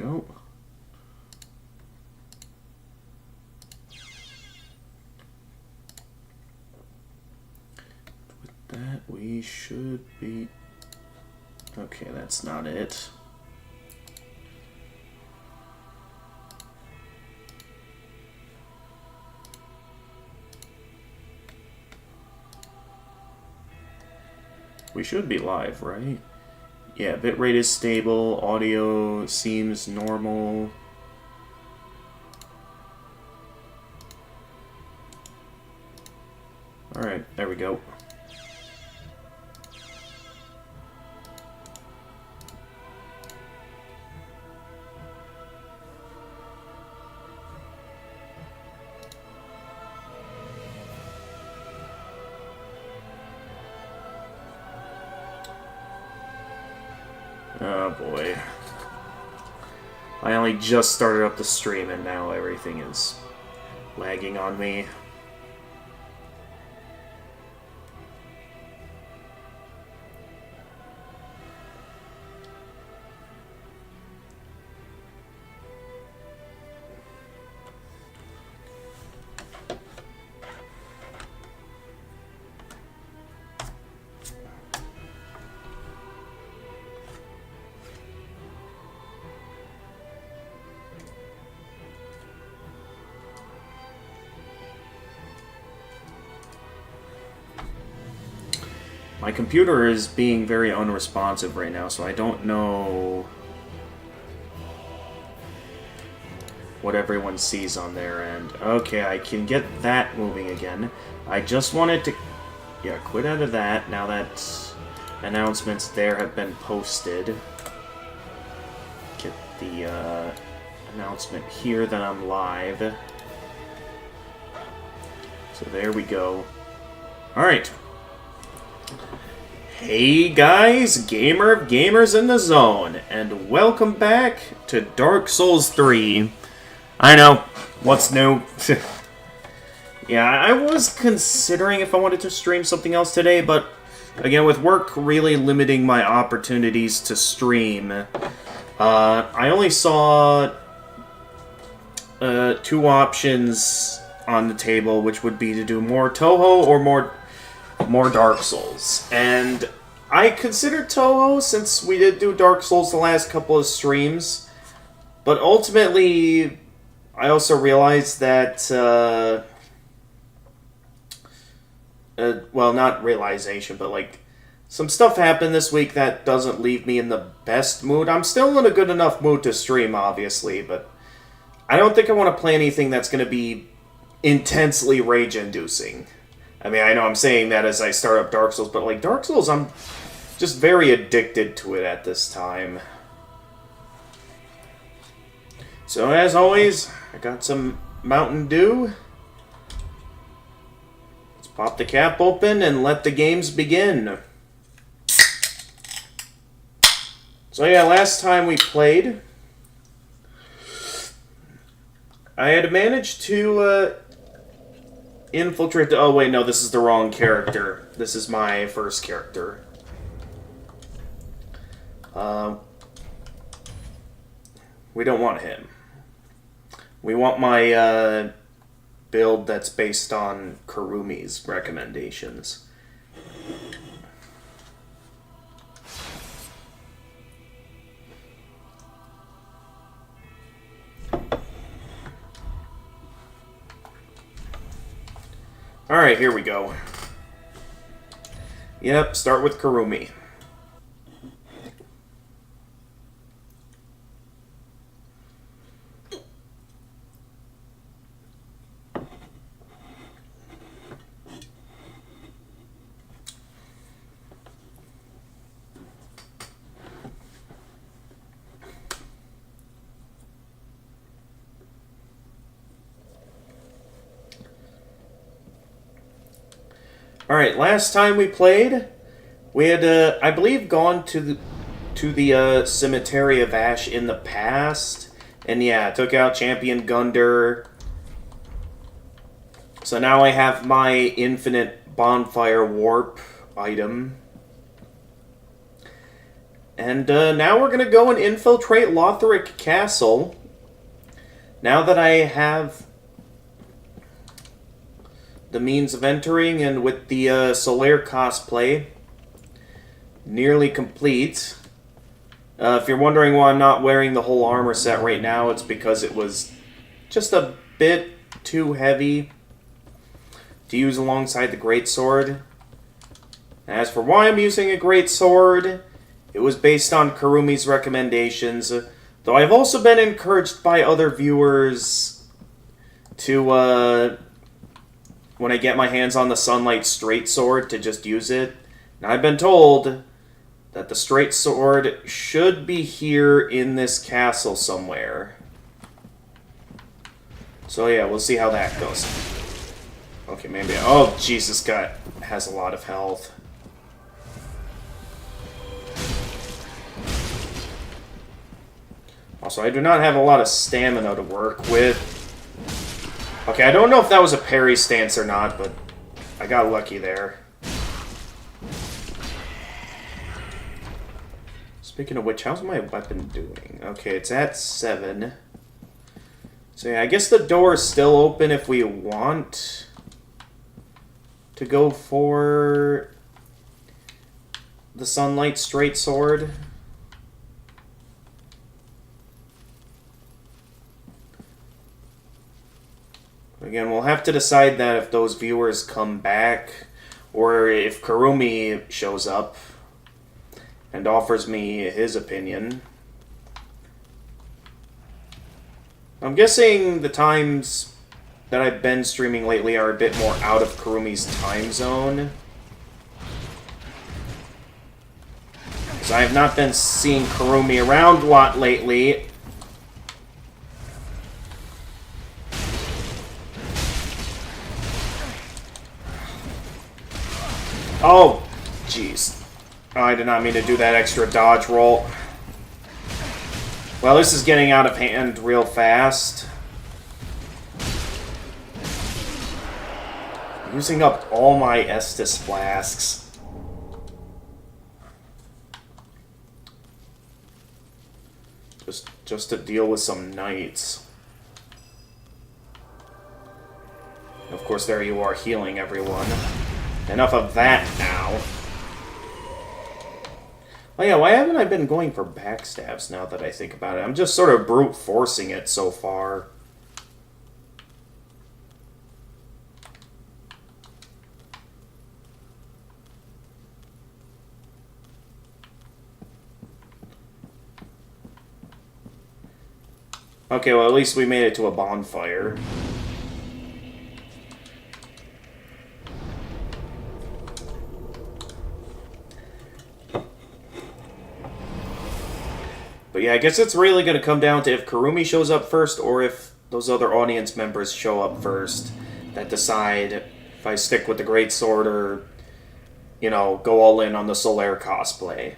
go. With that, we should be... Okay, that's not it. We should be live, right? Yeah, bitrate is stable, audio seems normal. Alright, there we go. Oh boy. I only just started up the stream and now everything is lagging on me. My computer is being very unresponsive right now, so I don't know what everyone sees on their end. Okay, I can get that moving again. I just wanted to... Yeah, quit out of that, now that announcements there have been posted. Get the announcement here that I'm live. So there we go. Alright. Hey guys, gamer of gamers in the zone, and welcome back to Dark Souls 3. I know, what's new? Yeah, I was considering if I wanted to stream something else today, but again, with work really limiting my opportunities to stream, I only saw two options on the table, which would be to do more Toho or more Dark Souls. And I considered Toho since we did do Dark Souls the last couple of streams. But ultimately, I also realized that, well, not realization, but like, some stuff happened this week that doesn't leave me in the best mood. I'm still in a good enough mood to stream, obviously, but I don't think I want to play anything that's going to be intensely rage-inducing. I mean, I know I'm saying that as I start up Dark Souls, but like Dark Souls, I'm just very addicted to it at this time. So as always, I got some Mountain Dew. Let's pop the cap open and let the games begin. So yeah, last time we played, I had managed to infiltrate the... Oh, wait, no, this is the wrong character. This is my first character. We don't want him. We want my build that's based on Kurumi's recommendations. Alright, here we go. Yep, start with Kurumi. Alright, last time we played, we had, I believe, gone to the Cemetery of Ash in the past. And yeah, took out Champion Gunder. So now I have my infinite bonfire warp item. And now we're going to go and infiltrate Lothric Castle. Now that I have the means of entering, and with the Solaire cosplay nearly complete. If you're wondering why I'm not wearing the whole armor set right now, it's because it was just a bit too heavy to use alongside the greatsword. As for why I'm using a greatsword, it was based on Kurumi's recommendations, though I've also been encouraged by other viewers to, when I get my hands on the Sunlight Straight Sword, to just use it. And I've been told that the Straight Sword should be here in this castle somewhere. So yeah, we'll see how that goes. Okay, maybe... Oh, Jesus, guy has a lot of health. Also, I do not have a lot of stamina to work with. Okay, I don't know if that was a parry stance or not, but I got lucky there. Speaking of which, how's my weapon doing? Okay, it's at 7. So yeah, I guess the door is still open if we want to go for the Sunlight Straight Sword. Again, we'll have to decide that if those viewers come back, or if Kurumi shows up and offers me his opinion. I'm guessing the times that I've been streaming lately are a bit more out of Kurumi's time zone, because I have not been seeing Kurumi around a lot lately. Oh, jeez. Oh, I did not mean to do that extra dodge roll. Well, this is getting out of hand real fast. Using up all my Estus flasks. Just to deal with some knights. Of course, there you are, healing everyone. Enough of that now. Oh yeah, why haven't I been going for backstabs now that I think about it? I'm just sort of brute forcing it so far. Okay, well at least we made it to a bonfire. But yeah, I guess it's really going to come down to if Kurumi shows up first or if those other audience members show up first that decide if I stick with the greatsword or, you know, go all in on the Solaire cosplay.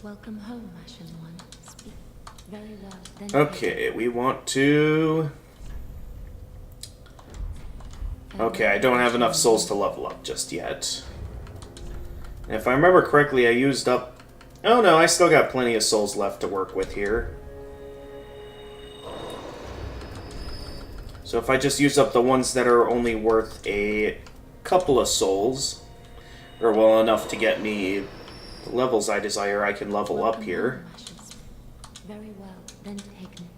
Welcome home, Ashen One. Speak very well. Then okay, we want to... Okay, I don't have enough souls to level up just yet. And if I remember correctly, I used up... Oh no, I still got plenty of souls left to work with here. So if I just use up the ones that are only worth a couple of souls, or well enough to get me the levels I desire, I can level up here. Very well, then taken.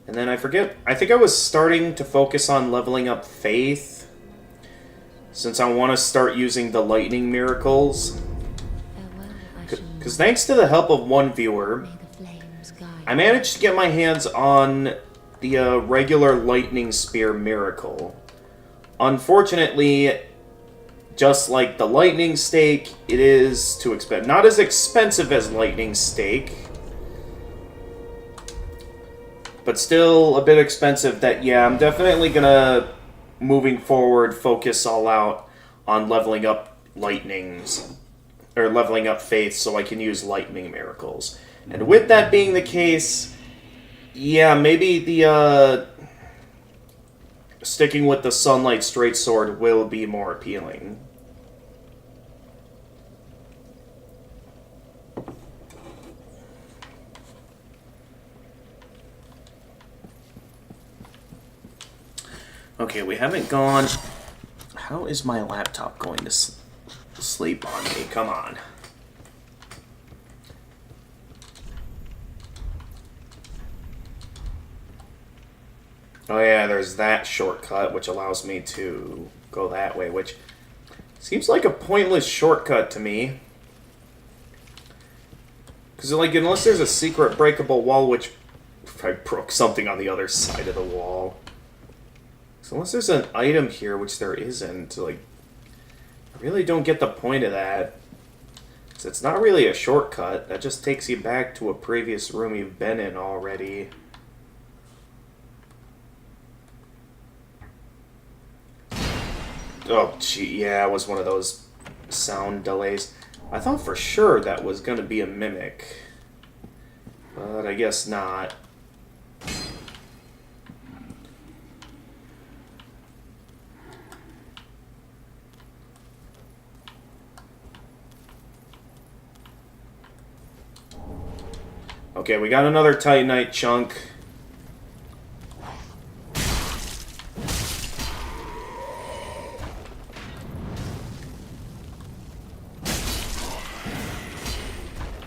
And then I forget, I think I was starting to focus on leveling up Faith, since I want to start using the lightning miracles. Because thanks to the help of one viewer, I managed to get my hands on the regular lightning spear miracle. Unfortunately, just like the lightning stake, it is too expensive. Not as expensive as lightning stake, but still a bit expensive that, yeah, I'm definitely gonna, moving forward, focus all out on leveling up lightnings, or leveling up Faith so I can use lightning miracles. And with that being the case, Yeah, maybe the, sticking with the Sunlight Straight Sword will be more appealing. Okay, we haven't gone... How is my laptop going to sleep on me? Come on. Oh yeah, there's that shortcut, which allows me to go that way, which seems like a pointless shortcut to me. Because, like, unless there's a secret breakable wall, which... If I broke something on the other side of the wall... So unless there's an item here, which there isn't, like... I really don't get the point of that. Because it's not really a shortcut. That just takes you back to a previous room you've been in already. Oh, gee, yeah, it was one of those sound delays. I thought for sure that was going to be a mimic. But I guess not. Okay, we got another Titanite chunk.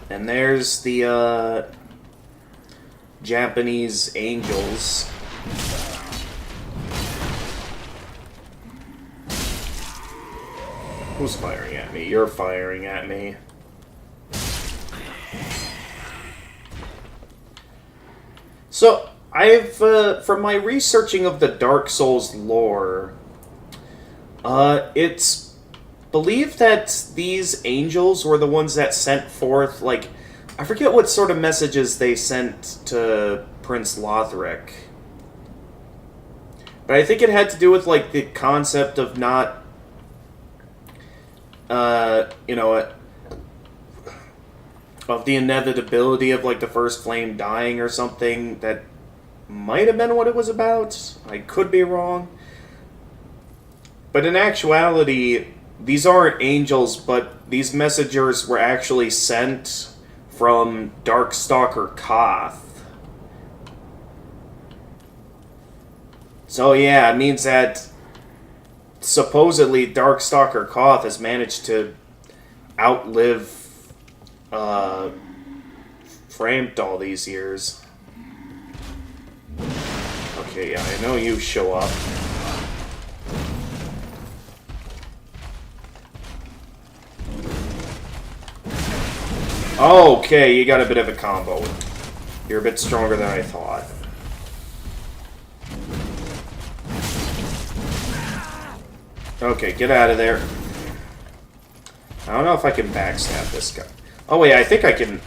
And there's the, Japanese angels. Who's firing at me? You're firing at me. So, I've, from my researching of the Dark Souls lore, it's believed that these angels were the ones that sent forth, like, I forget what sort of messages they sent to Prince Lothric. But I think it had to do with, like, the concept of not, you know, of the inevitability of, like, the first flame dying or something. That might have been what it was about. I could be wrong. But in actuality, these aren't angels, but these messengers were actually sent from Darkstalker Koth. So yeah, it means that supposedly Darkstalker Koth has managed to outlive Framed all these years. Okay, yeah, I know you show up. Okay, you got a bit of a combo. You're a bit stronger than I thought. Okay, get out of there. I don't know if I can backstab this guy. Oh wait, I think I can...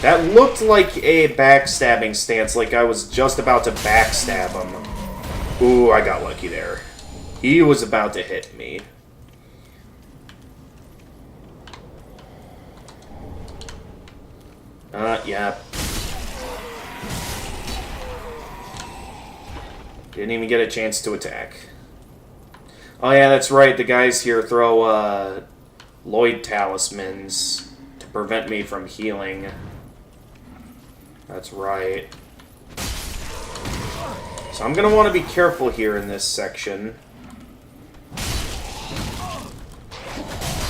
That looked like a backstabbing stance, like I was just about to backstab him. Ooh, I got lucky there. He was about to hit me. Yeah. Didn't even get a chance to attack. Oh yeah, that's right, the guys here throw, Lloyd talismans to prevent me from healing. That's right. So I'm gonna want to be careful here in this section.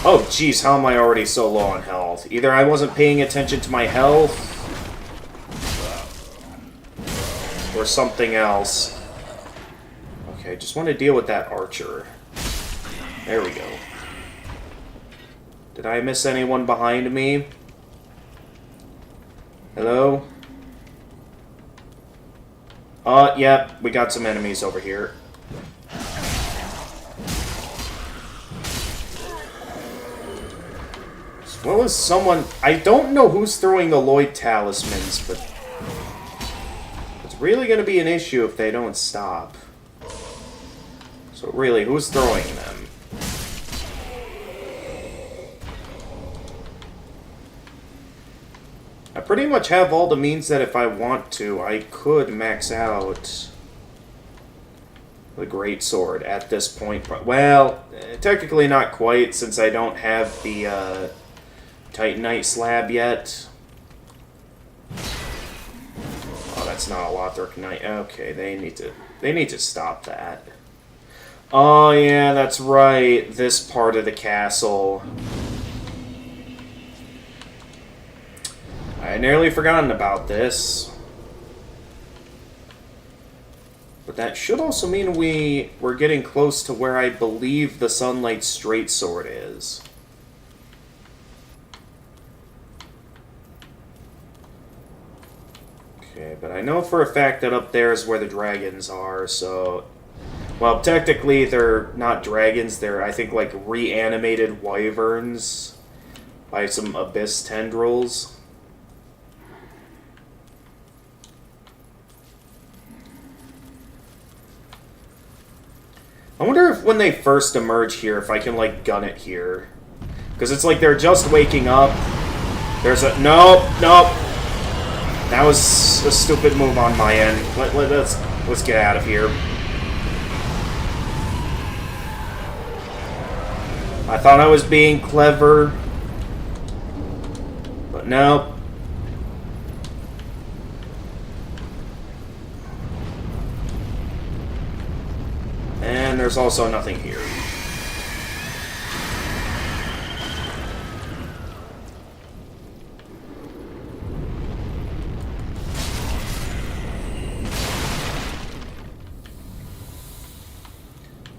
Oh jeez, how am I already so low on health? Either I wasn't paying attention to my health, or something else. Okay, just want to deal with that archer. There we go. Did I miss anyone behind me? Hello? Yeah, we got some enemies over here. As well as someone... I don't know who's throwing the Lloyd talismans, but... It's really going to be an issue if they don't stop. So really, who's throwing them? I pretty much have all the means that if I want to, I could max out the greatsword at this point. Well, technically not quite, since I don't have the Titanite slab yet. Oh, that's not a Lothric Knight. Okay, they need to stop that. Oh yeah, that's right. This part of the castle. I had nearly forgotten about this. But that should also mean we're getting close to where I believe the Sunlight Straight Sword is. Okay, but I know for a fact that up there is where the dragons are, so... Well, technically they're not dragons, they're, I think, like, reanimated wyverns by some abyss tendrils. I wonder if when they first emerge here, if I can, like, gun it here. Because it's like they're just waking up. There's a... Nope, nope. That was a stupid move on my end. Let's get out of here. I thought I was being clever. But nope. And there's also nothing here.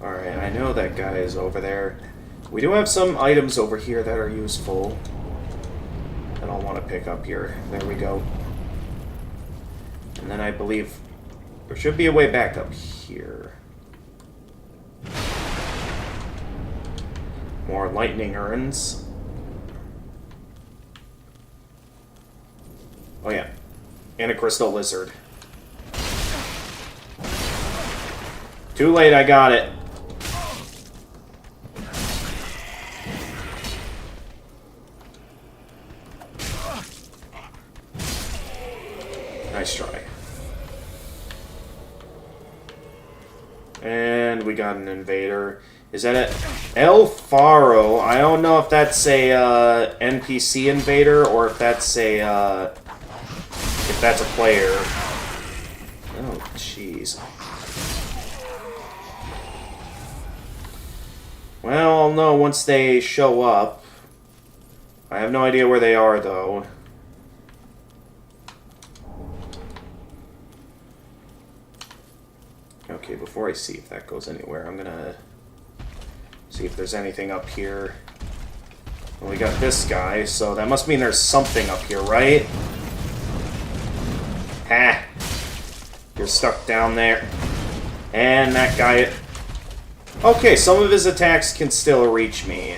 Alright, I know that guy is over there. We do have some items over here that are useful that I'll want to pick up here. There we go. And then I believe there should be a way back up here. More lightning urns. Oh yeah. And a crystal lizard. Too late, I got it. Nice try. And we got an invader. Is that it? El Faro. I don't know if that's a NPC invader or if that's a player. Oh, jeez. Well, I'll know once they show up. I have no idea where they are, though. Okay, before I see if that goes anywhere, I'm gonna see if there's anything up here. Well, we got this guy, so that must mean there's something up here, right? Ha! You're stuck down there. And that guy... Okay, some of his attacks can still reach me.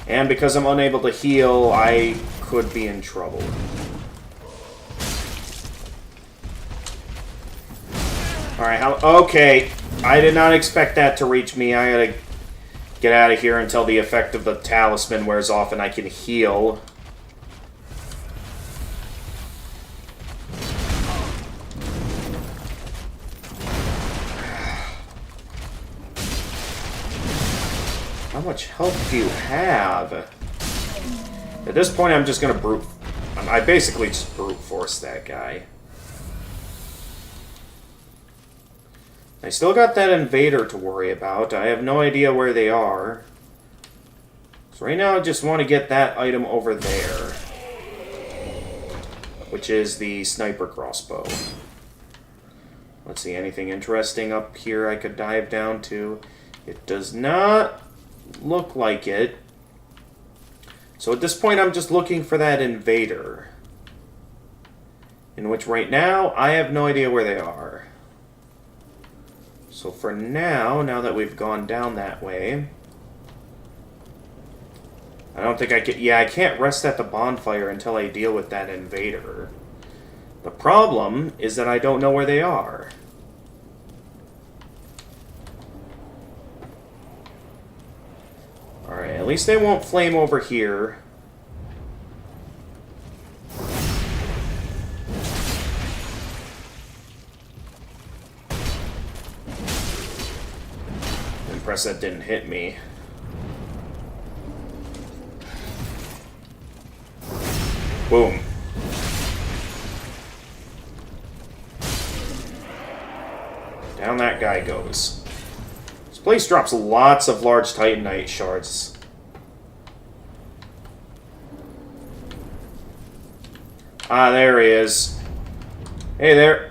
And because I'm unable to heal, I could be in trouble. Alright, okay. I did not expect that to reach me. I gotta get out of here until the effect of the talisman wears off and I can heal. How much health do you have? At this point, I'm just gonna I basically just brute force that guy. I still got that invader to worry about. I have no idea where they are. So right now I just want to get that item over there. Which is the sniper crossbow. Let's see, anything interesting up here I could dive down to? It does not look like it. So at this point I'm just looking for that invader. In which right now, I have no idea where they are. So for now that we've gone down that way... I don't think I can... Yeah, I can't rest at the bonfire until I deal with that invader. The problem is that I don't know where they are. Alright, at least they won't flame over here. impressed that didn't hit me. Boom. Down that guy goes. This place drops lots of large Titanite shards. Ah, there he is. Hey there.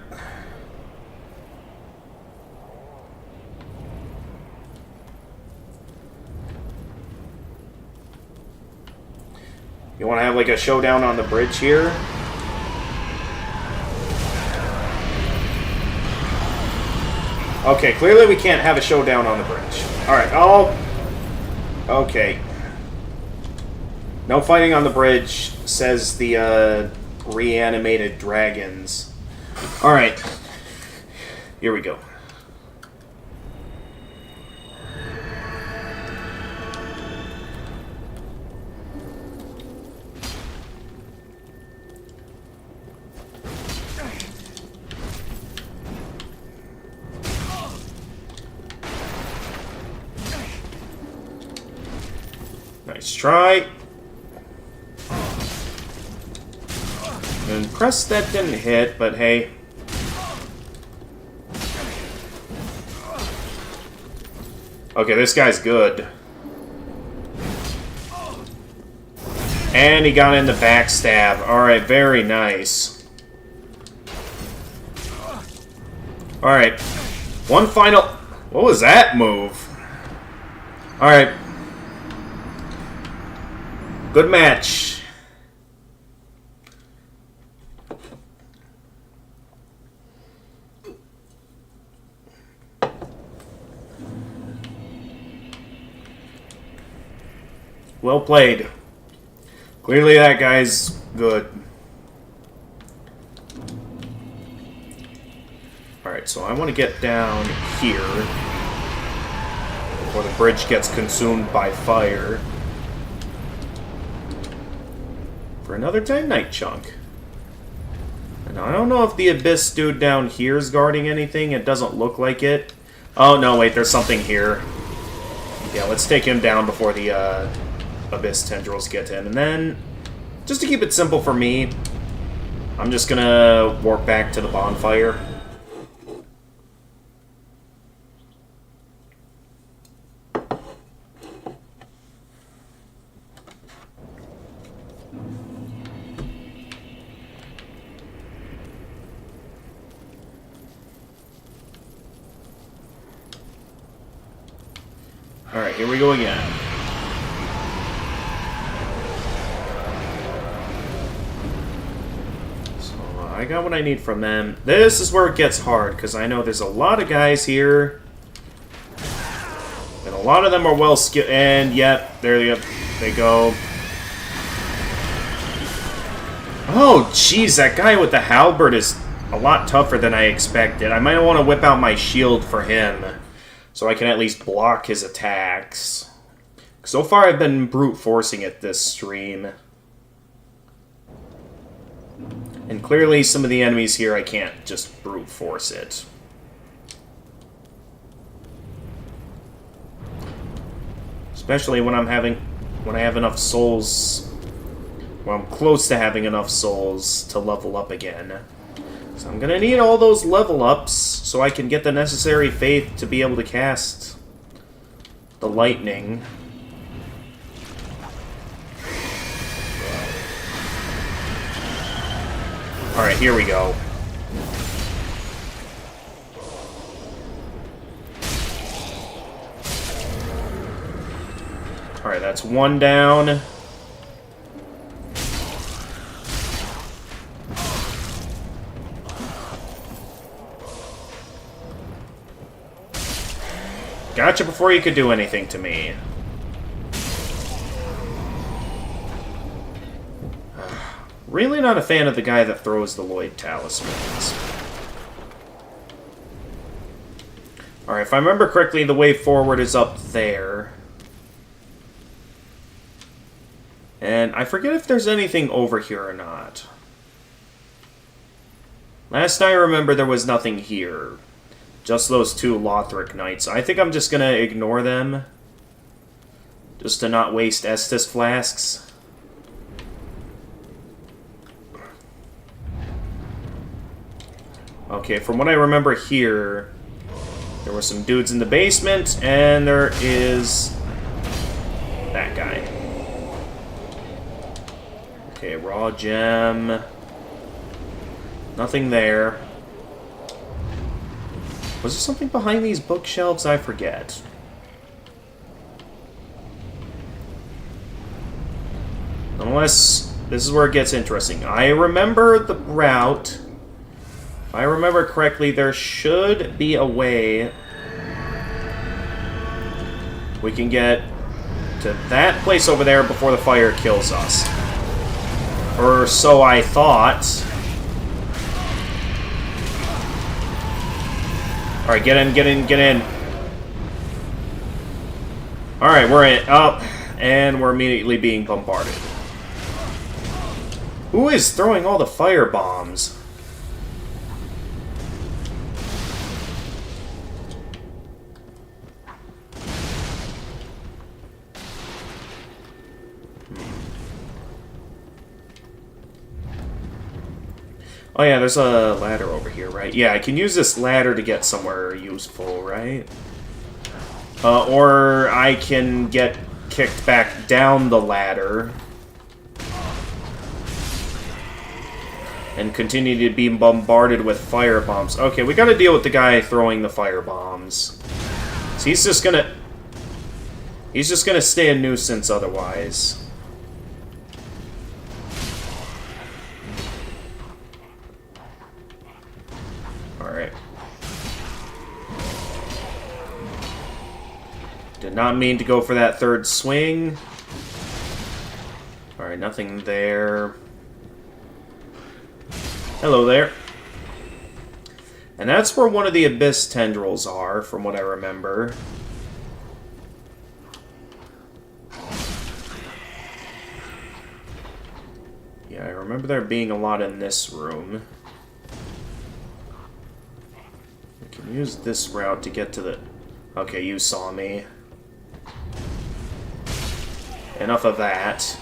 You want to have like a showdown on the bridge here? Okay, clearly we can't have a showdown on the bridge. Alright, oh... Okay. No fighting on the bridge, says the, reanimated dragons. Alright. Here we go. Nice try. And press that didn't hit, but hey. Okay, this guy's good. And he got in the backstab. Alright, very nice. Alright. One final... What was that move? Alright. Good match. Well played. Clearly that guy's good. Alright, so I want to get down here before the bridge gets consumed by fire. For another Titanite chunk. And I don't know if the Abyss dude down here is guarding anything. It doesn't look like it. Oh, no, wait, there's something here. Yeah, let's take him down before the Abyss tendrils get in. And then, just to keep it simple for me, I'm just gonna warp back to the bonfire. Alright, here we go again. So, I got what I need from them. This is where it gets hard, because I know there's a lot of guys here. And a lot of them are well skilled. And, yep, there they go. Oh, jeez, that guy with the halberd is a lot tougher than I expected. I might want to whip out my shield for him, so I can at least block his attacks. So far, I've been brute forcing it this stream. And clearly, some of the enemies here, I can't just brute force it. Especially when I have enough souls. Well, I'm close to having enough souls to level up again. So I'm gonna need all those level ups so I can get the necessary faith to be able to cast the lightning. Alright, here we go. Alright, that's one down. Gotcha before you could do anything to me. Really not a fan of the guy that throws the Lloyd talismans. Alright, if I remember correctly, the way forward is up there. And I forget if there's anything over here or not. Last I remember, there was nothing here. Just those two Lothric Knights. I think I'm just gonna ignore them. Just to not waste Estus flasks. Okay, from what I remember here, there were some dudes in the basement, and there is that guy. Okay, raw gem. Nothing there. Was there something behind these bookshelves? I forget. Unless this is where it gets interesting. I remember the route. If I remember correctly, there should be a way we can get to that place over there before the fire kills us. Or so I thought. Alright, get in, get in, get in. Alright, we're in. Up. And we're immediately being bombarded. Who is throwing all the fire bombs? Oh yeah, there's a ladder over here, right? Yeah, I can use this ladder to get somewhere useful, right? Or I can get kicked back down the ladder and continue to be bombarded with fire bombs. Okay, we gotta deal with the guy throwing the fire bombs. So he's just gonna stay a nuisance otherwise. Alright. Did not mean to go for that third swing. Alright, nothing there. Hello there. And that's where one of the Abyss tendrils are, from what I remember. Yeah, I remember there being a lot in this room. We can use this route to get to the... Okay, you saw me. Enough of that.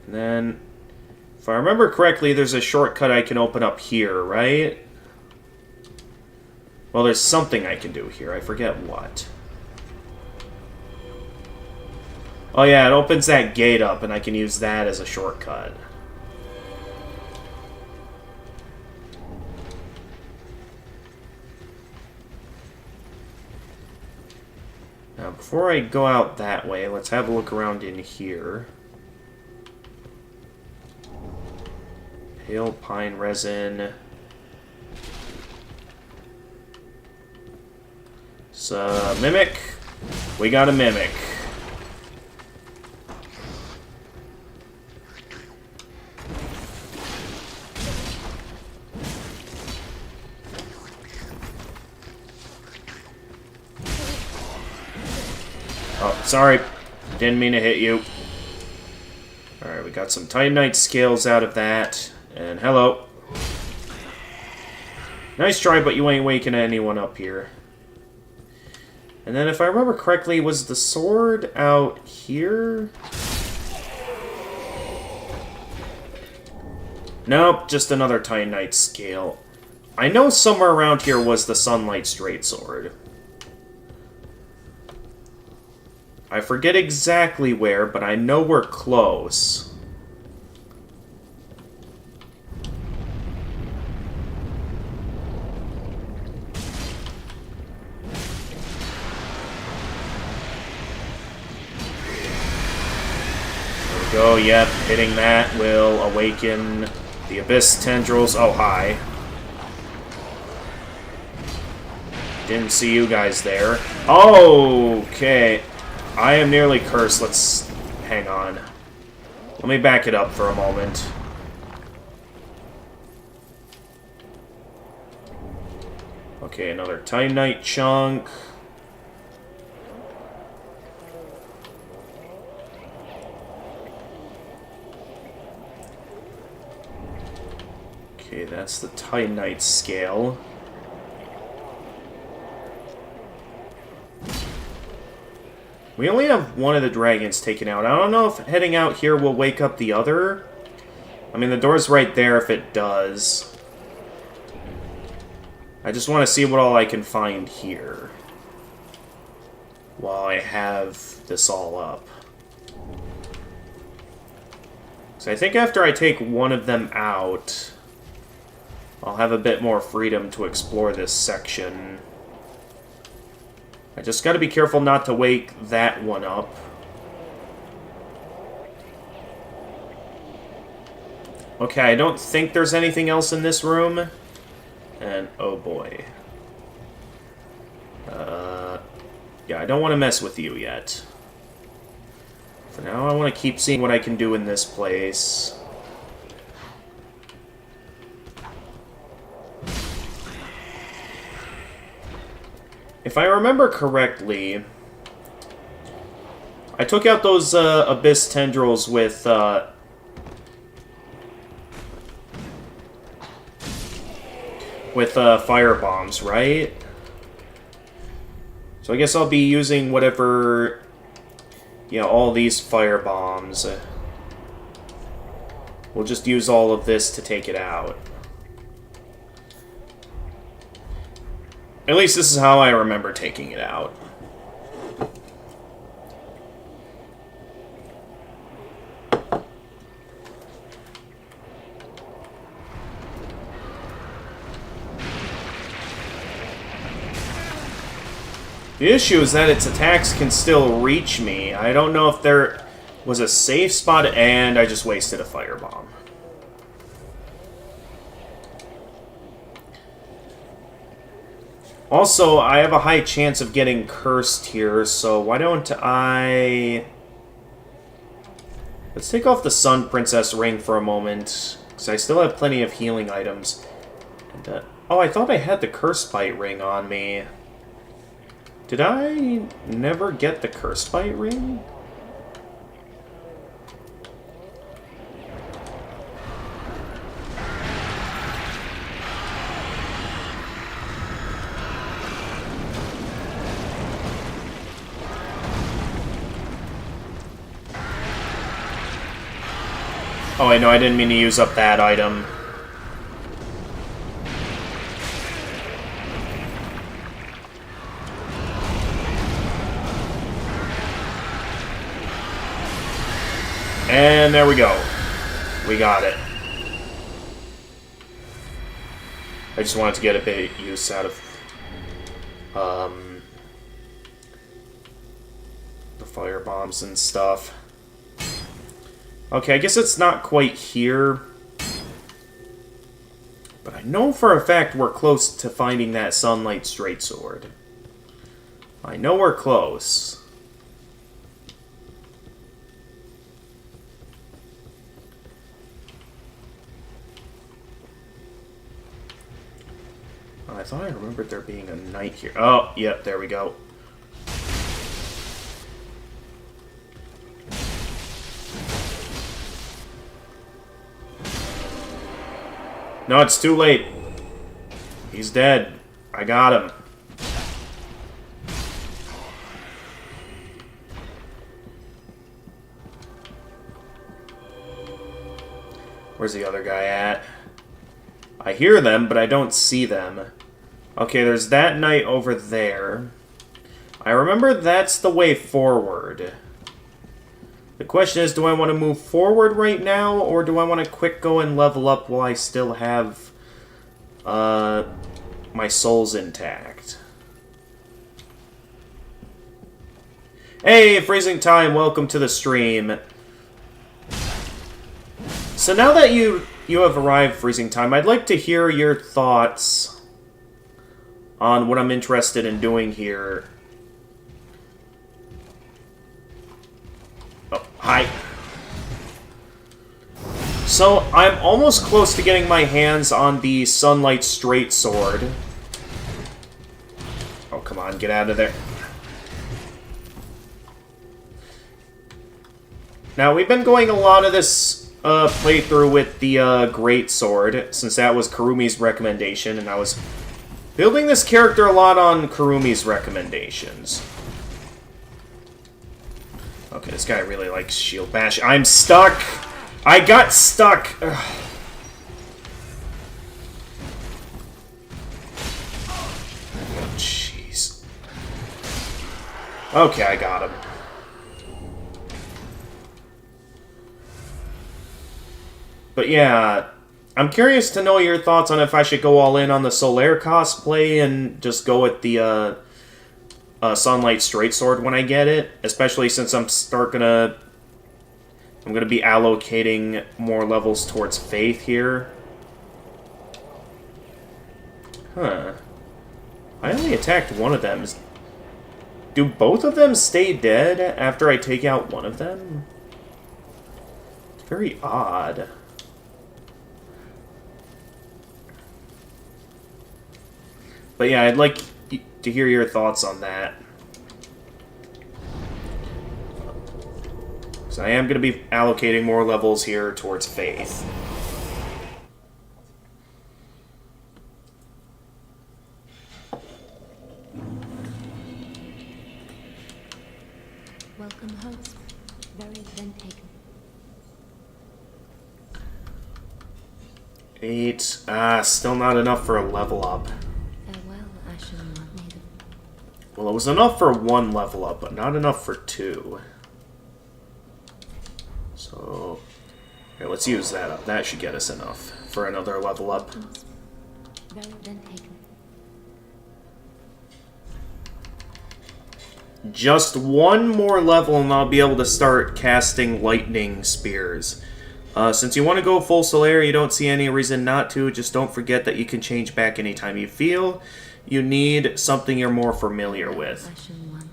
And then... If I remember correctly, there's a shortcut I can open up here, right? Well, there's something I can do here. I forget what. Oh yeah, it opens that gate up, and I can use that as a shortcut. Now, before I go out that way, let's have a look around in here. Pale pine resin. So, mimic. We got a mimic. Oh, sorry. Didn't mean to hit you. Alright, we got some Titanite scales out of that. And hello. Nice try, but you ain't waking anyone up here. And then if I remember correctly, was the sword out here? Nope, just another Titanite scale. I know somewhere around here was the Sunlight Straight Sword. I forget exactly where, but I know we're close. Go, yep, hitting that will awaken the Abyss tendrils. Oh, hi. Didn't see you guys there. Okay. I am nearly cursed. Let's hang on. Let me back it up for a moment. Okay, another Titanite chunk. Okay, that's the Titanite scale. We only have one of the dragons taken out. I don't know if heading out here will wake up the other. I mean, the door's right there if it does. I just want to see what all I can find here while I have this all up. So I think after I take one of them out, I'll have a bit more freedom to explore this section. I just gotta be careful not to wake that one up. Okay, I don't think there's anything else in this room. And, oh boy. Yeah, I don't want to mess with you yet. For now, I want to keep seeing what I can do in this place. If I remember correctly, I took out those abyss tendrils with fire bombs, right? So I guess I'll be using whatever, you know, all these fire bombs. We'll just use all of this to take it out. At least this is how I remember taking it out. The issue is that its attacks can still reach me. I don't know if there was a safe spot, and I just wasted a firebomb. Also, I have a high chance of getting cursed here, so why don't I... Let's take off the Sun Princess ring for a moment, because I still have plenty of healing items. And, oh, I thought I had the Curse Bite ring on me. Did I never get the Curse Bite ring? Oh, I know, I didn't mean to use up that item. And there we go. We got it. I just wanted to get a bit of use out of the fire bombs and stuff. Okay, I guess it's not quite here. But I know for a fact we're close to finding that Sunlight Straight Sword. I know we're close. I thought I remembered there being a knight here. Oh, yep, there we go. No, it's too late. He's dead. I got him. Where's the other guy at? I hear them, but I don't see them. Okay, there's that knight over there. I remember that's the way forward. The question is, do I want to move forward right now, or do I want to quick go and level up while I still have my souls intact? Hey, Freezing Time, welcome to the stream. So now that you have arrived, Freezing Time, I'd like to hear your thoughts on what I'm interested in doing here. Oh, hi. So, I'm almost close to getting my hands on the Sunlight Straight Sword. Oh, come on, get out of there. Now, we've been going a lot of this playthrough with the Great Sword, since that was Kurumi's recommendation, and I was building this character a lot on Kurumi's recommendations. Okay, this guy really likes shield bash. I'm stuck! I got stuck! Ugh. Oh, jeez. Okay, I got him. But yeah, I'm curious to know your thoughts on if I should go all in on the Solaire cosplay and just go with the Sunlight Straight Sword when I get it, especially since I'm gonna be allocating more levels towards Faith here. Huh. I only attacked one of them. Do both of them stay dead after I take out one of them? It's very odd. But yeah, I'd like to hear your thoughts on that. So I am going to be allocating more levels here towards Faith. Welcome, host. Very then taken. 8. Still not enough for a level up. Farewell, Ashen One Maiden. Well, it was enough for 1 level up, but not enough for 2. So, here, let's use that up. That should get us enough for another level up. Very then taken. Just 1 more level and I'll be able to start casting lightning spears. Since you want to go full Solaire, you don't see any reason not to. Just don't forget that you can change back anytime you feel you need something you're more familiar with. Ashen One.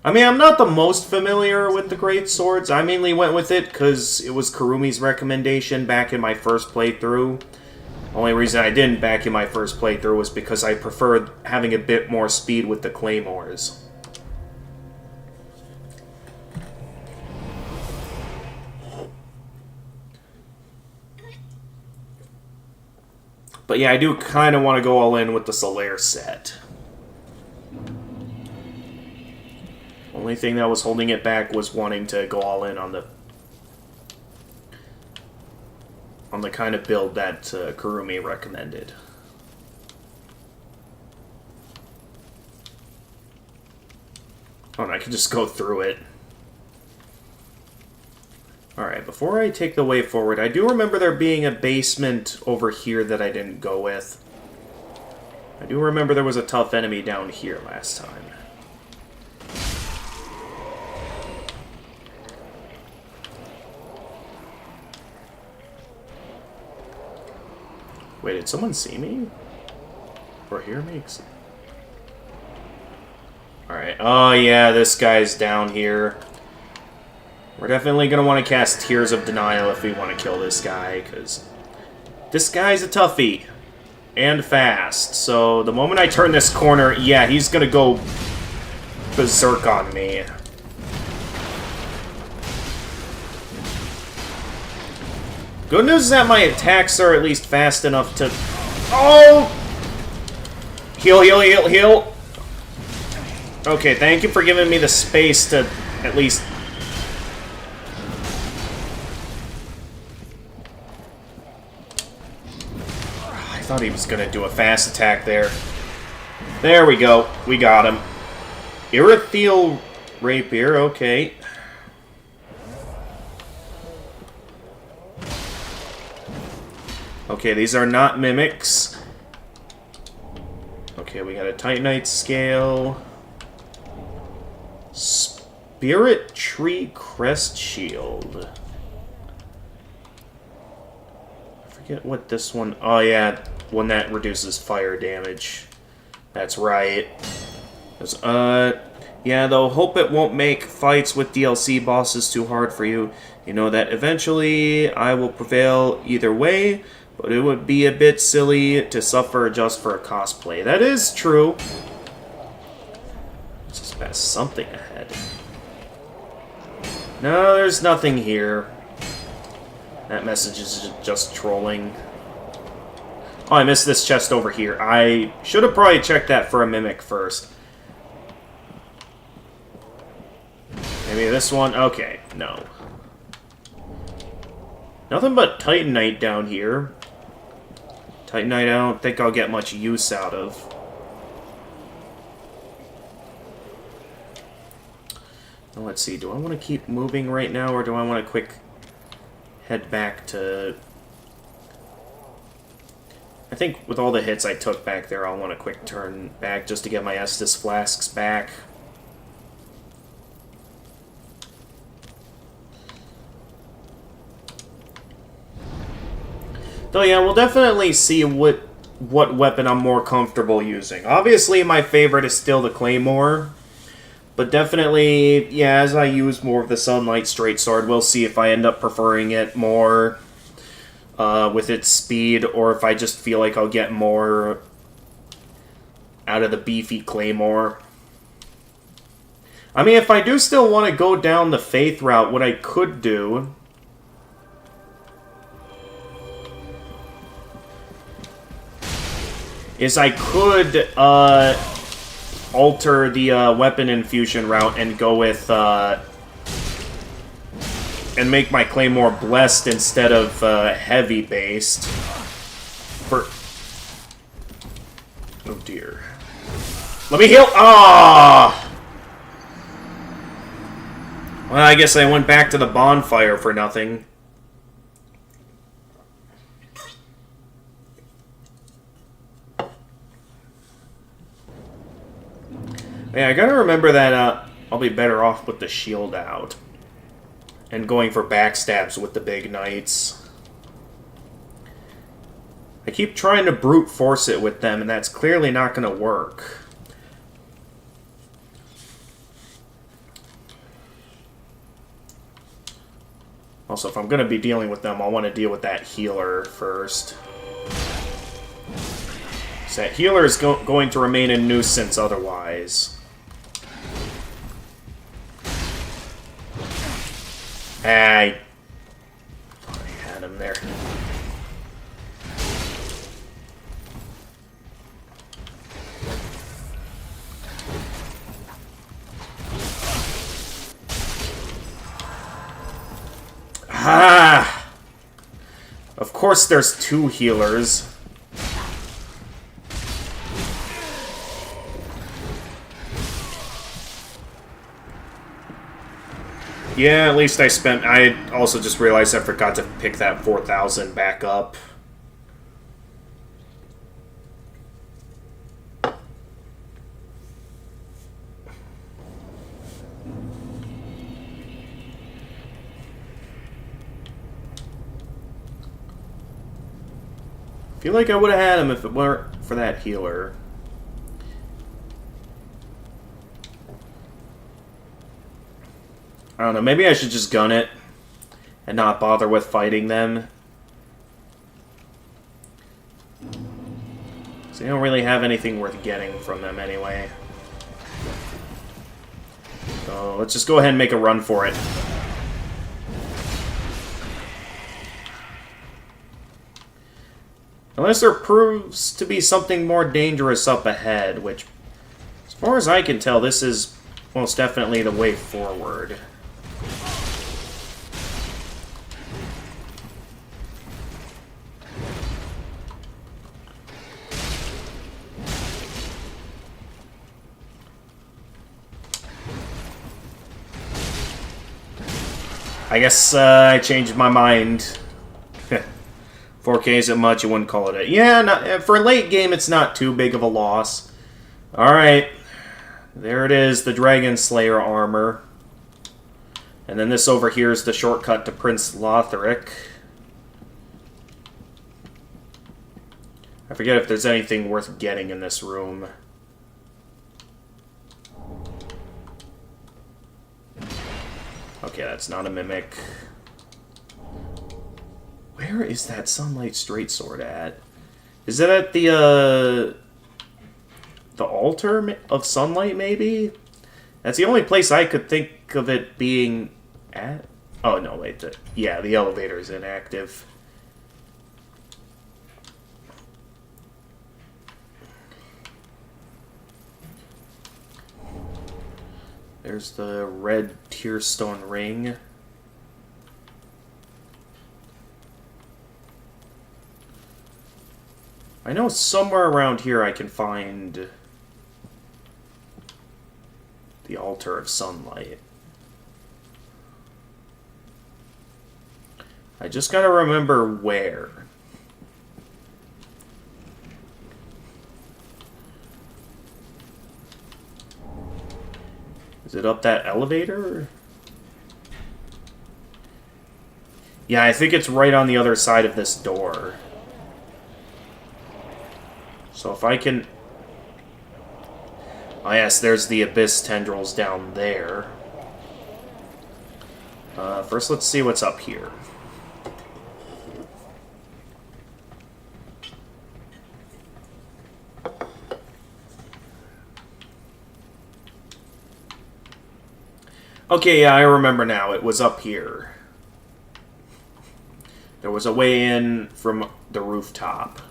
I mean, I'm not the most familiar with the Great Swords. I mainly went with it because it was Kurumi's recommendation back in my first playthrough. Only reason I didn't back in my first playthrough was because I preferred having a bit more speed with the claymores. But yeah, I do kind of want to go all in with the Solaire set. Only thing that was holding it back was wanting to go all in on the kind of build that Kurumi recommended. Oh, and I can just go through it. Alright, before I take the way forward, I do remember there being a basement over here that I didn't go with. I do remember there was a tough enemy down here last time. Wait, did someone see me? Or hear me? Alright, oh yeah, this guy's down here. We're definitely going to want to cast Tears of Denial if we want to kill this guy, because this guy's a toughie. And fast. So the moment I turn this corner, yeah, he's going to go berserk on me. Good news is that my attacks are at least fast enough to... Oh! Heal, heal, heal, heal! Okay, thank you for giving me the space to at least... I thought he was going to do a fast attack there. There we go. We got him. Irithiel Rapier, okay. Okay, these are not mimics. Okay, we got a Titanite Scale. Spirit Tree Crest Shield. I forget what this one... Oh, yeah, one that reduces fire damage. That's right. Yeah, though, hope it won't make fights with DLC bosses too hard for you. You know that eventually I will prevail either way, but it would be a bit silly to suffer just for a cosplay. That is true. Let's just pass something ahead. No, there's nothing here. That message is just trolling. Oh, I missed this chest over here. I should have probably checked that for a mimic first. Maybe this one? Okay, no. Nothing but Titanite down here. Titanite I don't think I'll get much use out of. Now, let's see, do I want to keep moving right now, or do I want to quick head back to... I think with all the hits I took back there, I'll want to quick turn back just to get my Estus flasks back. Though yeah, we'll definitely see what weapon I'm more comfortable using. Obviously, my favorite is still the Claymore. But definitely, yeah, as I use more of the Sunlight Straight Sword, we'll see if I end up preferring it more with its speed, or if I just feel like I'll get more out of the beefy Claymore. I mean, if I do still want to go down the Faith route, what I could do... is I could alter the weapon infusion route and go with and make my Claymore blessed instead of heavy based. For oh dear, let me heal. Ah. Well, I guess I went back to the bonfire for nothing. Yeah, I gotta remember that I'll be better off with the shield out. And going for backstabs with the big knights. I keep trying to brute force it with them, and that's clearly not gonna work. Also, if I'm gonna be dealing with them, I'll want to deal with that healer first. So that healer is going to remain a nuisance otherwise. I had him there. Ah! Of course there's two healers. Yeah, at least I spent... I also just realized I forgot to pick that 4,000 back up. I feel like I would have had him if it weren't for that healer. I don't know, maybe I should just gun it and not bother with fighting them. So you don't really have anything worth getting from them anyway. So let's just go ahead and make a run for it. Unless there proves to be something more dangerous up ahead, which, as far as I can tell, this is most definitely the way forward. I guess I changed my mind. 4K isn't much, you wouldn't call it a... Yeah, not, for a late game, it's not too big of a loss. Alright. There it is, the Dragon Slayer armor. And then this over here is the shortcut to Prince Lotharic. I forget if there's anything worth getting in this room. Okay, that's not a mimic. Where is that Sunlight Straight Sword at? Is it at the altar of Sunlight, maybe? That's the only place I could think of it being at. Oh, no, wait. Yeah, the elevator is inactive. There's the red tearstone ring. I know somewhere around here I can find the altar of sunlight. I just gotta remember where. Is it up that elevator? Yeah, I think it's right on the other side of this door. So if I can... Oh yes, there's the abyss tendrils down there. First, let's see what's up here. Okay, yeah, I remember now. It was up here. There was a way in from the rooftop.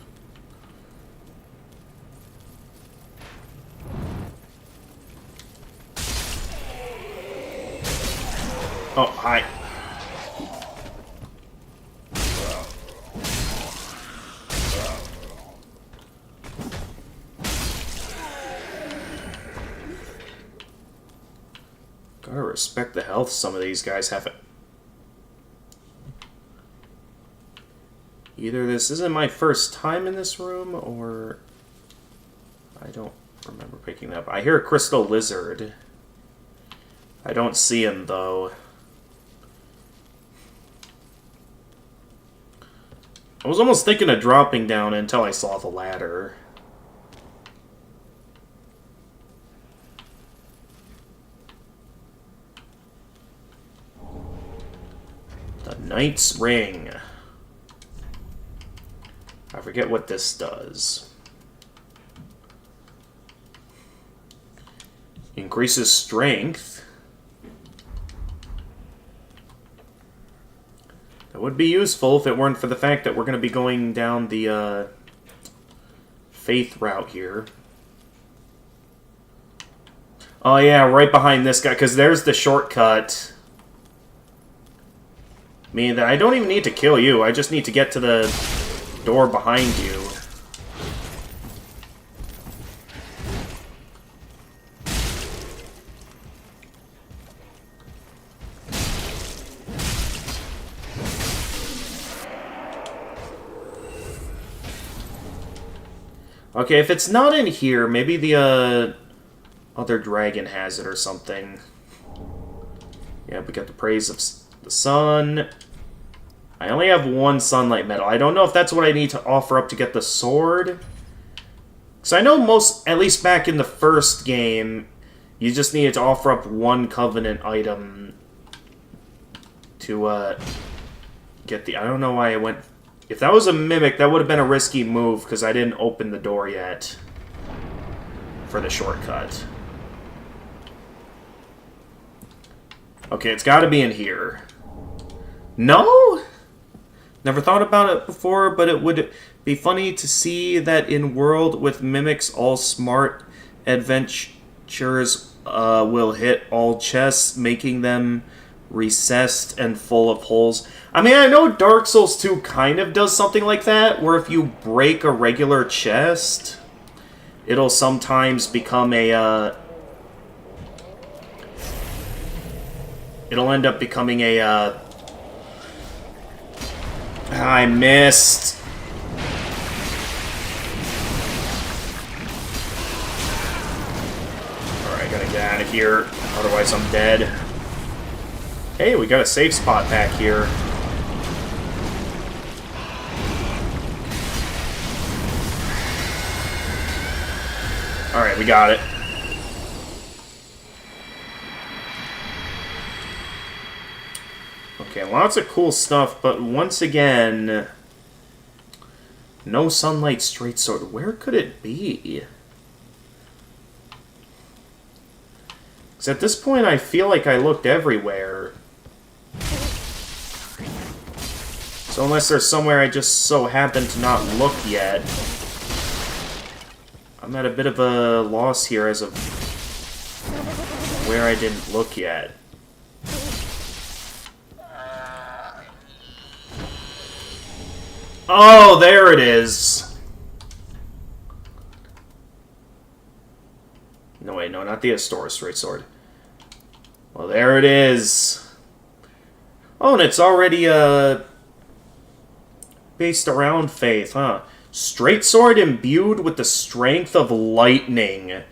Oh, hi. Gotta respect the health some of these guys have. Either this isn't my first time in this room, or I don't remember picking up. I hear a crystal lizard. I don't see him, though. I was almost thinking of dropping down until I saw the ladder. The Knight's Ring. I forget what this does. Increases strength. That would be useful if it weren't for the fact that we're going to be going down the faith route here. Oh yeah, right behind this guy, because there's the shortcut. Meaning that I don't even need to kill you, I just need to get to the door behind you. Okay, if it's not in here, maybe the other dragon has it or something. Yeah, we got the praise of the sun. I only have one sunlight medal. I don't know if that's what I need to offer up to get the sword. Because I know most, at least back in the first game, you just needed to offer up one covenant item to get the... I don't know why I went... If that was a mimic, that would have been a risky move, because I didn't open the door yet for the shortcut. Okay, it's got to be in here. No? Never thought about it before, but it would be funny to see that in world with mimics, all smart adventurers will hit all chests, making them recessed and full of holes. I mean, I know Dark Souls 2 kind of does something like that, where if you break a regular chest, it'll sometimes become a, it'll end up becoming a, I missed. Alright, gotta get out of here, otherwise I'm dead. Hey, we got a safe spot back here. Alright, we got it. Okay, lots of cool stuff, but once again, no sunlight straight sword. Where could it be? Because at this point, I feel like I looked everywhere. So unless there's somewhere I just so happen to not look yet, I'm at a bit of a loss here as of where I didn't look yet. Oh, there it is! No, wait, no, not the Astoris Straight Sword. Well, there it is. Oh, and it's already, based around Faith, huh? Straight Sword imbued with the strength of lightning.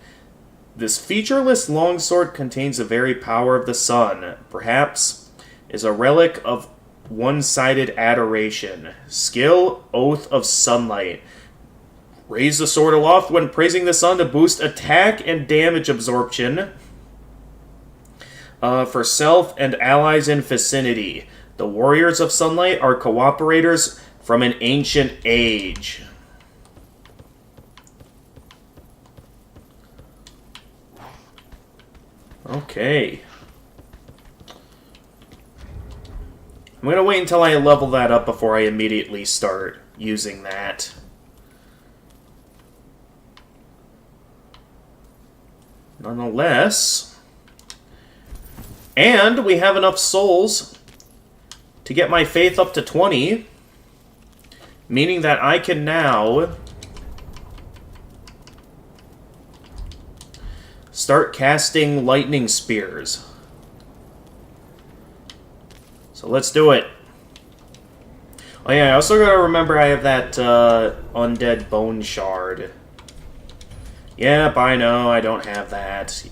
This featureless longsword contains the very power of the sun. Perhaps is a relic of one-sided adoration. Skill, Oath of Sunlight. Raise the sword aloft when praising the sun to boost attack and damage absorption for self and allies in vicinity. The Warriors of Sunlight are cooperators from an ancient age. Okay. I'm going to wait until I level that up before I immediately start using that. Nonetheless. And we have enough souls to get my faith up to 20. Meaning that I can now start casting lightning spears. So let's do it. Oh yeah, I also gotta remember I have that undead bone shard. Yep, I know, I don't have that.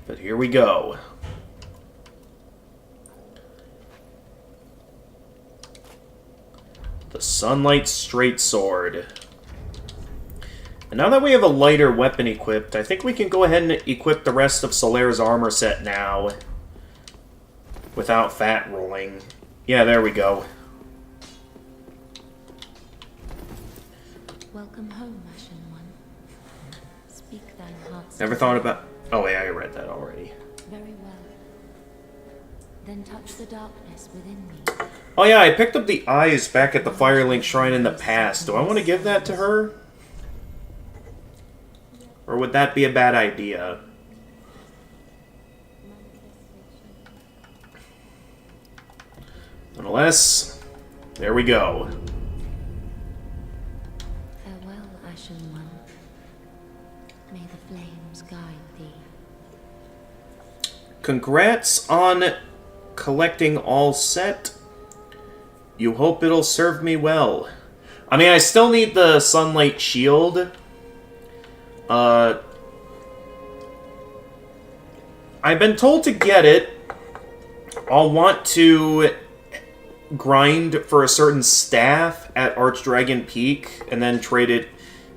But here we go. The Sunlight Straight Sword. And now that we have a lighter weapon equipped, I think we can go ahead and equip the rest of Solaire's armor set now. Without fat rolling. Yeah, there we go. Welcome home, Ashen One. Speak thine heart's Never thought about... Oh, wait, I read that already. Very well. Then touch the darkness within me. Oh yeah, I picked up the eyes back at the Firelink Shrine in the past. Do I want to give that to her? Or would that be a bad idea? Nonetheless, there we go. Farewell, Ashen One. May the flames guide thee. Congrats on collecting all set. You hope it'll serve me well. I mean, I still need the Sunlight Shield. I've been told to get it. I'll want to grind for a certain staff at Archdragon Peak and then trade it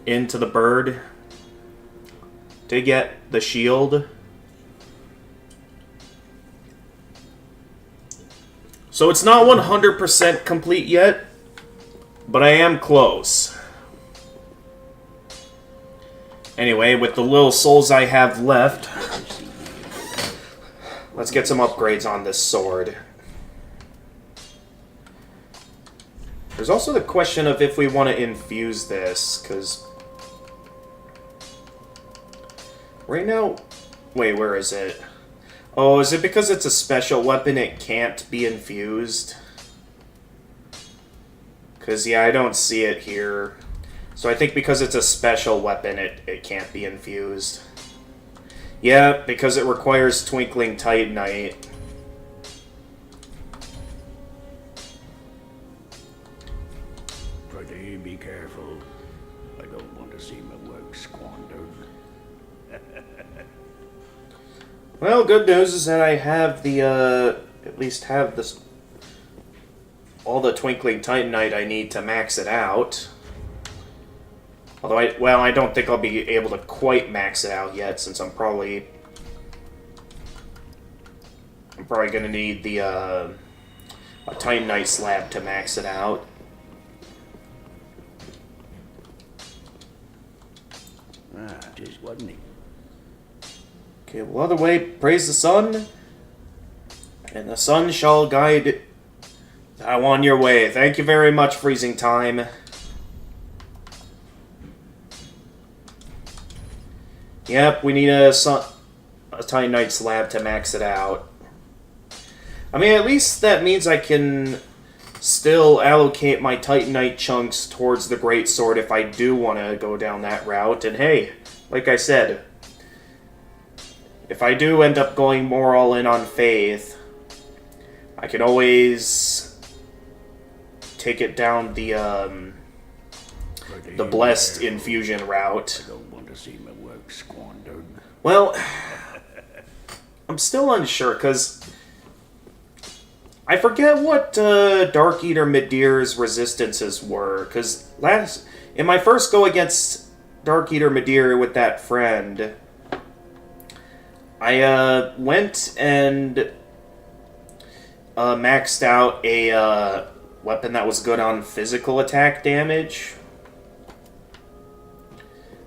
into the bird to get the shield. So it's not 100% complete yet, but I am close. Anyway, with the little souls I have left, let's get some upgrades on this sword. There's also the question of if we want to infuse this, because right now... Wait, where is it? Oh, is it because it's a special weapon it can't be infused? Because, yeah, I don't see it here. So I think because it's a special weapon, it can't be infused. Yeah, because it requires Twinkling Titanite. Pretty be careful. I don't want to see my work squandered. Well, good news is that I have the, at least have this... all the Twinkling Titanite I need to max it out. Although, I don't think I'll be able to quite max it out yet, since I'm probably going to need the, a Titanite slab to max it out. Tis, wasn't he? Okay, well, other way, praise the sun, and the sun shall guide thou on your way. Thank you very much, freezing time. Yep, we need a Titanite slab to max it out. I mean, at least that means I can still allocate my Titanite chunks towards the Greatsword if I do want to go down that route. And hey, like I said, if I do end up going more all in on Faith, I can always take it down the Blessed Infusion route. I don't want to see my work squandered. Well, I'm still unsure, because I forget what Dark Eater Midir's resistances were, because in my first go against Dark Eater Midir with that friend, I went and maxed out a weapon that was good on physical attack damage.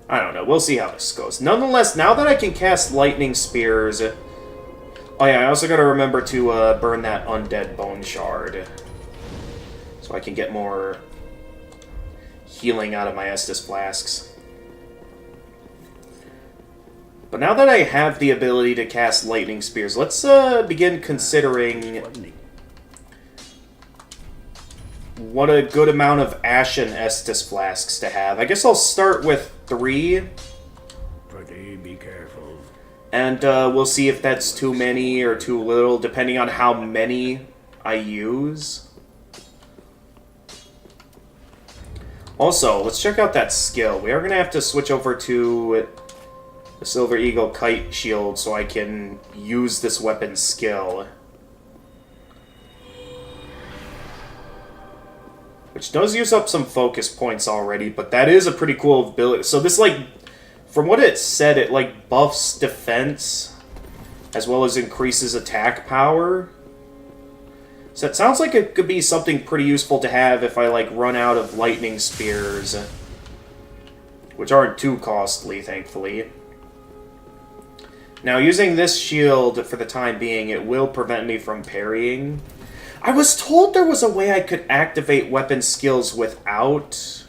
I don't know. We'll see how this goes. Nonetheless, now that I can cast Lightning Spears... Oh yeah, I also gotta remember to burn that Undead Bone Shard. So I can get more healing out of my Estus Flasks. But now that I have the ability to cast Lightning Spears, let's begin considering what a good amount of Ashen Estus Flasks to have. I guess I'll start with 3. Pretty be careful. And we'll see if that's too many or too little, depending on how many I use. Also, let's check out that skill. We are going to have to switch over to the Silver Eagle Kite Shield so I can use this weapon's skill. Which does use up some focus points already, but that is a pretty cool ability. So this, like, from what it said, it, like, buffs defense as well as increases attack power. So it sounds like it could be something pretty useful to have if I, like, run out of lightning spears. Which aren't too costly, thankfully. Now, using this shield for the time being, it will prevent me from parrying. I was told there was a way I could activate weapon skills without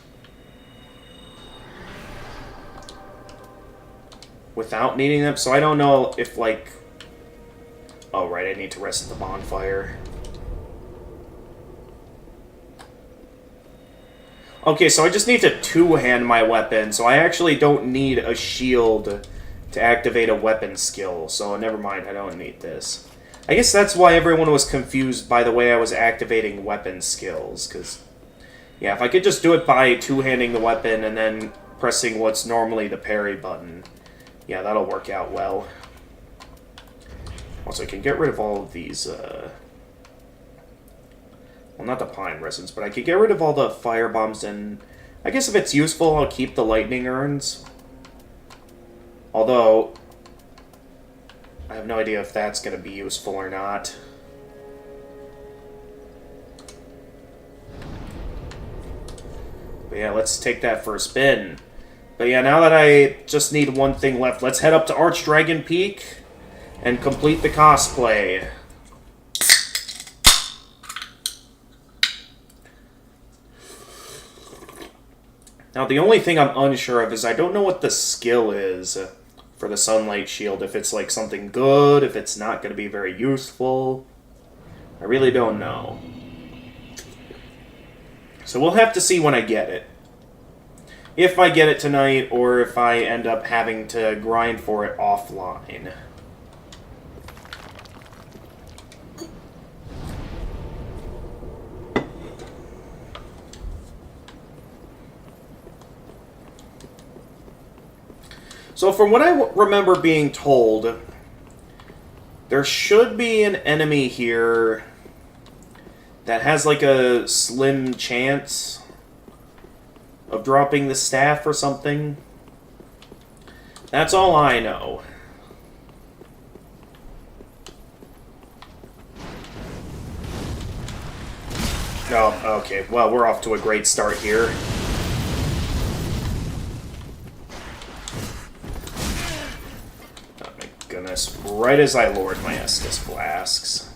needing them, so I don't know if, like... Oh, right, I need to rest at the bonfire. Okay, so I just need to two-hand my weapon, so I actually don't need a shield to activate a weapon skill, so never mind, I don't need this. I guess that's why everyone was confused by the way I was activating weapon skills, because... Yeah, if I could just do it by two-handing the weapon and then pressing what's normally the parry button, yeah, that'll work out well. Also, I can get rid of all of these, well, not the pine resins, but I could get rid of all the fire bombs, and I guess if it's useful, I'll keep the lightning urns. Although, I have no idea if that's going to be useful or not. But yeah, let's take that for a spin. But yeah, now that I just need one thing left, let's head up to Archdragon Peak and complete the cosplay. Now, the only thing I'm unsure of is I don't know what the skill is for the Sunlight Shield. If it's, like, something good, if it's not going to be very useful. I really don't know. So we'll have to see when I get it. If I get it tonight, or if I end up having to grind for it offline. So from what I remember being told, there should be an enemy here that has like a slim chance of dropping the staff or something. That's all I know. Oh, okay. Well, we're off to a great start here. goodness. Right as I lowered my Estus Flasks.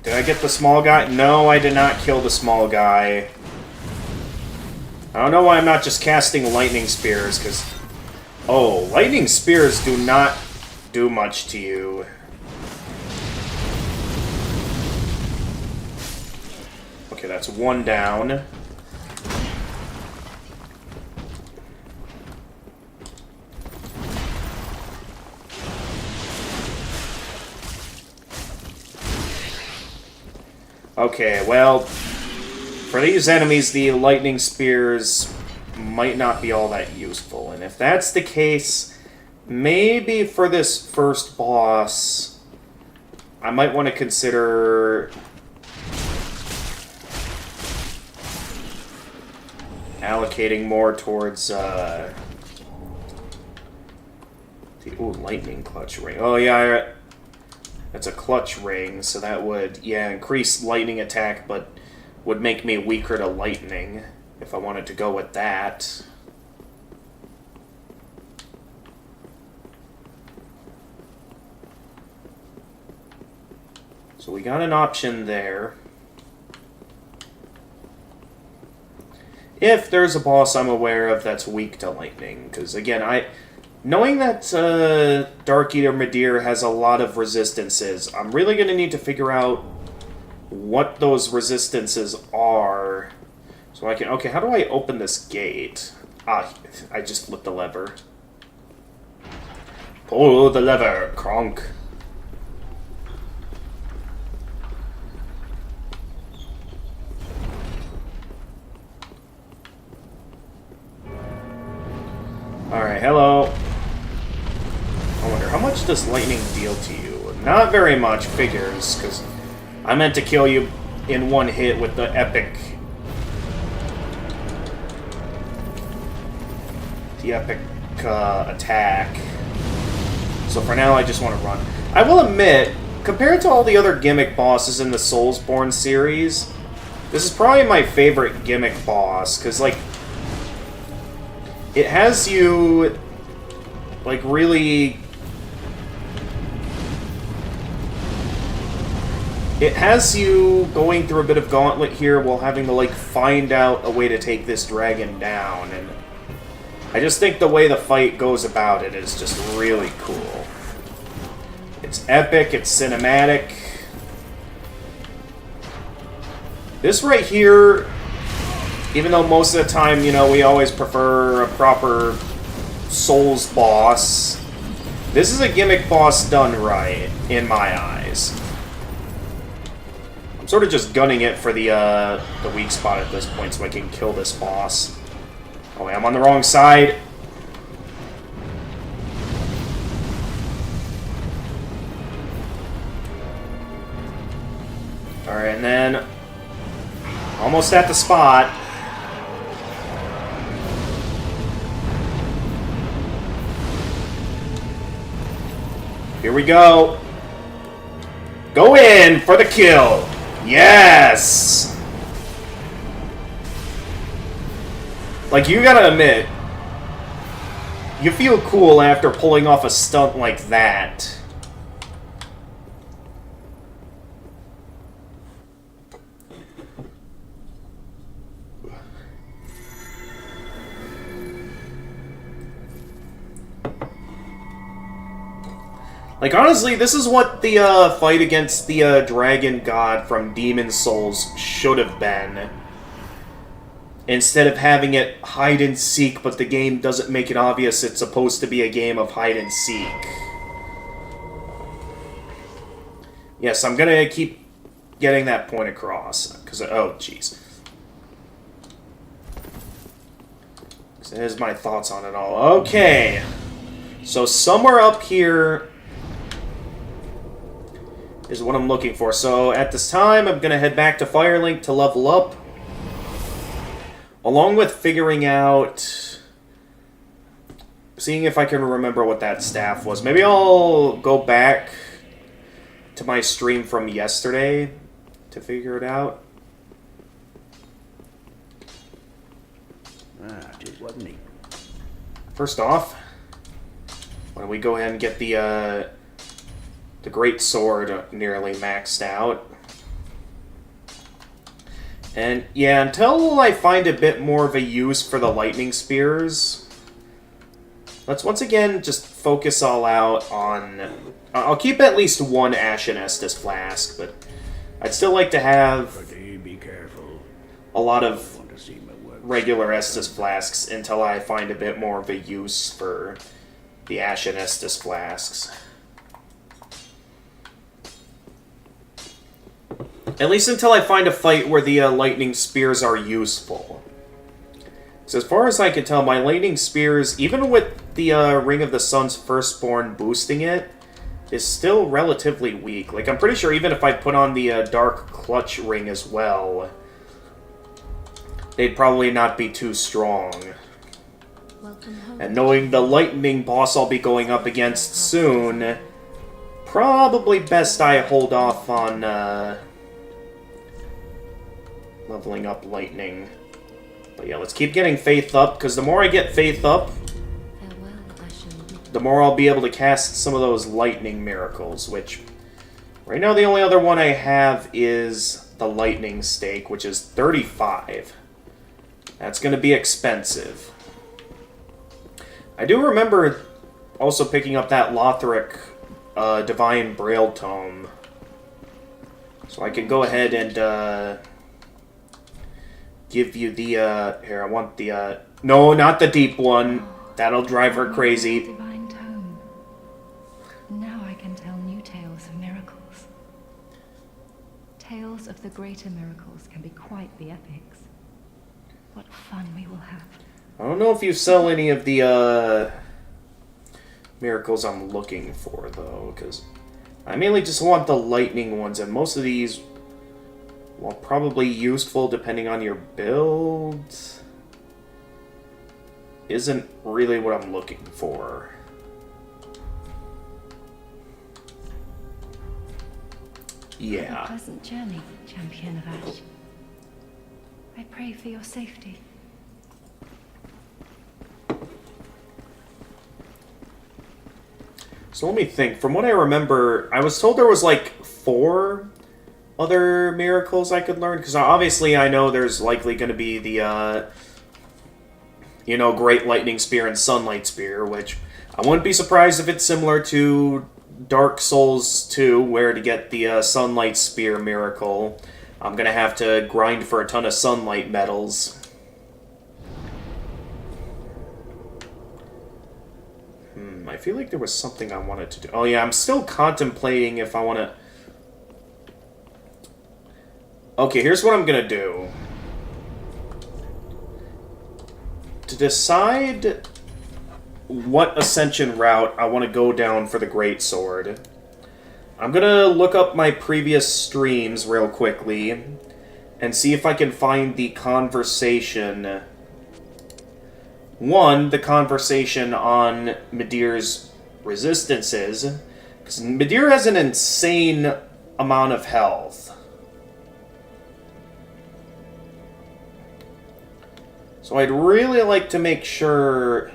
Did I get the small guy? No, I did not kill the small guy. I don't know why I'm not just casting lightning spears, because... Oh, lightning spears do not do much to you. Okay, that's one down. Okay, well, for these enemies, the lightning spears might not be all that useful. And if that's the case, maybe for this first boss, I might want to consider allocating more towards the lightning clutch ring. Oh yeah, that's a clutch ring, so that would increase lightning attack, but would make me weaker to lightning if I wanted to go with that. So we got an option there. If there's a boss I'm aware of that's weak to lightning, because again, knowing that Dark Eater Midir has a lot of resistances, I'm really going to need to figure out what those resistances are. So I can... Okay, how do I open this gate? Ah, I just flipped the lever. Pull the lever, Kronk. Alright, hello. I wonder, how much does lightning deal to you? Not very much, figures, because I meant to kill you in one hit with the epic... attack. So for now, I just want to run. I will admit, compared to all the other gimmick bosses in the Soulsborne series, this is probably my favorite gimmick boss, because, like, it has you, like, really... It has you going through a bit of gauntlet here while having to, like, find out a way to take this dragon down, and I just think the way the fight goes about it is just really cool. It's epic, it's cinematic. This right here, even though most of the time, you know, we always prefer a proper Souls boss, this is a gimmick boss done right, in my eyes. I'm sort of just gunning it for the weak spot at this point so I can kill this boss. Oh, wait, I'm on the wrong side. Alright, and then... Almost at the spot. Here we go. Go in for the kill. Yes! Like, you gotta admit, you feel cool after pulling off a stunt like that. Like, honestly, this is what the fight against the dragon god from Demon Souls should have been. Instead of having it hide and seek, but the game doesn't make it obvious it's supposed to be a game of hide and seek. Yes, I'm gonna keep getting that point across. Because, oh, jeez. Here's my thoughts on it all. Okay. So, somewhere up here is what I'm looking for. So, at this time, I'm gonna head back to Firelink to level up. Along with figuring out... Seeing if I can remember what that staff was. Maybe I'll go back to my stream from yesterday to figure it out. It wasn't he. First off, why don't we go ahead and get the great sword nearly maxed out. And yeah, until I find a bit more of a use for the lightning spears, let's once again just focus all out on... I'll keep at least one Ashen Estus flask, but I'd still like to have Be careful. a lot of Want to see my work. regular Estus flasks until I find a bit more of a use for the Ashen Estus flasks. At least until I find a fight where the lightning spears are useful. So as far as I can tell, my lightning spears, even with the Ring of the Sun's Firstborn boosting it, is still relatively weak. Like, I'm pretty sure even if I put on the Dark Clutch ring as well, they'd probably not be too strong. Welcome home. And knowing the lightning boss I'll be going up against soon, probably best I hold off on leveling up lightning. But yeah, let's keep getting faith up, because the more I get faith up, Farewell, Ashen. the more I'll be able to cast some of those lightning miracles, which right now the only other one I have is the lightning stake, which is 35. That's going to be expensive. I do remember also picking up that Lothric Divine Braille Tome. So I can go ahead and give you the, here, I want the, no, not the deep one. That'll drive her crazy. Divine tome. Now I can tell new tales of miracles. Tales of the greater miracles can be quite the epics. What fun we will have. I don't know if you sell any of the, miracles I'm looking for, though, because I mainly just want the lightning ones, and most of these, well, probably useful depending on your build, isn't really what I'm looking for. Have a Yeah. pleasant journey, Champion of Ash. I pray for your safety. So let me think. From what I remember, I was told there was like 4 other miracles I could learn, because obviously I know there's likely going to be the, you know, Great Lightning Spear and Sunlight Spear, which I wouldn't be surprised if it's similar to Dark Souls 2, where to get the Sunlight Spear miracle, I'm going to have to grind for a ton of Sunlight medals. I feel like there was something I wanted to do. Oh yeah, I'm still contemplating if I want to... Okay, here's what I'm gonna do. To decide what ascension route I want to go down for the Greatsword, I'm gonna look up my previous streams real quickly and see if I can find the conversation... One, the conversation on Midir's resistances, because Midir has an insane amount of health. So I'd really like to make sure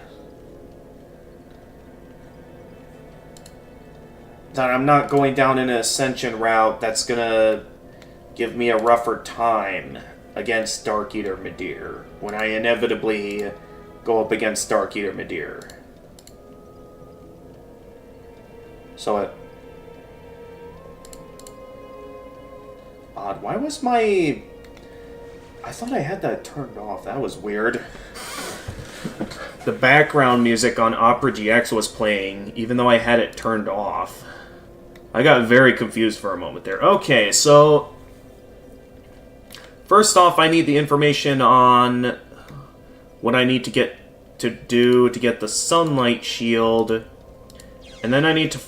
that I'm not going down an ascension route that's gonna give me a rougher time against Dark Eater Midir when I inevitably go up against Dark Eater Midir. So odd. Why was my... I thought I had that turned off. That was weird. The background music on Opera GX was playing, even though I had it turned off. I got very confused for a moment there. Okay, so... First off, I need the information on what I need to get to get the Sunlight Shield. And then I need to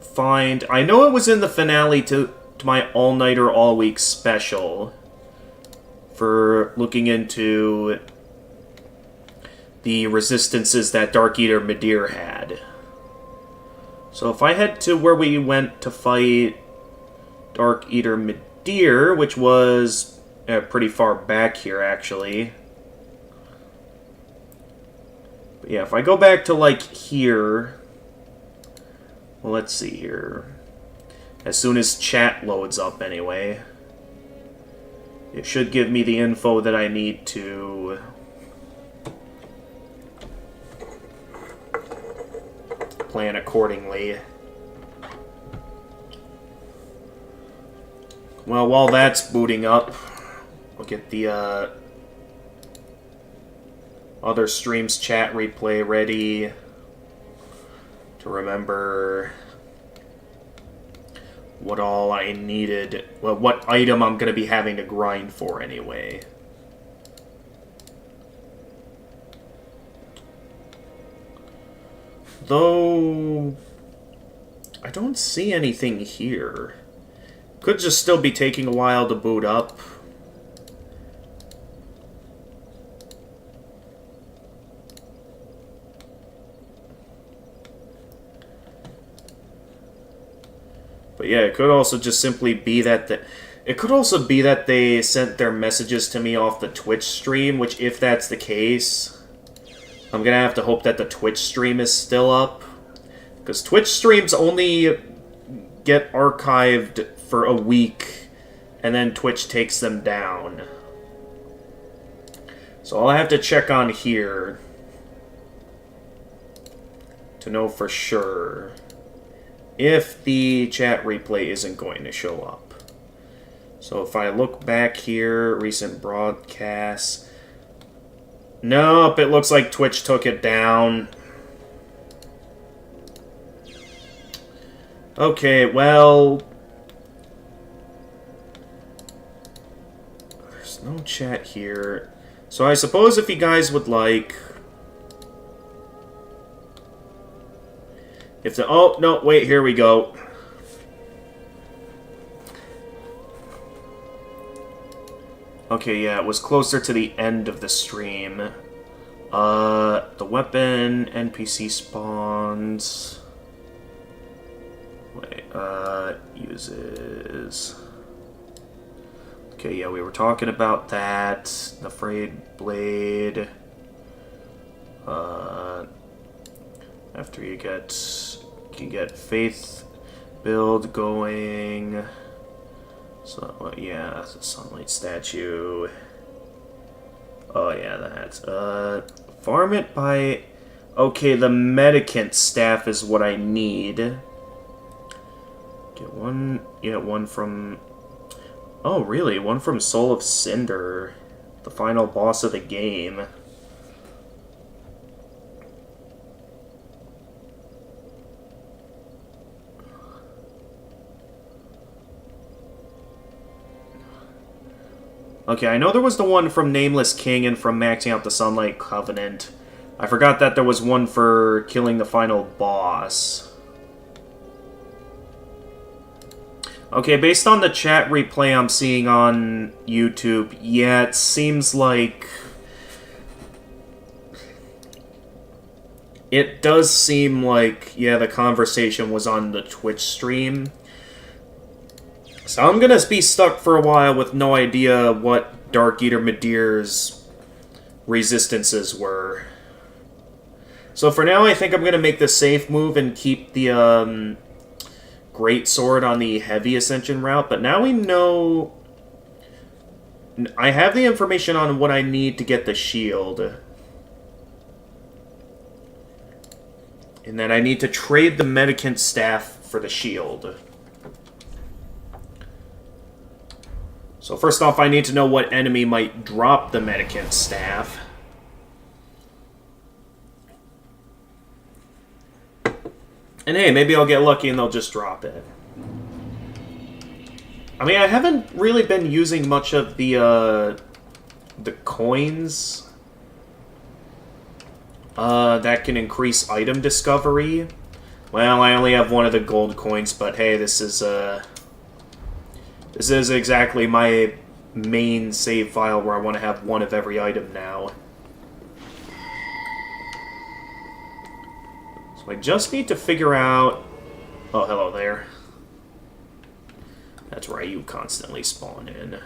find... I know it was in the finale to my All-Nighter All-Week special for looking into the resistances that Dark Eater Midir had. So if I head to where we went to fight Dark Eater Midir, which was pretty far back here, actually. But yeah, if I go back to, like, here... Well, let's see here. As soon as chat loads up, anyway. It should give me the info that I need to... plan accordingly. Well, while that's booting up, we'll get the other streams chat replay ready to remember what all I needed, well, what item I'm going to be having to grind for anyway. Though, I don't see anything here. Could just still be taking a while to boot up. But yeah, it could also just simply be that it could also be that they sent their messages to me off the Twitch stream, which if that's the case, I'm gonna have to hope that the Twitch stream is still up. Because Twitch streams only get archived for a week, and then Twitch takes them down. So I'll have to check on here to know for sure if the chat replay isn't going to show up. So if I look back here, recent broadcasts... Nope, it looks like Twitch took it down. Okay, well... There's no chat here. So I suppose if you guys would like... If the... Oh, no, wait, here we go. Okay, yeah, it was closer to the end of the stream. The weapon, NPC spawns... Wait, uses... Okay, yeah, we were talking about that. The frayed blade. After you can get faith build going. So, well, yeah, the sunlight statue. Oh, yeah, that's, farm it by... Okay, the medicant staff is what I need. Get one from... Oh, really? One from Soul of Cinder, the final boss of the game. Okay, I know there was the one from Nameless King and from maxing out the Sunlight Covenant. I forgot that there was one for killing the final boss. Okay, based on the chat replay I'm seeing on YouTube, yeah, it seems like... It does seem like, yeah, the conversation was on the Twitch stream. So I'm gonna be stuck for a while with no idea what Dark Eater Midir's resistances were. So for now, I think I'm gonna make the safe move and keep the Great Sword on the heavy ascension route. But now we know... I have the information on what I need to get the shield. And then I need to trade the Medicant Staff for the shield. So first off, I need to know what enemy might drop the Medicant Staff. And hey, maybe I'll get lucky and they'll just drop it. I mean, I haven't really been using much of the coins that can increase item discovery. Well, I only have one of the gold coins, but hey, this is exactly my main save file where I want to have one of every item now. So I just need to figure out... Oh, hello there. That's right, you constantly spawn in.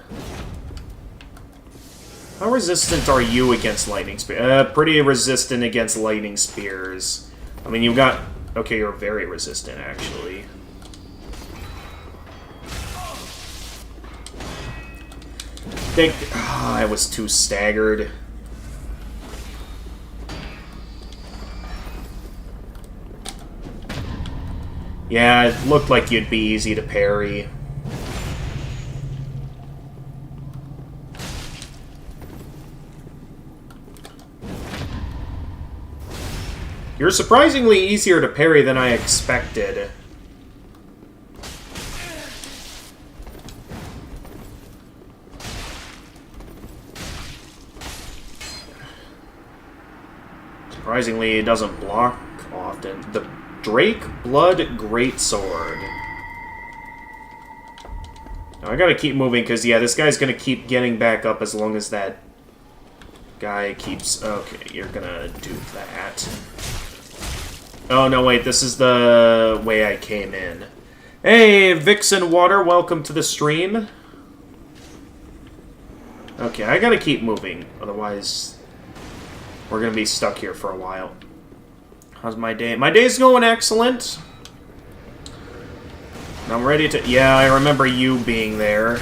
How resistant are you against lightning spears? Pretty resistant against lightning spears. I mean, you've got... Okay, you're very resistant, actually. I was too staggered. Yeah, it looked like you'd be easy to parry. You're surprisingly easier to parry than I expected. Surprisingly, it doesn't block often. The Drake Blood Greatsword. Now I gotta keep moving, because, yeah, this guy's gonna keep getting back up as long as that guy keeps... Okay, you're gonna do that. Oh, no, wait, this is the way I came in. Hey, Vixen Water, welcome to the stream. Okay, I gotta keep moving, otherwise we're gonna be stuck here for a while. How's my day? My day's going excellent. I'm ready to... Yeah, I remember you being there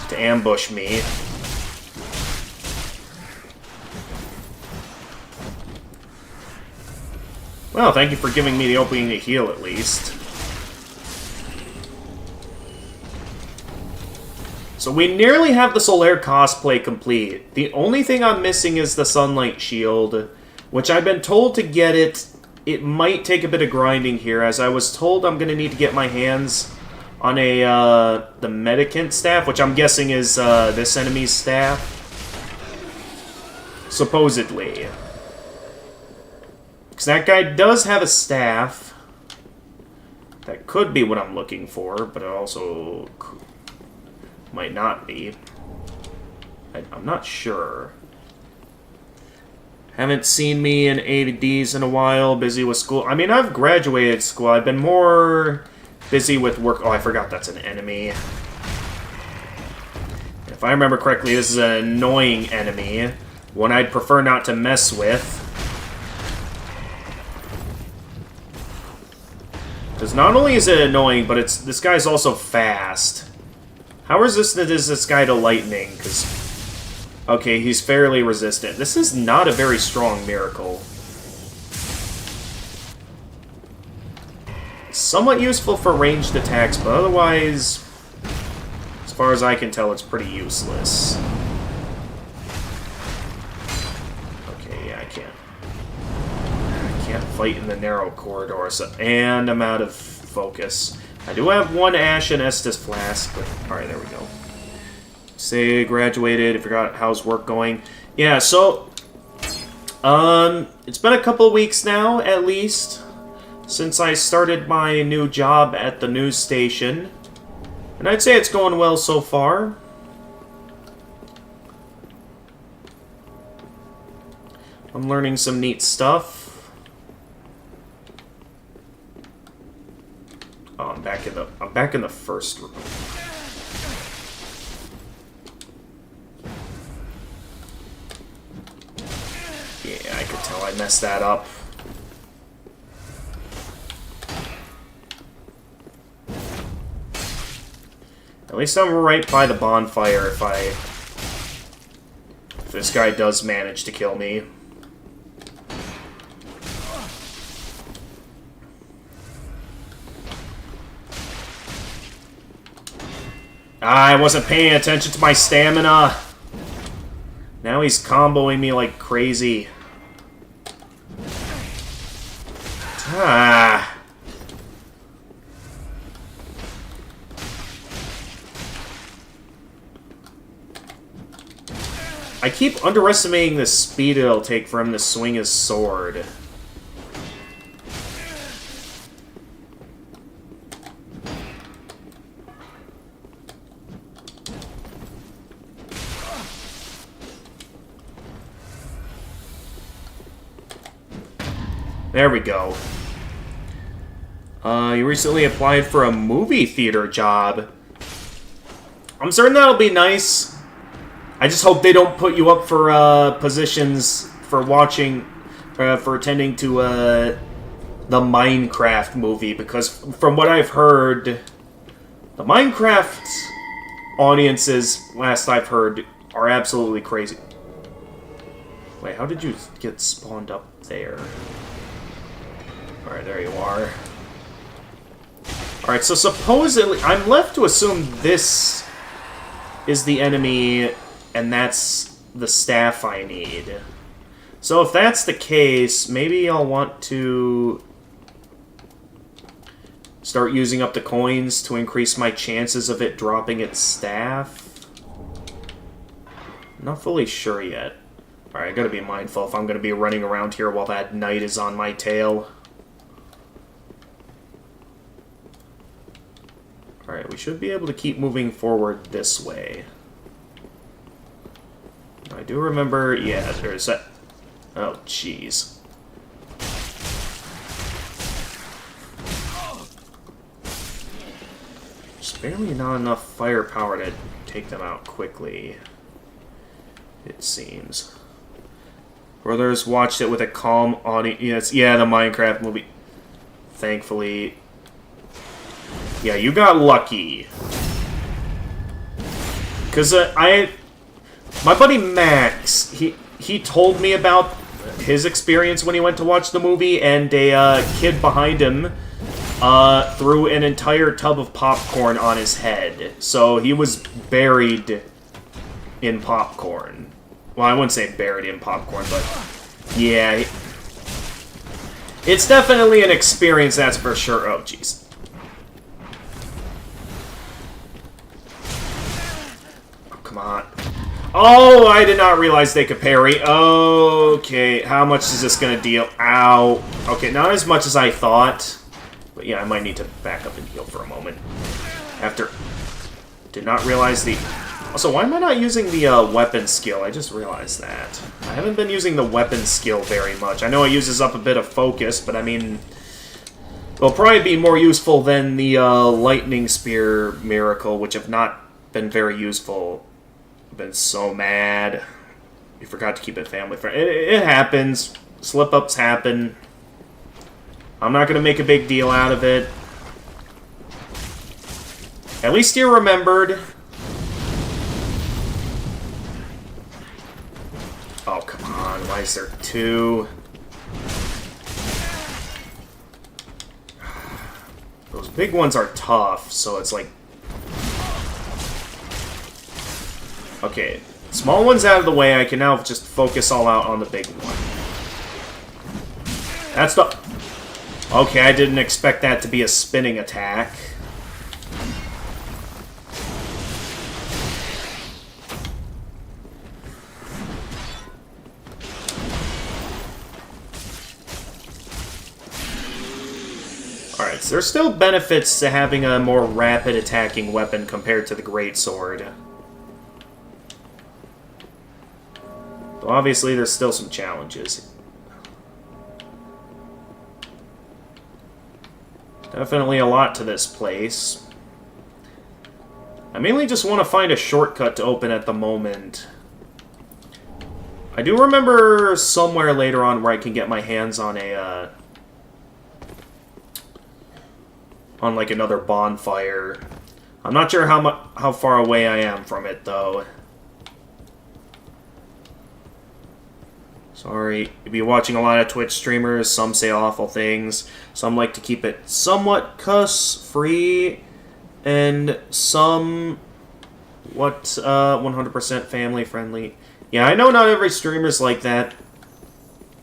to ambush me. Well, thank you for giving me the opening to heal, at least. So we nearly have the Solaire cosplay complete. The only thing I'm missing is the Sunlight Shield, which I've been told to get it. It might take a bit of grinding here, as I was told I'm going to need to get my hands on the Medicant staff, which I'm guessing is this enemy's staff. Supposedly. Because that guy does have a staff. That could be what I'm looking for, but it also might not be. I'm not sure. Haven't seen me in ADs in a while, busy with school. I mean, I've graduated school. I've been more busy with work. Oh, I forgot that's an enemy. If I remember correctly, this is an annoying enemy. One I'd prefer not to mess with. Because not only is it annoying, but this guy's also fast. How resistant is this guy to lightning? Because, okay, he's fairly resistant. This is not a very strong miracle. Somewhat useful for ranged attacks, but otherwise, as far as I can tell, it's pretty useless. Okay, yeah, I can't fight in the narrow corridor, so, and I'm out of focus. I do have one Ashen Estus Flask, but alright, there we go. Say graduated, forgot how's work going. Yeah, so it's been a couple of weeks now, at least, since I started my new job at the news station. And I'd say it's going well so far. I'm learning some neat stuff. Oh, I'm back in the first room. Yeah, I could tell I messed that up. At least I'm right by the bonfire if this guy does manage to kill me. I wasn't paying attention to my stamina. Now he's comboing me like crazy. Ah. I keep underestimating the speed it'll take for him to swing his sword. There we go. You recently applied for a movie theater job. I'm certain that'll be nice. I just hope they don't put you up for positions for watching, for attending to the Minecraft movie, because from what I've heard, the Minecraft audiences, last I've heard, are absolutely crazy. Wait, how did you get spawned up there? Alright, there you are. Alright, so supposedly, I'm left to assume this is the enemy, and that's the staff I need. So if that's the case, maybe I'll want to start using up the coins to increase my chances of it dropping its staff. Not fully sure yet. Alright, I gotta be mindful if I'm gonna be running around here while that knight is on my tail. Alright, we should be able to keep moving forward this way. I do remember, yeah, there's that. Oh, jeez. There's barely not enough firepower to take them out quickly, it seems. Brothers watched it with a calm audience. Yeah, the Minecraft movie. Thankfully. Yeah, you got lucky. Because my buddy Max, he told me about his experience when he went to watch the movie, and a kid behind him threw an entire tub of popcorn on his head. So he was buried in popcorn. Well, I wouldn't say buried in popcorn, but yeah. It's definitely an experience, that's for sure. Oh, jeez. Oh, come on. Oh, I did not realize they could parry. Okay, how much is this going to deal? Ow. Okay, not as much as I thought. But yeah, I might need to back up and heal for a moment. After... Did not realize the... Also, why am I not using the weapon skill? I just realized that. I haven't been using the weapon skill very much. I know it uses up a bit of focus, but I mean... It'll probably be more useful than the lightning spear miracle, which have not been very useful. I've been so mad. You forgot to keep it family friendly. It happens. Slip-ups happen. I'm not going to make a big deal out of it. At least you remembered. Oh, come on. Why is there two? Those big ones are tough, so it's like... Okay, small one's out of the way. I can now just focus all out on the big one. That's the... Okay, I didn't expect that to be a spinning attack. Alright, so there's still benefits to having a more rapid attacking weapon compared to the greatsword. Though obviously there's still some challenges. Definitely a lot to this place. I mainly just want to find a shortcut to open at the moment. I do remember somewhere later on where I can get my hands on a, on like another bonfire. I'm not sure how far away I am from it though. Sorry, you'll be watching a lot of Twitch streamers. Some say awful things. Some like to keep it somewhat cuss-free. And some... 100% family-friendly. Yeah, I know not every streamer's like that.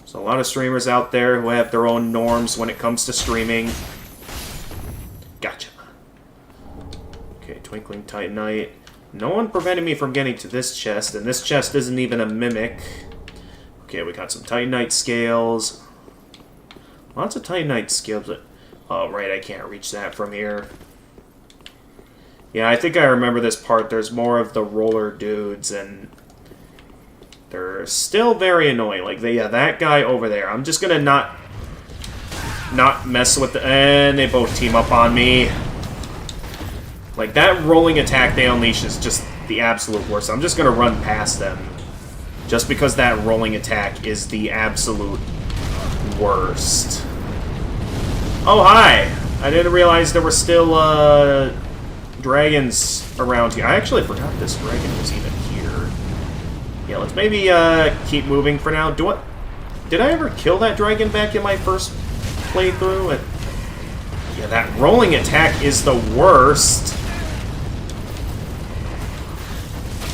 There's a lot of streamers out there who have their own norms when it comes to streaming. Gotcha. Okay, Twinkling Titanite. No one prevented me from getting to this chest, and this chest isn't even a mimic. Okay, we got some Titanite scales. Lots of Titanite scales, but... Oh, right, I can't reach that from here. Yeah, I think I remember this part. There's more of the roller dudes, and... They're still very annoying. Like, yeah, that guy over there. I'm just gonna not mess with the... And they both team up on me. Like, that rolling attack they unleash is just the absolute worst. I'm just gonna run past them. Just because that rolling attack is the absolute worst. Oh, hi! I didn't realize there were still, dragons around here. I actually forgot this dragon was even here. Yeah, let's maybe, keep moving for now. Did I ever kill that dragon back in my first playthrough? Yeah, that rolling attack is the worst.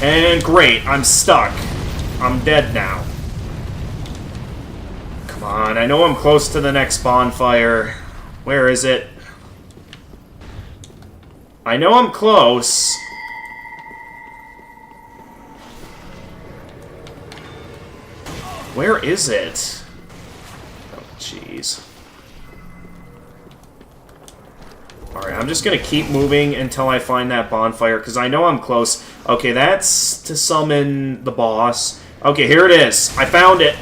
And great, I'm stuck. I'm dead now. Come on, I know I'm close to the next bonfire. Where is it? I know I'm close. Where is it? Oh, jeez. Alright, I'm just gonna keep moving until I find that bonfire, because I know I'm close. Okay, that's to summon the boss. Okay, here it is. I found it.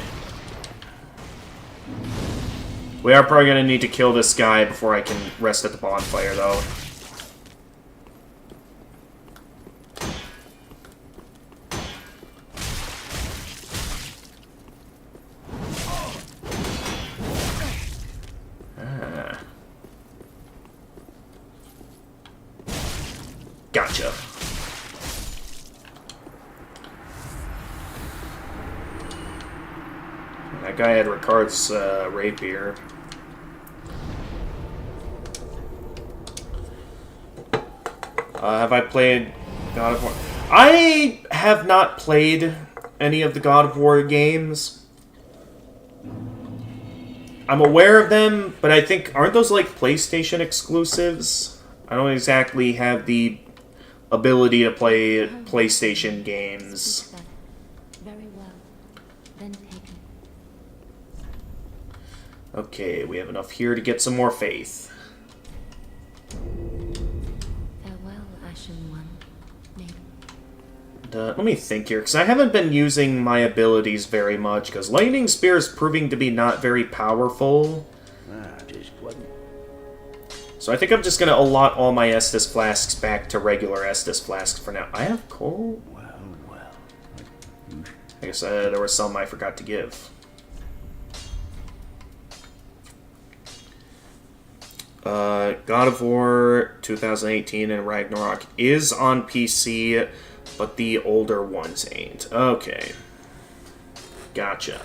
We are probably gonna need to kill this guy before I can rest at the bonfire, though. Gotcha. That guy had Ricard's rapier. Have I played God of War? I have not played any of the God of War games. I'm aware of them, but I think, aren't those like PlayStation exclusives? I don't exactly have the ability to play PlayStation games. Very well. Then take it. Okay, we have enough here to get some more faith. Farewell, Ashen One. Maybe. Let me think here, because I haven't been using my abilities very much, because Lightning Spear is proving to be not very powerful. Just wasn't. So I think I'm just going to allot all my Estus Flasks back to regular Estus Flasks for now. I have coal? Well. I guess there were some I forgot to give. God of War 2018 and Ragnarok is on PC, but the older ones ain't. Okay. Gotcha.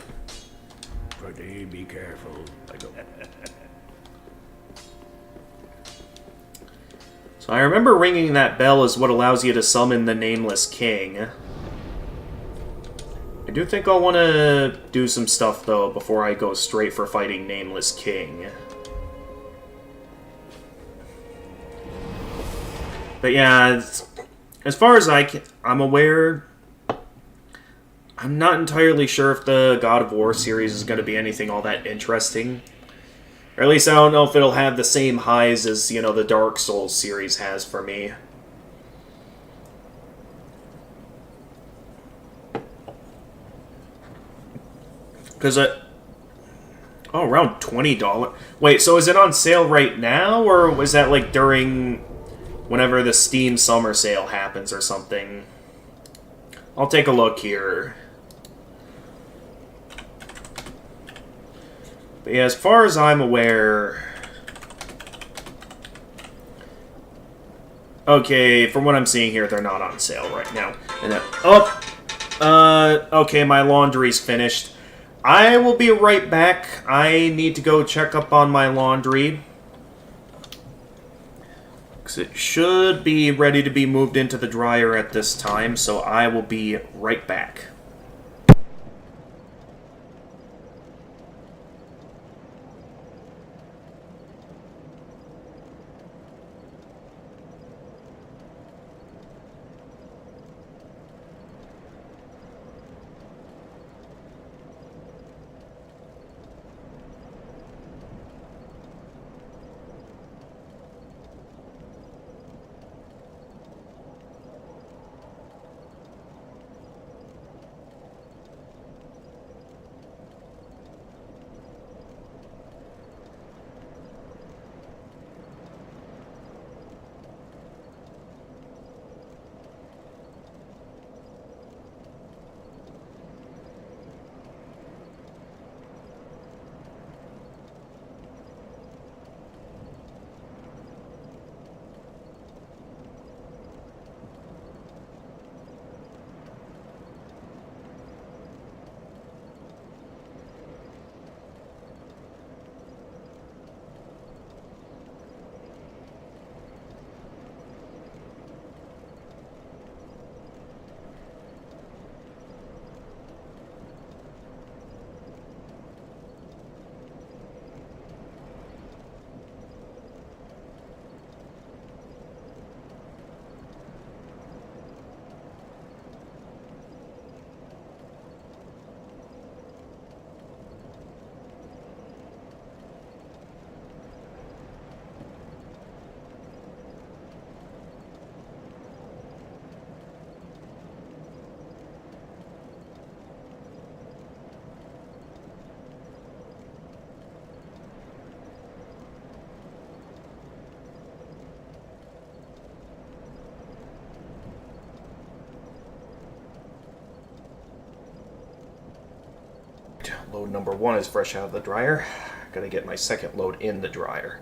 Pretty be careful. I go. So I remember ringing that bell is what allows you to summon the Nameless King. I do think I'll want to do some stuff, though, before I go straight for fighting Nameless King. But yeah, as far as I'm aware, I'm not entirely sure if the God of War series is going to be anything all that interesting. Or at least I don't know if it'll have the same highs as, you know, the Dark Souls series has for me. Because oh, around $20. Wait, so is it on sale right now, or was that like during whenever the Steam summer sale happens or something? I'll take a look here. But yeah, as far as I'm aware... Okay, from what I'm seeing here, they're not on sale right now. And then, okay, my laundry's finished. I will be right back. I need to go check up on my laundry. Because it should be ready to be moved into the dryer at this time, so I will be right back. Load number 1 is fresh out of the dryer. Gotta get my second load in the dryer.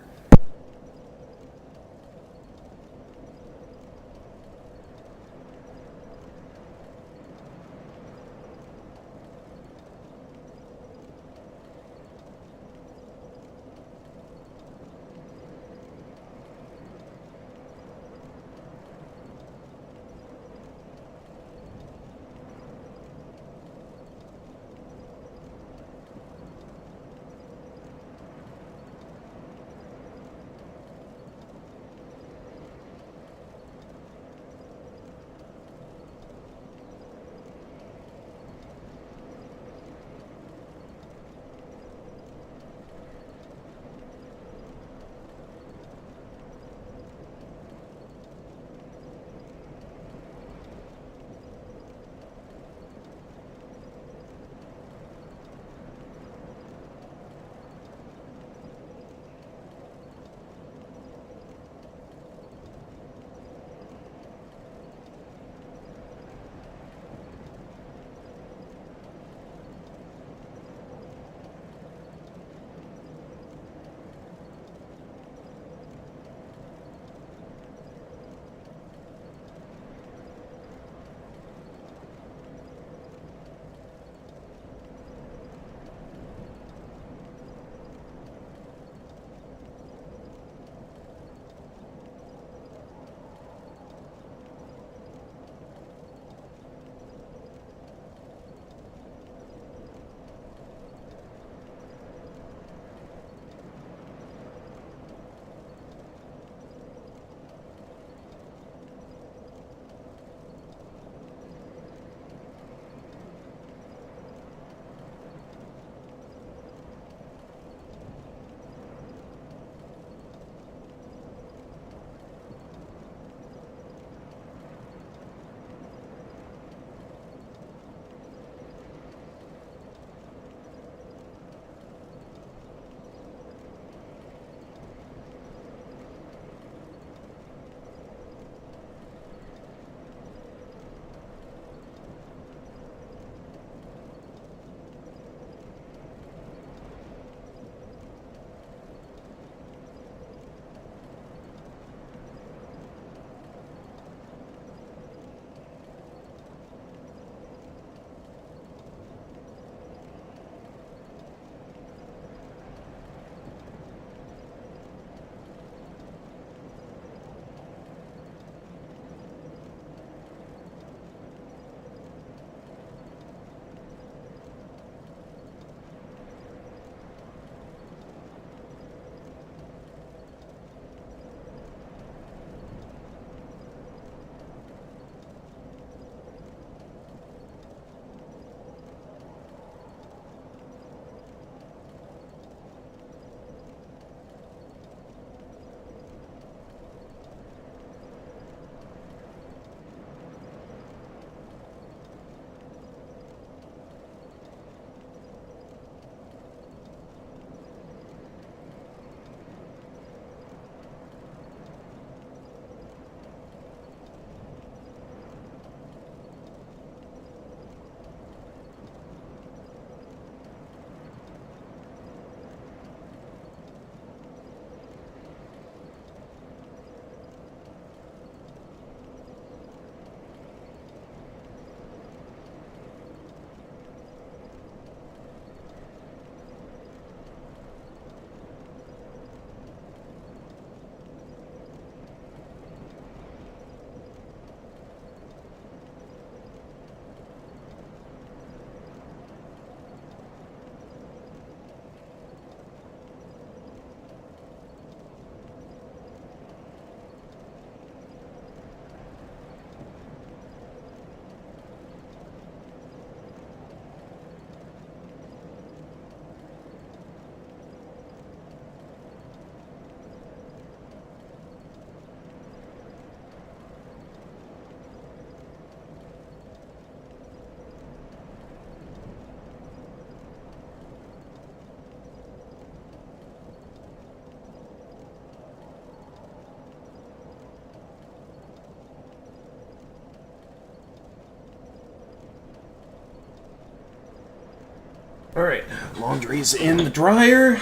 Alright, laundry's in the dryer.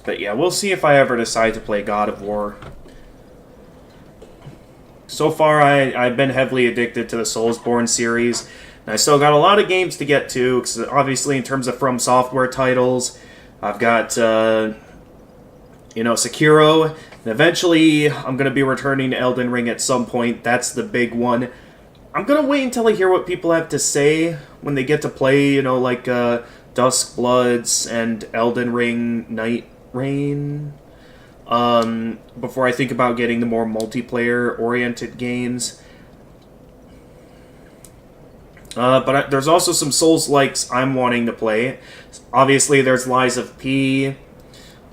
But yeah, we'll see if I ever decide to play God of War. So far, I've been heavily addicted to the Soulsborne series. And I still got a lot of games to get to, because obviously in terms of From Software titles, I've got, Sekiro. And eventually, I'm going to be returning to Elden Ring at some point. That's the big one. I'm going to wait until I hear what people have to say when they get to play, Dusk Bloods and Elden Ring Night Rain. Before I think about getting the more multiplayer-oriented games. But there's also some Souls-likes I'm wanting to play. Obviously, there's Lies of P.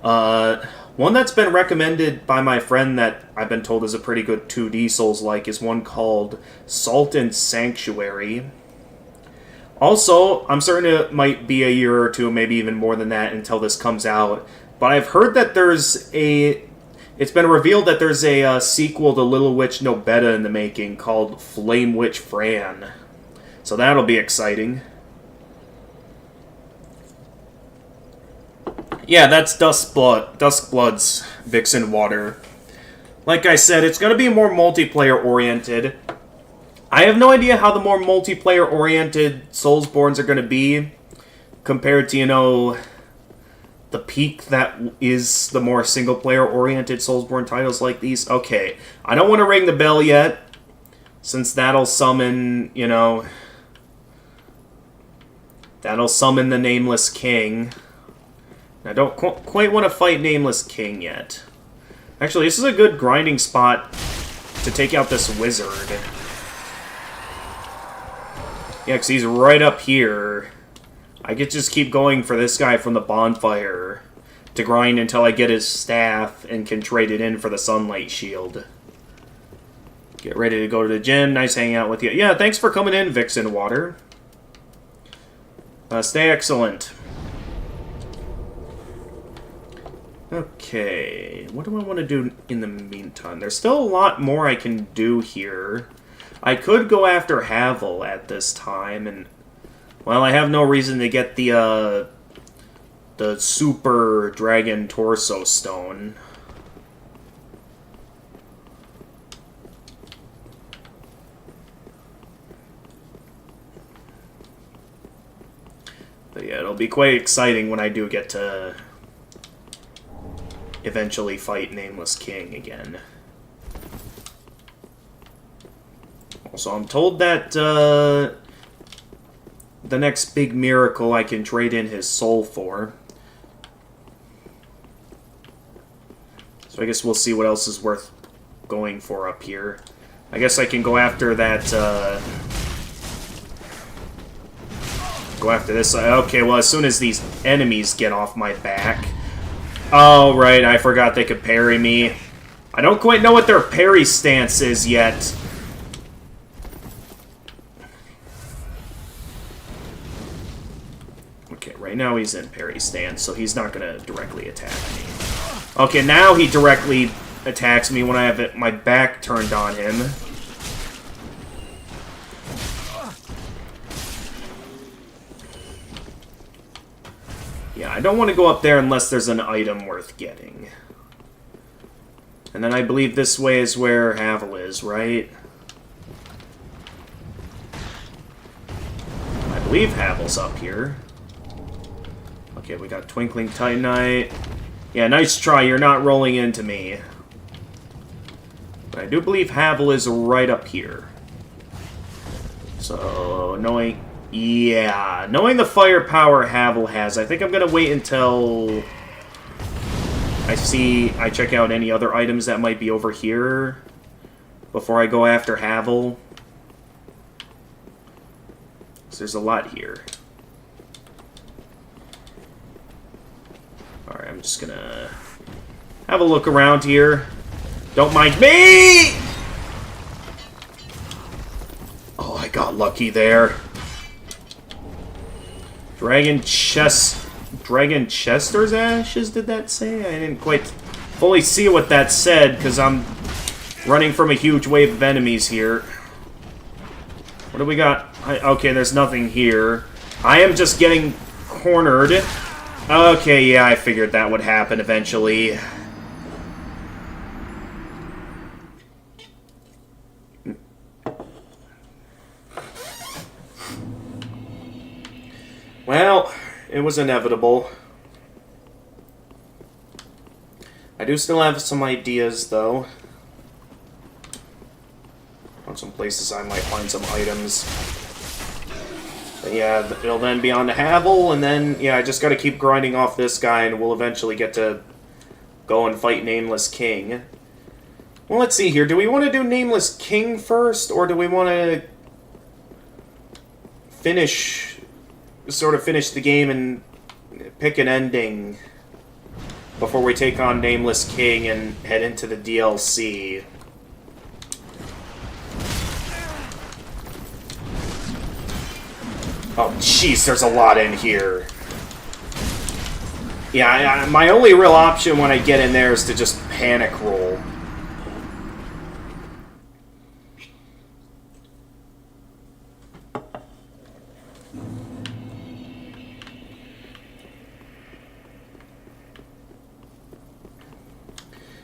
One that's been recommended by my friend that I've been told is a pretty good 2D Souls-like is one called Salt and Sanctuary. Also, I'm certain it might be a year or two, maybe even more than that, until this comes out. But I've heard that it's been revealed that there's a sequel to Little Witch No Betta in the making called Flame Witch Fran. So that'll be exciting. Yeah, that's Dusk Blood's Vixen Water. Like I said, it's going to be more multiplayer-oriented. I have no idea how the more multiplayer-oriented Soulsborns are going to be compared to, the peak that is the more single-player-oriented Soulsborne titles like these. Okay, I don't want to ring the bell yet, since that'll summon, that'll summon the Nameless King. I don't quite want to fight Nameless King yet. Actually, this is a good grinding spot to take out this wizard. Yeah, because he's right up here. I could just keep going for this guy from the bonfire to grind until I get his staff and can trade it in for the sunlight shield. Get ready to go to the gym. Nice hanging out with you. Yeah, thanks for coming in, Vixen Water. Stay excellent. Okay, what do I want to do in the meantime? There's still a lot more I can do here. I could go after Havel at this time, and, well, I have no reason to get the Super Dragon Torso Stone. But yeah, it'll be quite exciting when I do get to eventually fight Nameless King again. Also, I'm told that the next big miracle I can trade in his soul for. So I guess we'll see what else is worth going for up here. I guess I can go after that, go after this. Okay, well, as soon as these enemies get off my back... Oh, right, I forgot they could parry me. I don't quite know what their parry stance is yet. Okay, right now he's in parry stance, so he's not going to directly attack me. Okay, now he directly attacks me when I have my back turned on him. Yeah, I don't want to go up there unless there's an item worth getting. And then I believe this way is where Havel is, right? I believe Havel's up here. Okay, we got Twinkling Titanite. Yeah, nice try, you're not rolling into me. But I do believe Havel is right up here. So, knowing the firepower Havel has, I think I'm gonna wait until I check out any other items that might be over here before I go after Havel. So there's a lot here. Alright, I'm just gonna have a look around here. Don't mind me! Oh, I got lucky there. Dragon Chester's Ashes, did that say? I didn't quite fully see what that said, because I'm running from a huge wave of enemies here. What do we got? Okay, there's nothing here. I am just getting cornered. Okay, yeah, I figured that would happen eventually. Well, it was inevitable. I do still have some ideas, though. On some places I might find some items. But yeah, it'll then be on to Havel, and then, yeah, I just gotta keep grinding off this guy, and we'll eventually get to go and fight Nameless King. Well, let's see here. Do we want to do Nameless King first, or do we want to sort of finish the game and pick an ending before we take on Nameless King and head into the DLC? Oh, jeez, there's a lot in here. Yeah, my only real option when I get in there is to just panic roll.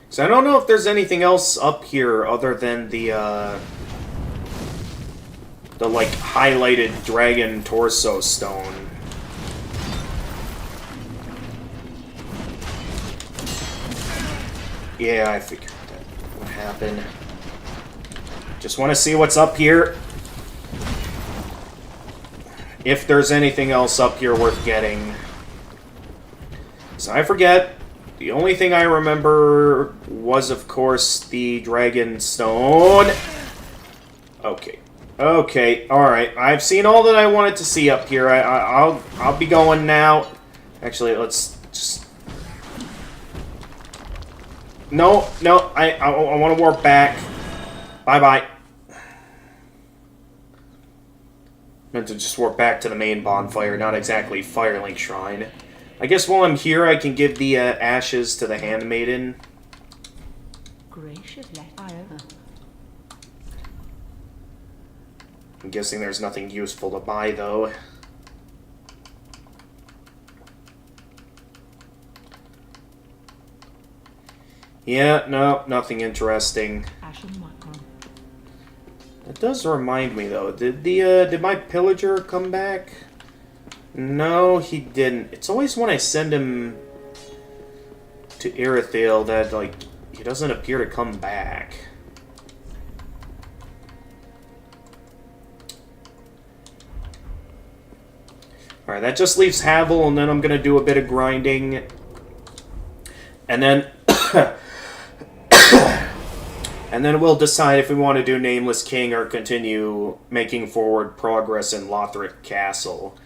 So I don't know if there's anything else up here other than the like highlighted dragon torso stone. Yeah, I figured that would happen. Just want to see what's up here. If there's anything else up here worth getting. So I forget. The only thing I remember was, of course, the dragon stone. Okay. Okay, alright. I've seen all that I wanted to see up here. I'll be going now. Actually, let's just... No, I want to warp back. Bye-bye. Meant to just warp back to the main bonfire, not exactly Firelink Shrine. I guess while I'm here, I can give the ashes to the handmaiden. Gracious fire. I'm guessing there's nothing useful to buy, though. Yeah, no, nothing interesting. That does remind me, though. Did my pillager come back? No, he didn't. It's always when I send him to Irithyll that, like, he doesn't appear to come back. Alright, that just leaves Havel, and then I'm going to do a bit of grinding. And then... and then we'll decide if we want to do Nameless King or continue making forward progress in Lothric Castle.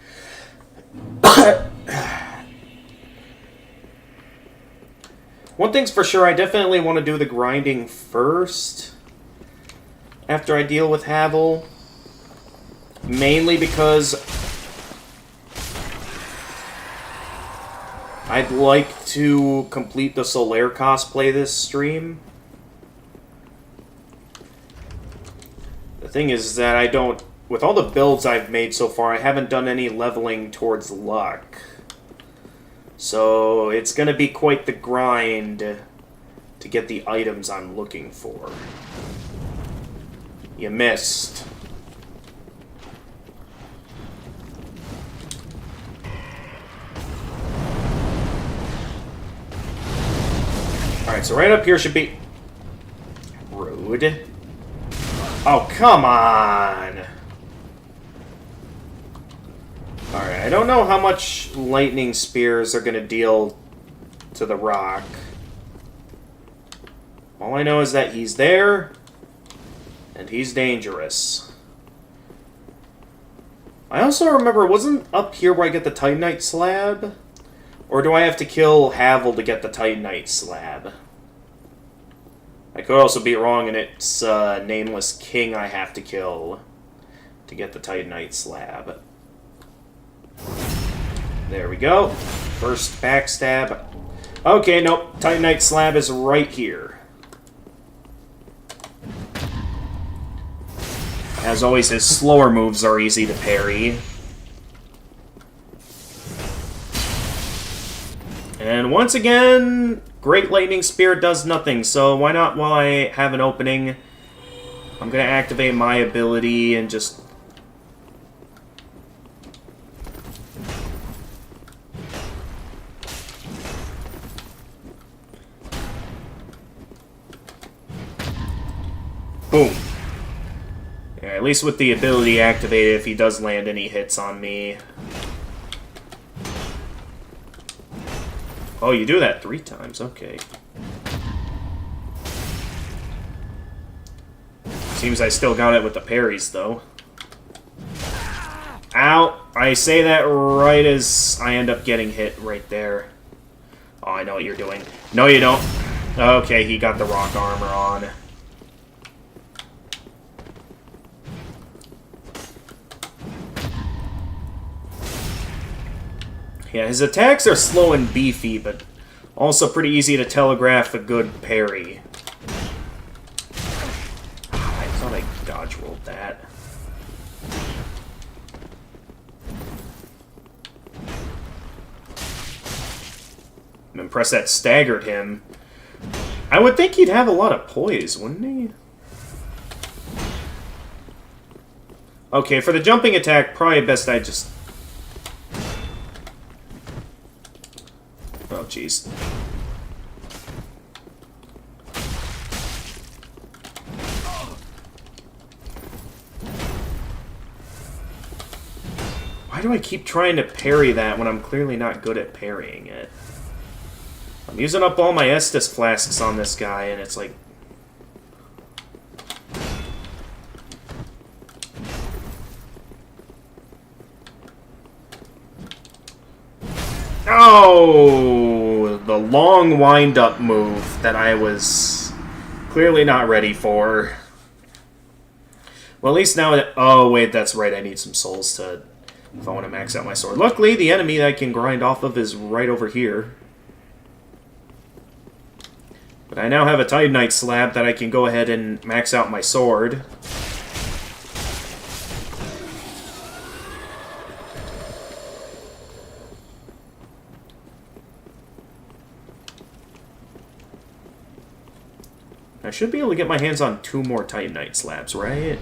One thing's for sure, I definitely want to do the grinding first after I deal with Havel. Mainly because I'd like to complete the Solaire cosplay this stream. The thing is that I don't... With all the builds I've made so far, I haven't done any leveling towards luck. So it's going to be quite the grind to get the items I'm looking for. You missed. Alright, so right up here should be... Rude. Oh, come on! Alright, I don't know how much lightning spears are going to deal to the rock. All I know is that he's there, and he's dangerous. I also remember, it wasn't up here where I get the Titanite slab? Or do I have to kill Havel to get the Titanite slab? I could also be wrong, and it's Nameless King I have to kill to get the Titanite slab. There we go. First backstab. Okay, nope. Titanite slab is right here. As always, his slower moves are easy to parry. And once again, Great Lightning Spear does nothing, so why not, while I have an opening, I'm going to activate my ability and just... boom. Yeah, at least with the ability activated, if he does land any hits on me. Oh, you do that 3 times, okay. Seems I still got it with the parries, though. Ow! I say that right as I end up getting hit right there. Oh, I know what you're doing. No, you don't. Okay, he got the rock armor on. Yeah, his attacks are slow and beefy, but also pretty easy to telegraph a good parry. I thought I dodge rolled that. I'm impressed that staggered him. I would think he'd have a lot of poise, wouldn't he? Okay, for the jumping attack, probably best I just... oh, jeez. Why do I keep trying to parry that when I'm clearly not good at parrying it? I'm using up all my Estus flasks on this guy, and it's like... oh! The long wind-up move that I was clearly not ready for. Well, at least now... oh, wait, that's right. I need some souls to... if I want to max out my sword. Luckily, the enemy that I can grind off of is right over here. But I now have a Titanite slab that I can go ahead and max out my sword. I should be able to get my hands on 2 more Titanite slabs, right?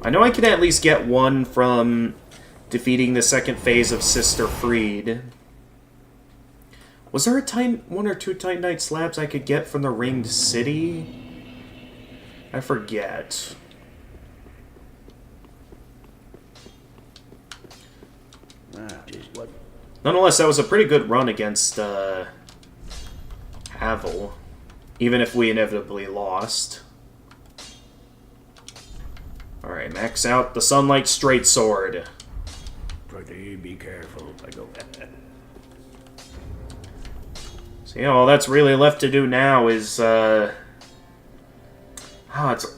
I know I can at least get one from defeating the second phase of Sister Freed. Was there a 1 or 2 Titanite slabs I could get from the Ringed City? I forget. What? Nonetheless, that was a pretty good run against Havel, even if we inevitably lost. Alright, max out the Sunlight Straight Sword. Pretty be careful. I go. So yeah, all that's really left to do now is it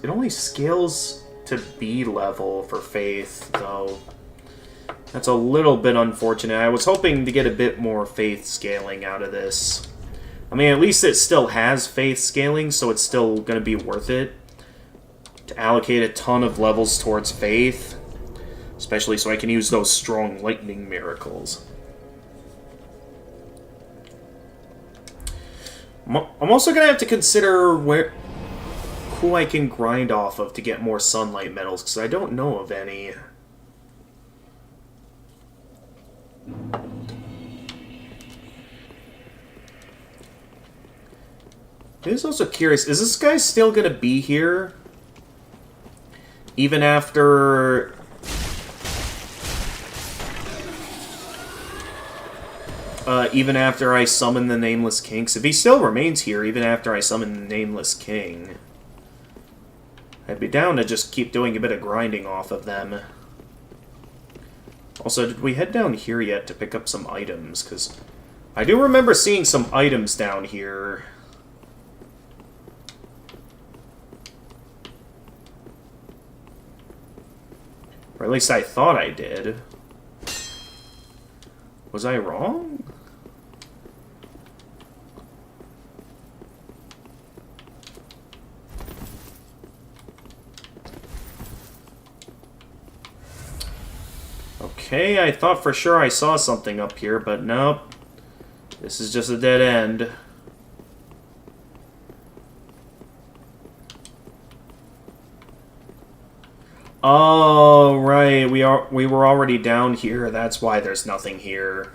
only scales to B level for Faith, though. That's a little bit unfortunate. I was hoping to get a bit more Faith scaling out of this. I mean, at least it still has Faith scaling, so it's still going to be worth it to allocate a ton of levels towards Faith, especially so I can use those strong lightning miracles. I'm also going to have to consider who I can grind off of to get more sunlight medals, because I don't know of any. I was also curious, is this guy still going to be here? Even after... even after I summon the Nameless King? 'Cause if he still remains here, even after I summon the Nameless King, I'd be down to just keep doing a bit of grinding off of them. Also, did we head down here yet to pick up some items? Because I do remember seeing some items down here. Or at least I thought I did. Was I wrong? Okay, I thought for sure I saw something up here, but nope. This is just a dead end. Oh, right. We were already down here. That's why there's nothing here.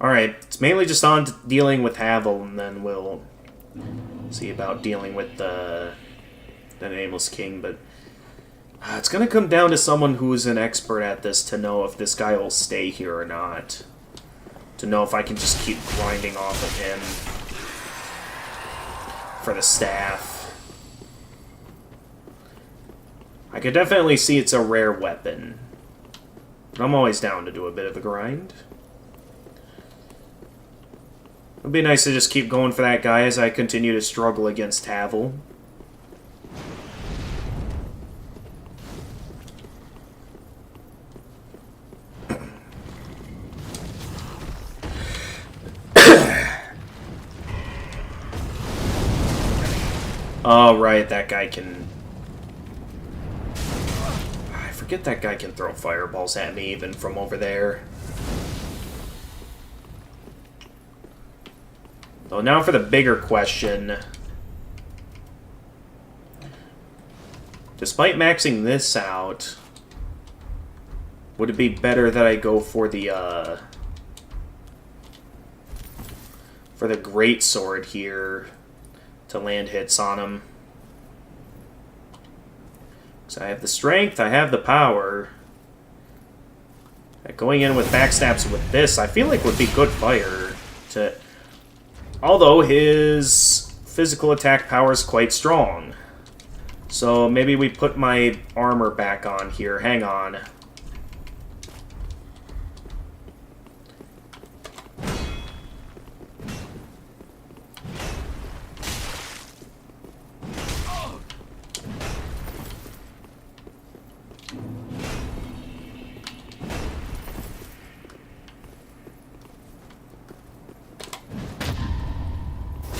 Alright, it's mainly just on dealing with Havel, and then we'll see about dealing with the Nameless King, but it's gonna come down to someone who's an expert at this to know if this guy will stay here or not. To know if I can just keep grinding off of him for the staff. I could definitely see it's a rare weapon. But I'm always down to do a bit of a grind. It'd be nice to just keep going for that guy as I continue to struggle against Havel. Oh, right, that guy can... I forget that guy can throw fireballs at me even from over there. So now for the bigger question. Despite maxing this out, would it be better that I go for the greatsword here to land hits on him? Because I have the strength, I have the power. Going in with backstabs with this, I feel like would be good fire to... Although his physical attack power is quite strong. So maybe we put my armor back on here. Hang on.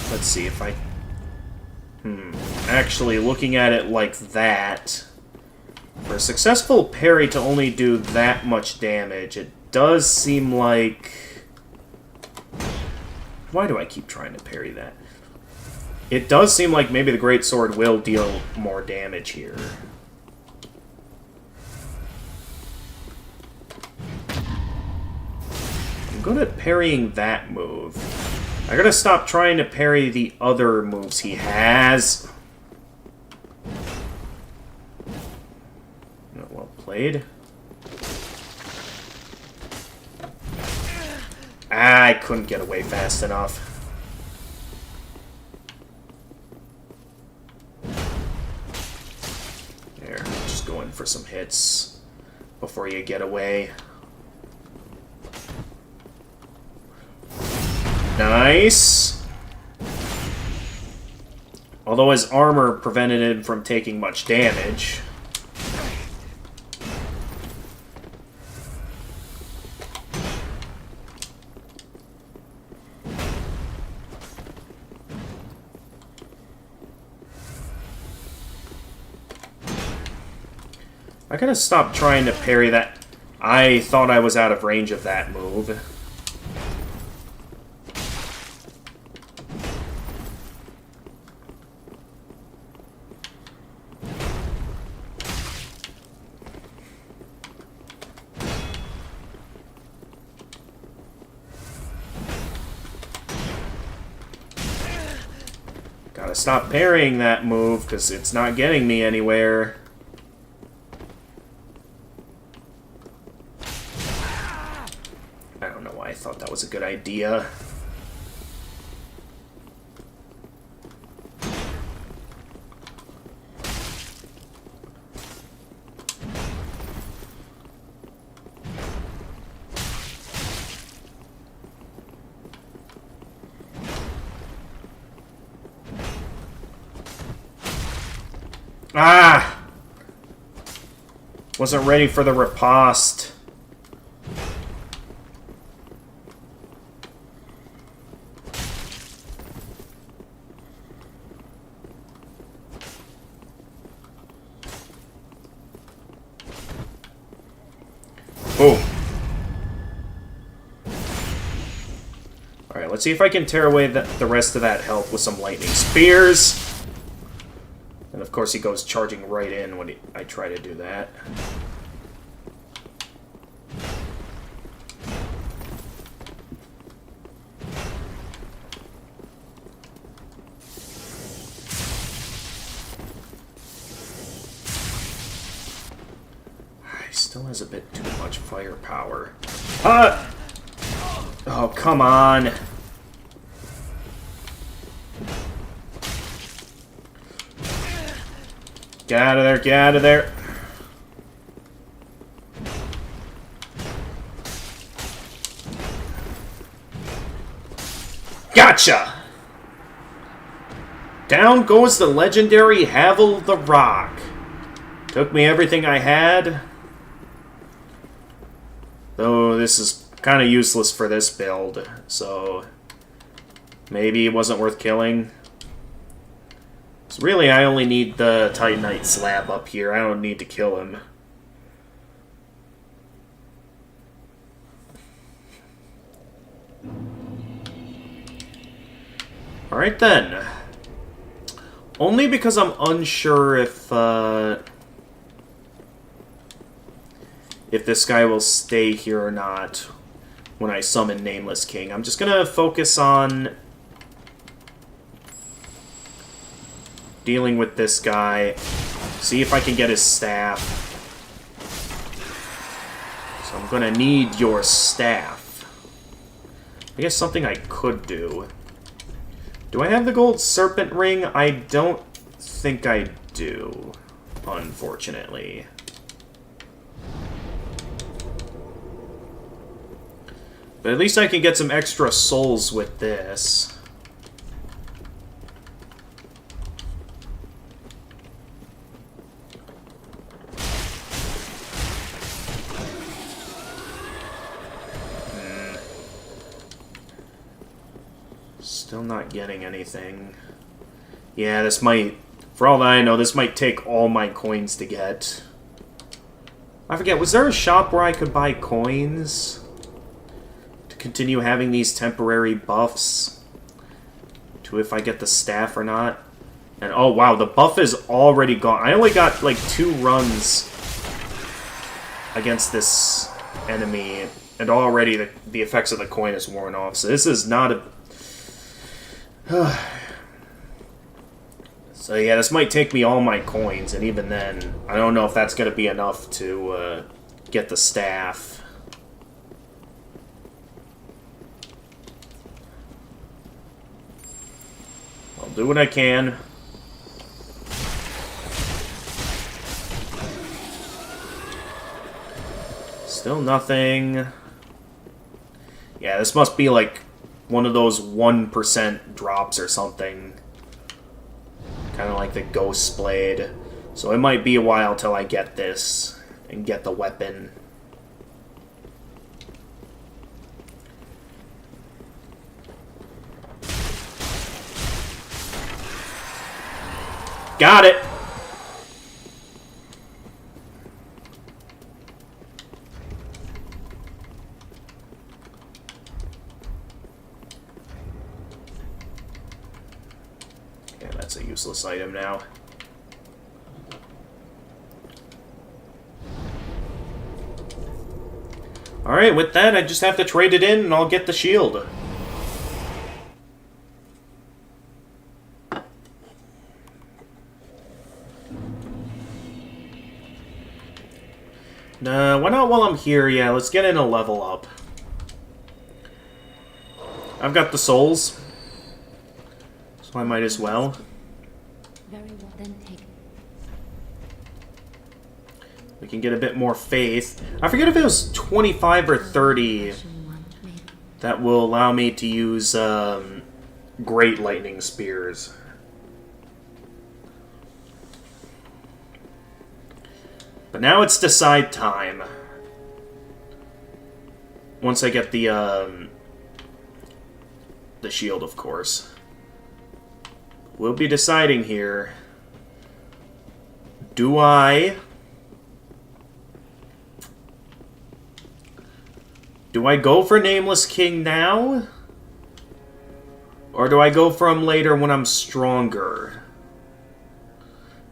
Let's see if I... Actually, looking at it like that, for a successful parry to only do that much damage, it does seem like... Why do I keep trying to parry that? It does seem like maybe the greatsword will deal more damage here. I'm good at parrying that move. I gotta stop trying to parry the other moves he has. Well played. I couldn't get away fast enough. There, just go in for some hits before you get away. Nice. Although his armor prevented him from taking much damage. I gotta stop trying to parry that. I thought I was out of range of that move. Gotta stop parrying that move, because it's not getting me anywhere. I don't know why I thought that was a good idea. Ah! Wasn't ready for the riposte. let's see if I can tear away the rest of that health with some lightning spears. And of course he goes charging right in when I try to do that. He still has a bit too much firepower. Oh, come on. Get out of there, get out of there. Gotcha! Down goes the legendary Havel the Rock. Took me everything I had. Though this is kind of useless for this build, so maybe it wasn't worth killing. So really, I only need the Titanite slab up here. I don't need to kill him. Alright then. Only because I'm unsure if this guy will stay here or not when I summon Nameless King. I'm just gonna focus on dealing with this guy. See if I can get his staff. So I'm gonna need your staff. I guess something I could do. Do I have the gold serpent ring? I don't think I do, unfortunately. But at least I can get some extra souls with this. Still not getting anything. Yeah, this might... For all that I know, this might take all my coins to get. I forget, was there a shop where I could buy coins? To continue having these temporary buffs? To if I get the staff or not? And oh wow, the buff is already gone. I only got like 2 runs against this enemy. And already the effects of the coin is worn off. So this is not a... So yeah, this might take me all my coins, and even then, I don't know if that's going to be enough to get the staff. I'll do what I can. Still nothing. Yeah, this must be like one of those 1% drops or something. Kind of like the Ghost Blade. So it might be a while till I get this and get the weapon. Got it! That's a useless item now. Alright, with that, I just have to trade it in and I'll get the shield. Why not while I'm here? Yeah, let's get in a level up. I've got the souls, so I might as well. Very well, then take. We can get a bit more faith. I forget if it was 25 or 30 that will allow me to use great lightning spears. But now it's decide time. Once I get the shield, of course. We'll be deciding here. Do I go for Nameless King now? Or do I go for him later when I'm stronger?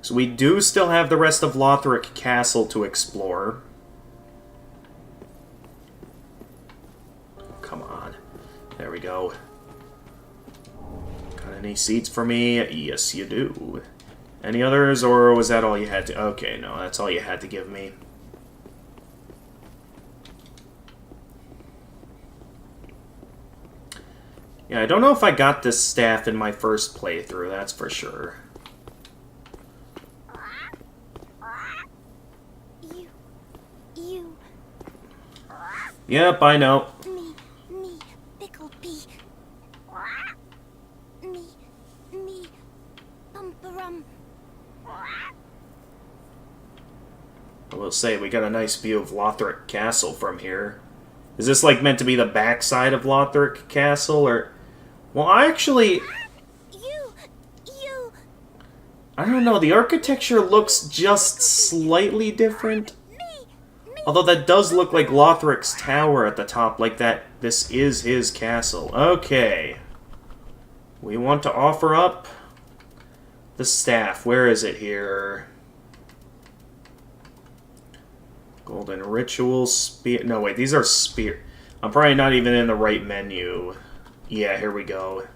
So we do still have the rest of Lothric Castle to explore. Come on. There we go. Got any seats for me? Yes, you do. Any others, or was that all you had to... Okay, no, that's all you had to give me. Yeah, I don't know if I got this staff in my first playthrough, that's for sure. You. Yep, I know. Me, Picklebee. Me, Bumperum. I will say, we got a nice view of Lothric Castle from here. Is this, like, meant to be the backside of Lothric Castle, or... Well, I actually... You. I don't know, the architecture looks just slightly different. Although that does look like Lothric's tower at the top, like that this is his castle. Okay. We want to offer up the staff. Where is it here? Golden Ritual, Spear... No, wait, these are Spear... I'm probably not even in the right menu. Yeah, here we go.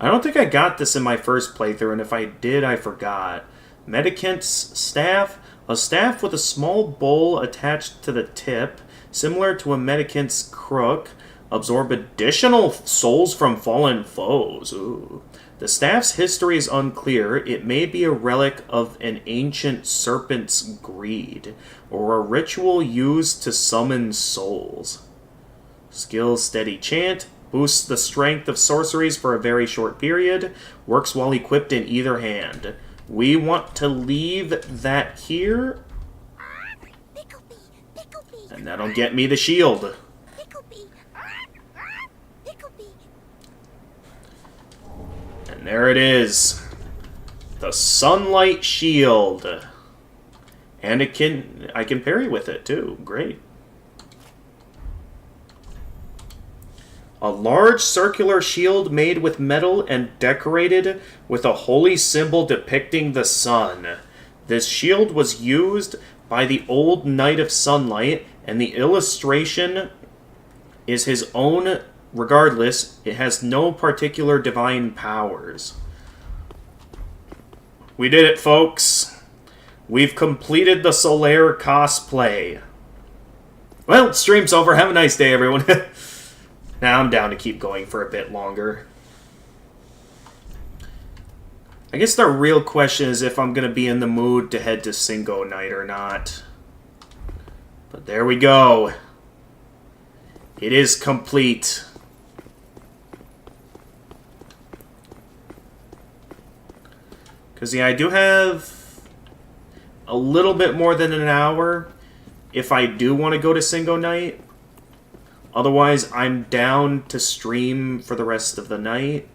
I don't think I got this in my first playthrough, and if I did, I forgot. Medicant's Staff. A staff with a small bowl attached to the tip, similar to a Medicant's Crook. Absorb additional souls from fallen foes. Ooh. The staff's history is unclear. It may be a relic of an ancient serpent's greed, or a ritual used to summon souls. Skill Steady Chant. Boosts the strength of sorceries for a very short period. Works while equipped in either hand. We want to leave that here. Picklebee. And that'll get me the shield. Picklebee. And there it is. The Sunlight Shield. And I can parry with it too. Great. A large circular shield made with metal and decorated with a holy symbol depicting the sun. This shield was used by the old Knight of Sunlight, and the illustration is his own. Regardless, it has no particular divine powers. We did it, folks. We've completed the Solaire cosplay. Well, stream's over. Have a nice day, everyone. Now I'm down to keep going for a bit longer. I guess the real question is if I'm going to be in the mood to head to Singo Night or not. But there we go. It is complete. Because, yeah, I do have a little bit more than an hour if I do want to go to Singo Night. Otherwise, I'm down to stream for the rest of the night.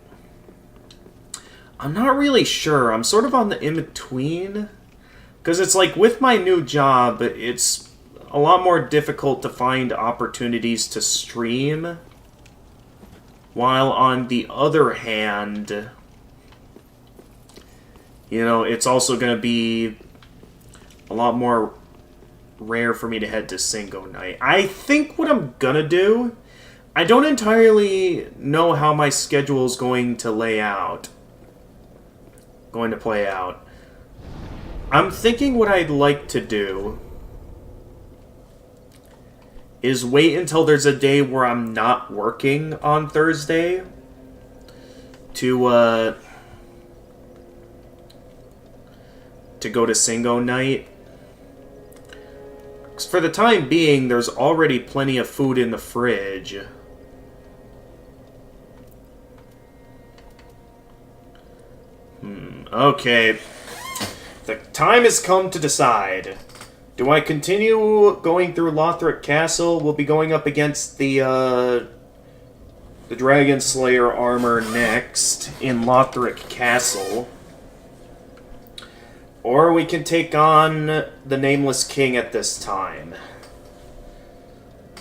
I'm not really sure. I'm sort of on the in-between. Because it's like, with my new job, it's a lot more difficult to find opportunities to stream. While on the other hand, you know, it's also going to be a lot more rare for me to head to Singo Night. I think what I'm gonna do, I don't entirely know how my schedule is going to play out. I'm thinking what I'd like to do is wait until there's a day where I'm not working on Thursday to go to Singo Night. For the time being, there's already plenty of food in the fridge. Okay. The time has come to decide. Do I continue going through Lothric Castle? We'll be going up against the Dragon Slayer armor next in Lothric Castle. Or we can take on the Nameless King at this time.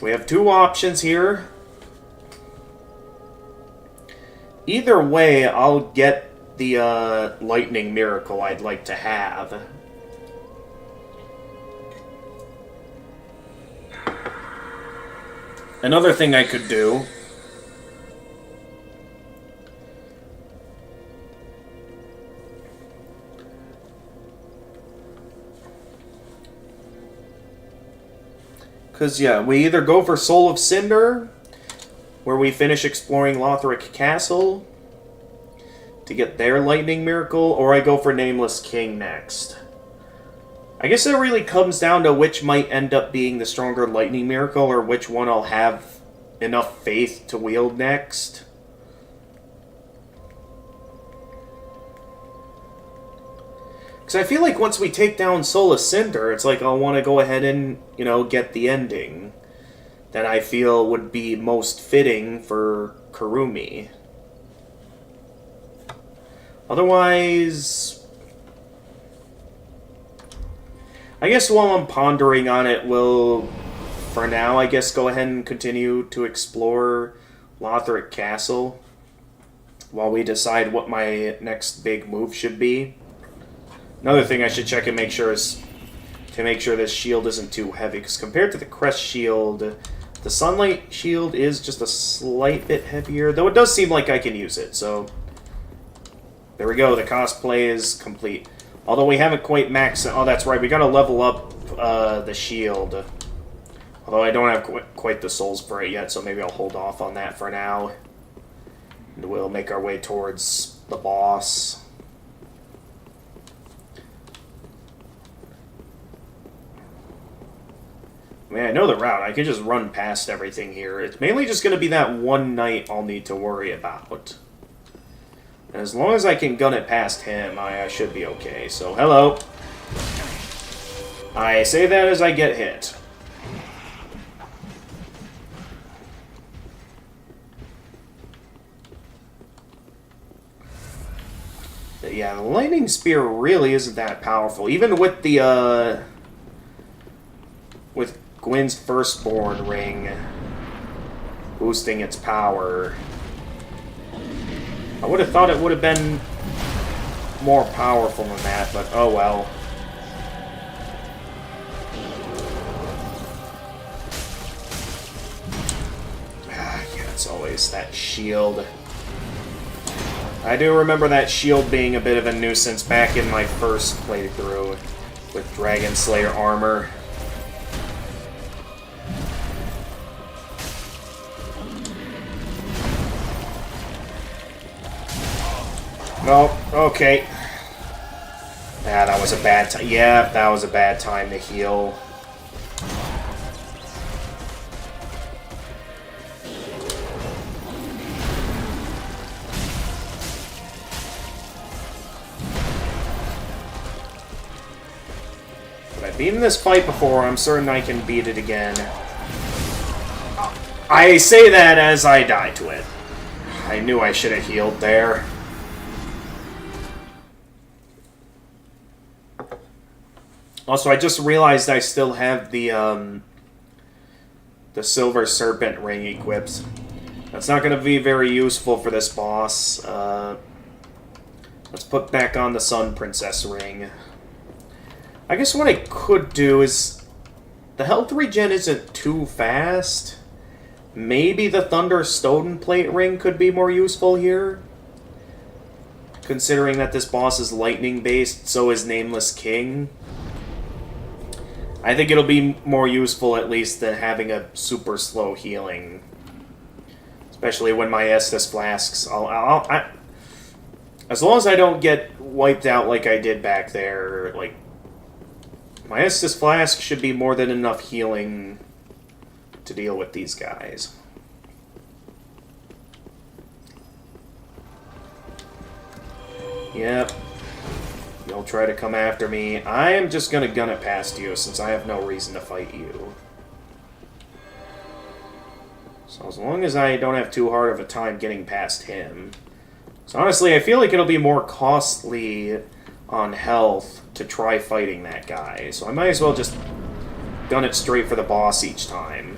We have two options here. either way, I'll get the lightning miracle I'd like to have. Another thing I could do... Because, yeah, we either go for Soul of Cinder, where we finish exploring Lothric Castle to get their lightning miracle, or I go for Nameless King next. I guess it really comes down to which might end up being the stronger lightning miracle, or which one I'll have enough faith to wield next. Because I feel like once we take down Soul of Cinder, it's like I'll want to go ahead and, you know, get the ending that I feel would be most fitting for Kurumi. Otherwise, I guess while I'm pondering on it, we'll, for now, I guess go ahead and continue to explore Lothric Castle while we decide what my next big move should be. Another thing I should check and make sure is to make sure this shield isn't too heavy, because compared to the Crest shield, the Sunlight shield is just a slight bit heavier, though it does seem like I can use it, so... There we go, the cosplay is complete. Although we haven't quite maxed... Oh, that's right, we gotta level up the shield. Although I don't have quite the souls for it yet, so maybe I'll hold off on that for now. And we'll make our way towards the boss. I mean, I know the route. I can just run past everything here. It's mainly just going to be that one night I'll need to worry about. And as long as I can gun it past him, I should be okay. So, hello. I say that as I get hit. But yeah, the Lightning Spear really isn't that powerful. Even with the, with Gwyn's Firstborn ring boosting its power, I would have thought it would have been more powerful than that, but oh well. Yeah, it's always that shield. I do remember that shield being a bit of a nuisance back in my first playthrough with Dragon Slayer armor. Oh, okay. Yeah, that was a bad time. Yeah, that was a bad time to heal. But I've beaten this fight before. I'm certain I can beat it again. I say that as I die to it. I knew I should have healed there. Also, I just realized I still have the Silver Serpent ring equipped. That's not going to be very useful for this boss. Let's put back on the Sun Princess ring. I guess what I could do is... The health regen isn't too fast. Maybe the Thunder Stone Plate ring could be more useful here. Considering that this boss is lightning-based, so is Nameless King. I think it'll be more useful, at least, than having a super slow healing. Especially when my Estus Flasks... as long as I don't get wiped out like I did back there, like... My Estus Flask should be more than enough healing to deal with these guys. Yep. You'll try to come after me. I am just gonna gun it past you, since I have no reason to fight you. So as long as I don't have too hard of a time getting past him. So honestly, I feel like it'll be more costly on health to try fighting that guy. So I might as well just gun it straight for the boss each time.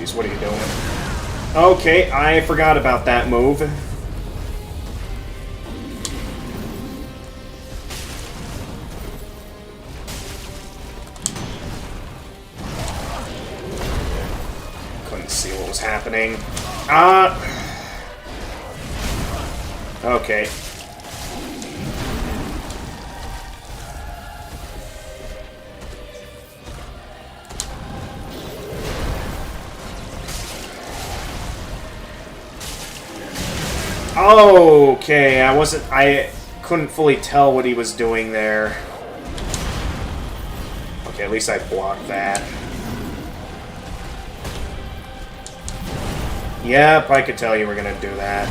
Jeez, what are you doing? Okay, I forgot about that move. Couldn't see what was happening. Okay. Okay, I couldn't fully tell what he was doing there. Okay, at least I blocked that. Yep, I could tell you were gonna do that.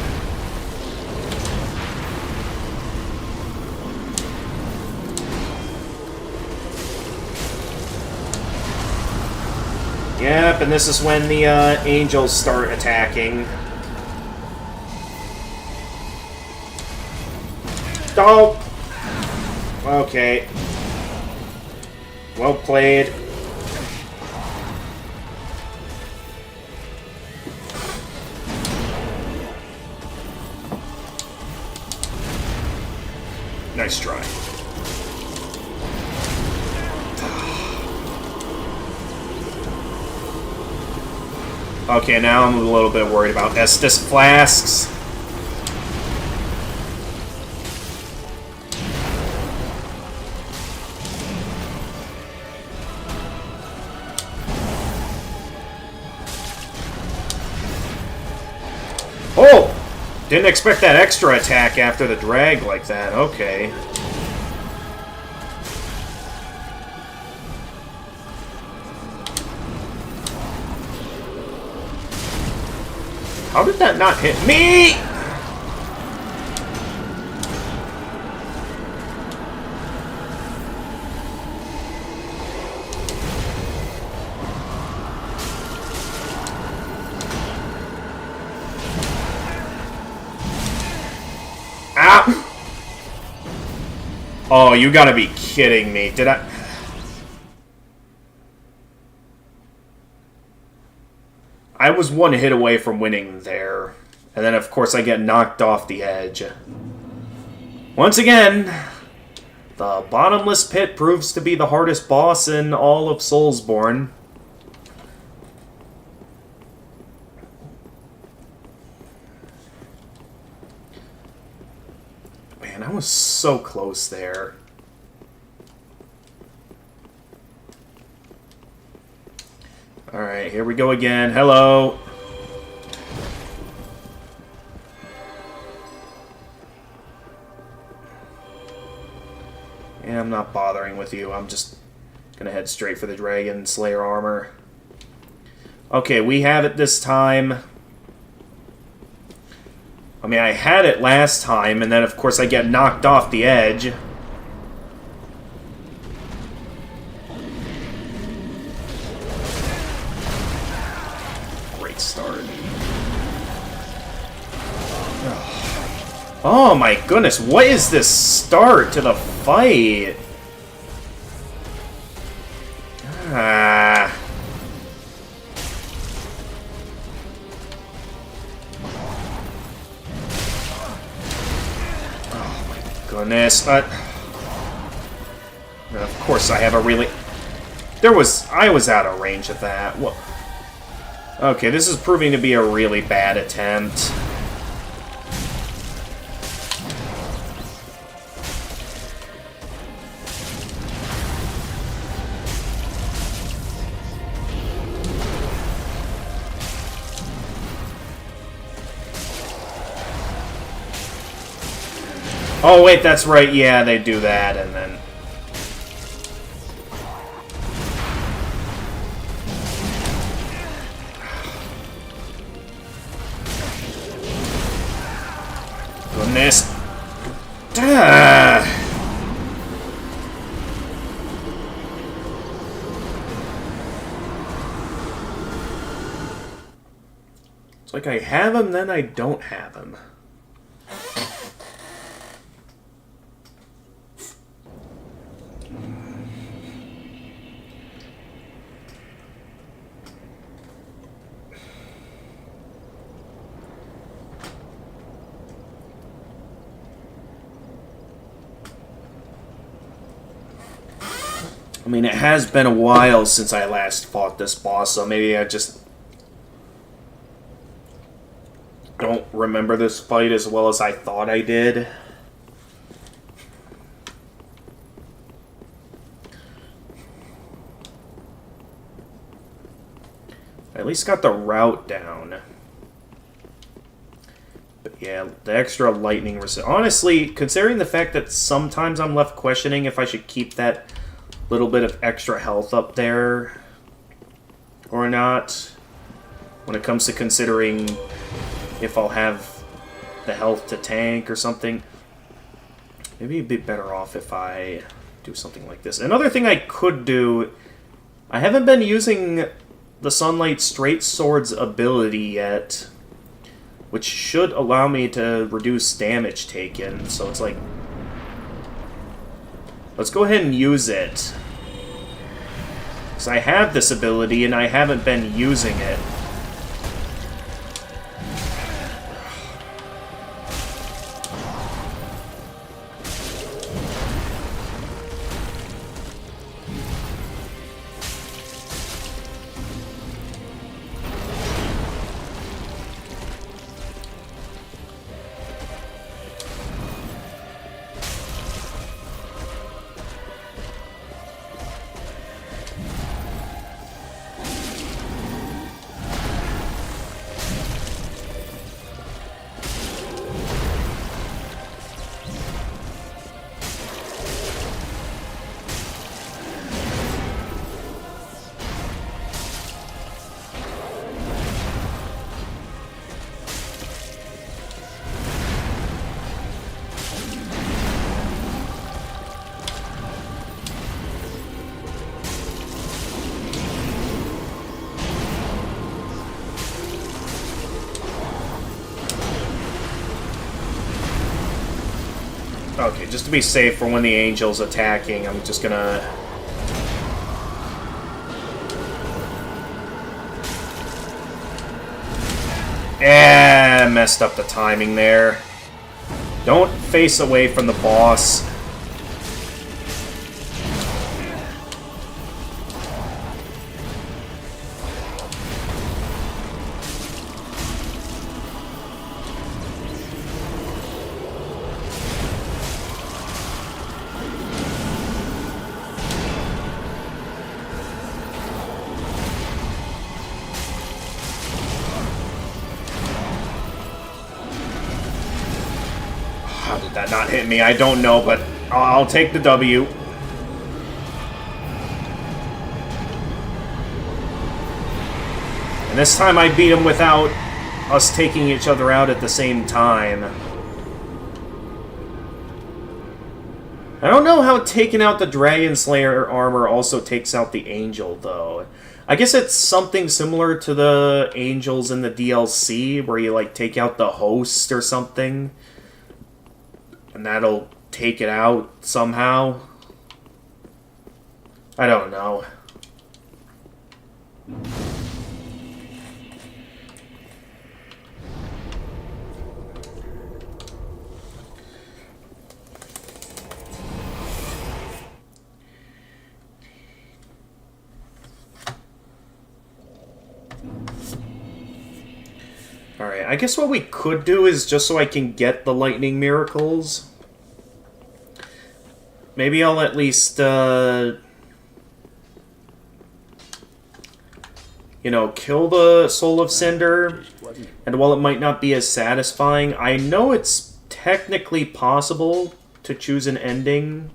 Yep, and this is when the angels start attacking. Oh! Okay. Well played. Nice try. Okay, now I'm a little bit worried about Estus flasks. Oh! Didn't expect that extra attack after the drag like that. Okay. How did that not hit me? Ah! Oh, you gotta be kidding me. Did I... I was one hit away from winning there. And then, of course, I get knocked off the edge. Once again, the bottomless pit proves to be the hardest boss in all of Soulsborne. Man, I was so close there. Alright, here we go again. Hello. Yeah, I'm not bothering with you. I'm just gonna head straight for the Dragon Slayer armor. Okay, we have it this time. I mean, I had it last time, and then, of course, I get knocked off the edge. Great start. Oh my goodness, what is this start to the fight? Ah. Oh my goodness. Of course I have a really... I was out of range of that. What? Okay, this is proving to be a really bad attempt. Oh, wait, that's right. Yeah, they do that, and then... Goodness. It's like I have him, then I don't have him. I mean, it has been a while since I last fought this boss, so maybe I just don't remember this fight as well as I thought I did. I at least got the route down. But yeah, the extra lightning resist. Honestly, considering the fact that sometimes I'm left questioning if I should keep that little bit of extra health up there or not, when it comes to considering if I'll have the health to tank or something, maybe it'd be better off if I do something like this. Another thing I could do, I haven't been using the Sunlight Straight Sword's ability yet, which should allow me to reduce damage taken, so it's like, let's go ahead and use it. Because I have this ability and I haven't been using it. Okay, just to be safe for when the angel's attacking, I'm just gonna... messed up the timing there. Don't face away from the boss. How did that not hit me? I don't know, but I'll take the W. And this time I beat him without us taking each other out at the same time. I don't know how taking out the Dragon Slayer armor also takes out the Angel, though. I guess it's something similar to the Angels in the DLC, where you, like, take out the host or something. And that'll take it out somehow. I don't know. Alright, I guess what we could do is, just so I can get the lightning miracles, maybe I'll at least, you know, kill the Soul of Cinder, and while it might not be as satisfying, I know it's technically possible to choose an ending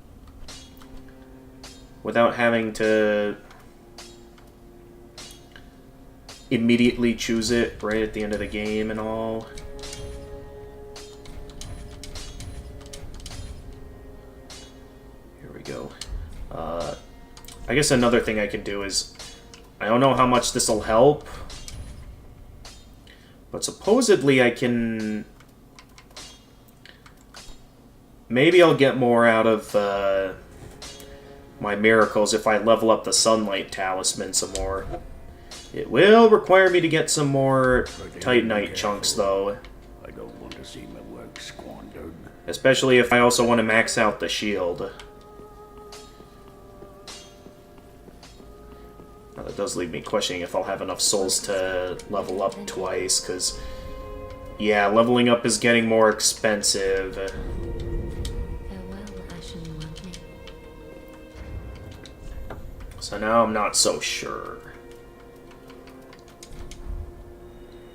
without having to immediately choose it right at the end of the game and all. Here we go. I guess another thing I can do is, I don't know how much this will help, but supposedly I can... Maybe I'll get more out of my miracles if I level up the Sunlight Talisman some more. It will require me to get some more Titanite chunks, though. I don't want to see my work squandered. Especially if I also want to max out the shield. That does leave me questioning if I'll have enough souls to level up twice, because, yeah, leveling up is getting more expensive. Farewell, Ashen One. So now I'm not so sure.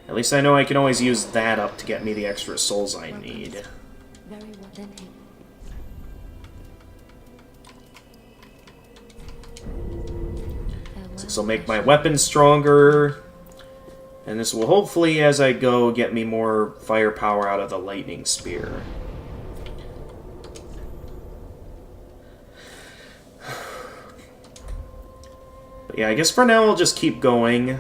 At least I know I can always use that up to get me the extra souls I need. Very well then. This will make my weapon stronger. And this will hopefully, as I go, get me more firepower out of the lightning spear. But yeah, I guess for now I'll just keep going.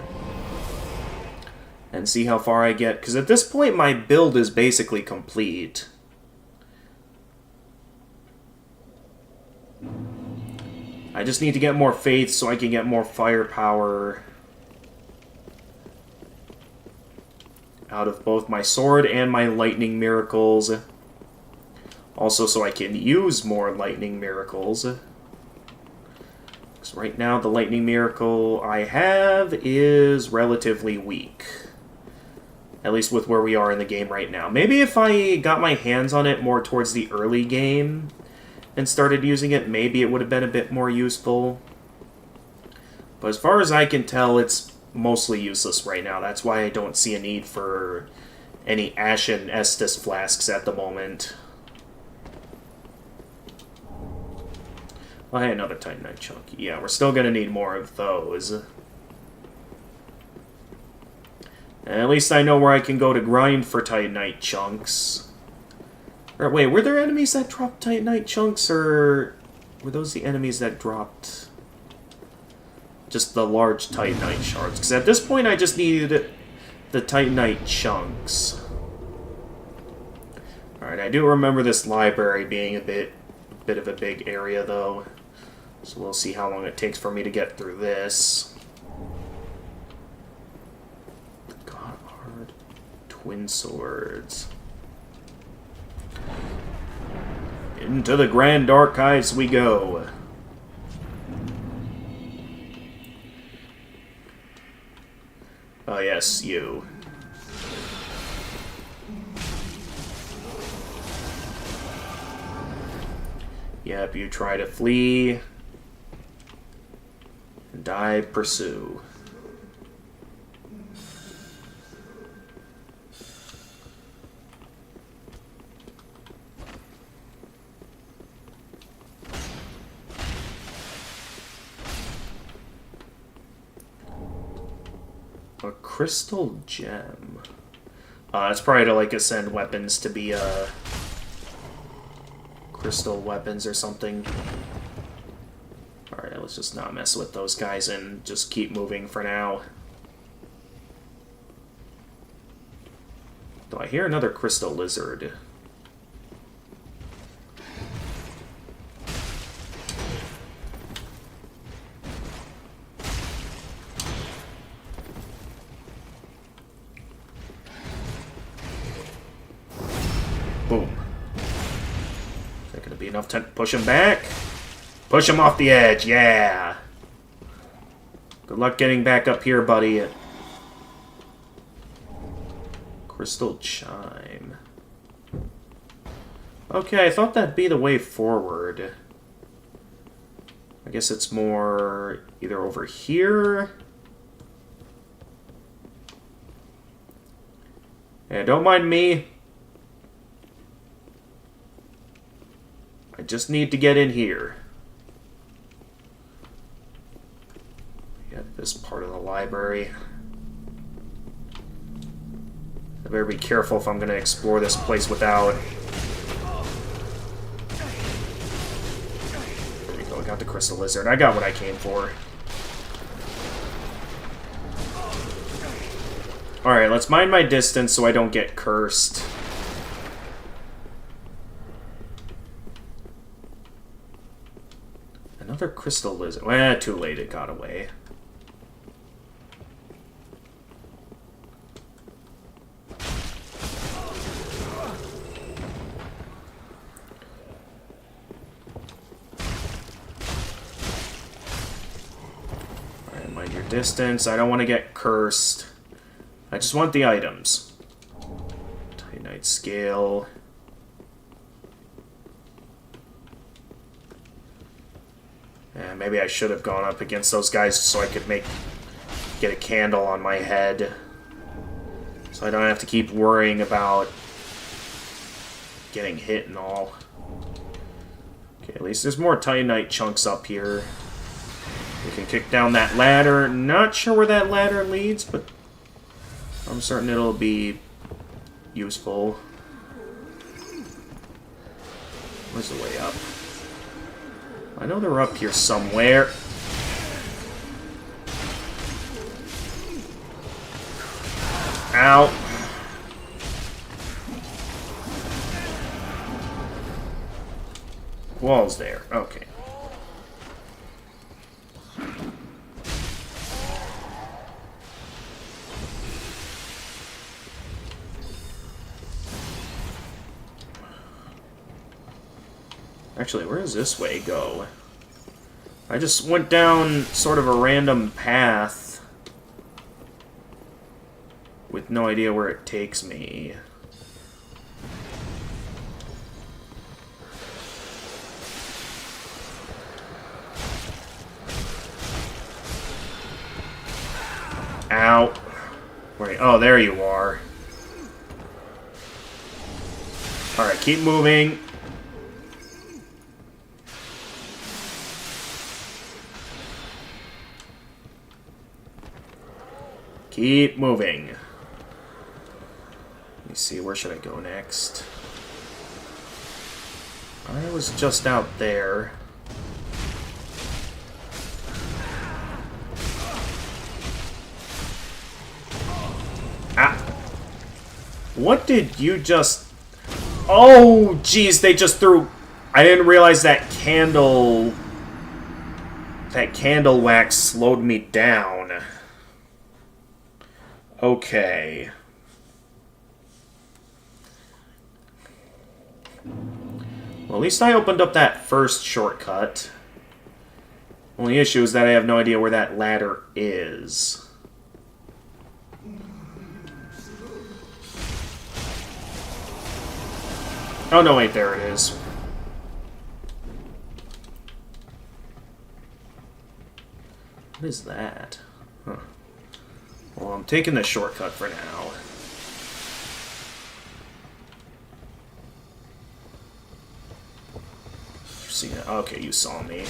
And see how far I get. Because at this point my build is basically complete. I just need to get more faith so I can get more firepower out of both my sword and my lightning miracles. Also so I can use more lightning miracles. Because right now the lightning miracle I have is relatively weak. At least with where we are in the game right now. Maybe if I got my hands on it more towards the early game and started using it, maybe it would have been a bit more useful. But as far as I can tell, it's mostly useless right now. That's why I don't see a need for any Ashen Estus flasks at the moment. Well, hey, another Titanite chunk. Yeah, we're still going to need more of those. And at least I know where I can go to grind for Titanite chunks. Or, wait, were there enemies that dropped Titanite chunks, or were those the enemies that dropped just the large Titanite shards? Because at this point I just needed the Titanite chunks. Alright, I do remember this library being a bit of a big area, though. So we'll see how long it takes for me to get through this. God-Hard Twin Swords. Into the Grand Archives we go. Oh yes, you. Yep, you try to flee, and I pursue. A crystal gem. It's probably to, like, ascend weapons to be, crystal weapons or something. Alright, let's just not mess with those guys and just keep moving for now. Do I hear another crystal lizard? Boom. Is that going to be enough to push him back? Push him off the edge, yeah! Good luck getting back up here, buddy. Crystal Chime. Okay, I thought that'd be the way forward. I guess it's more either over here. Yeah, don't mind me. I just need to get in here. Get this part of the library. I better be careful if I'm going to explore this place without... There we go, I got the crystal lizard. I got what I came for. Alright, let's mind my distance so I don't get cursed. Another crystal lizard. Well, too late, it got away. Alright, mind your distance. I don't want to get cursed. I just want the items. Titanite scale. And maybe I should have gone up against those guys so I could get a candle on my head. So I don't have to keep worrying about getting hit and all. Okay, at least there's more Titanite chunks up here. We can kick down that ladder. Not sure where that ladder leads, but I'm certain it'll be useful. Where's the way up? I know they're up here somewhere. Ow. Wall's there. Okay. Actually, where does this way go? I just went down sort of a random path with no idea where it takes me. Ow. Wait, oh, there you are. Alright, keep moving. Keep moving. Let me see, where should I go next? I was just out there. Ah! What did you just... Oh, jeez, they just threw... I didn't realize that candle... That candle wax slowed me down. Okay. Well, at least I opened up that first shortcut. Only issue is that I have no idea where that ladder is. Oh, no, wait, there it is. What is that? Huh. Well, I'm taking the shortcut for now. See, okay, you saw me.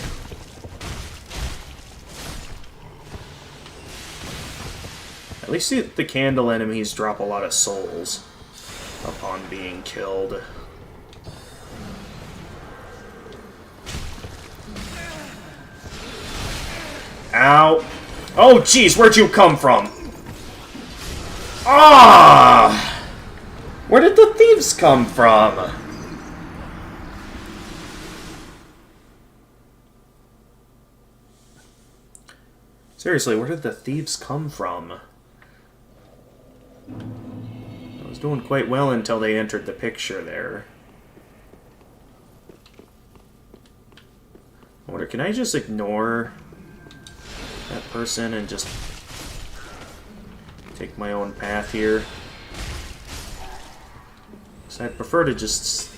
At least the candle enemies drop a lot of souls upon being killed. Ow! Oh, jeez, where'd you come from? Ah! Where did the thieves come from? Seriously, where did the thieves come from? I was doing quite well until they entered the picture there. I wonder, can I just ignore that person and just take my own path here? So I'd prefer to just...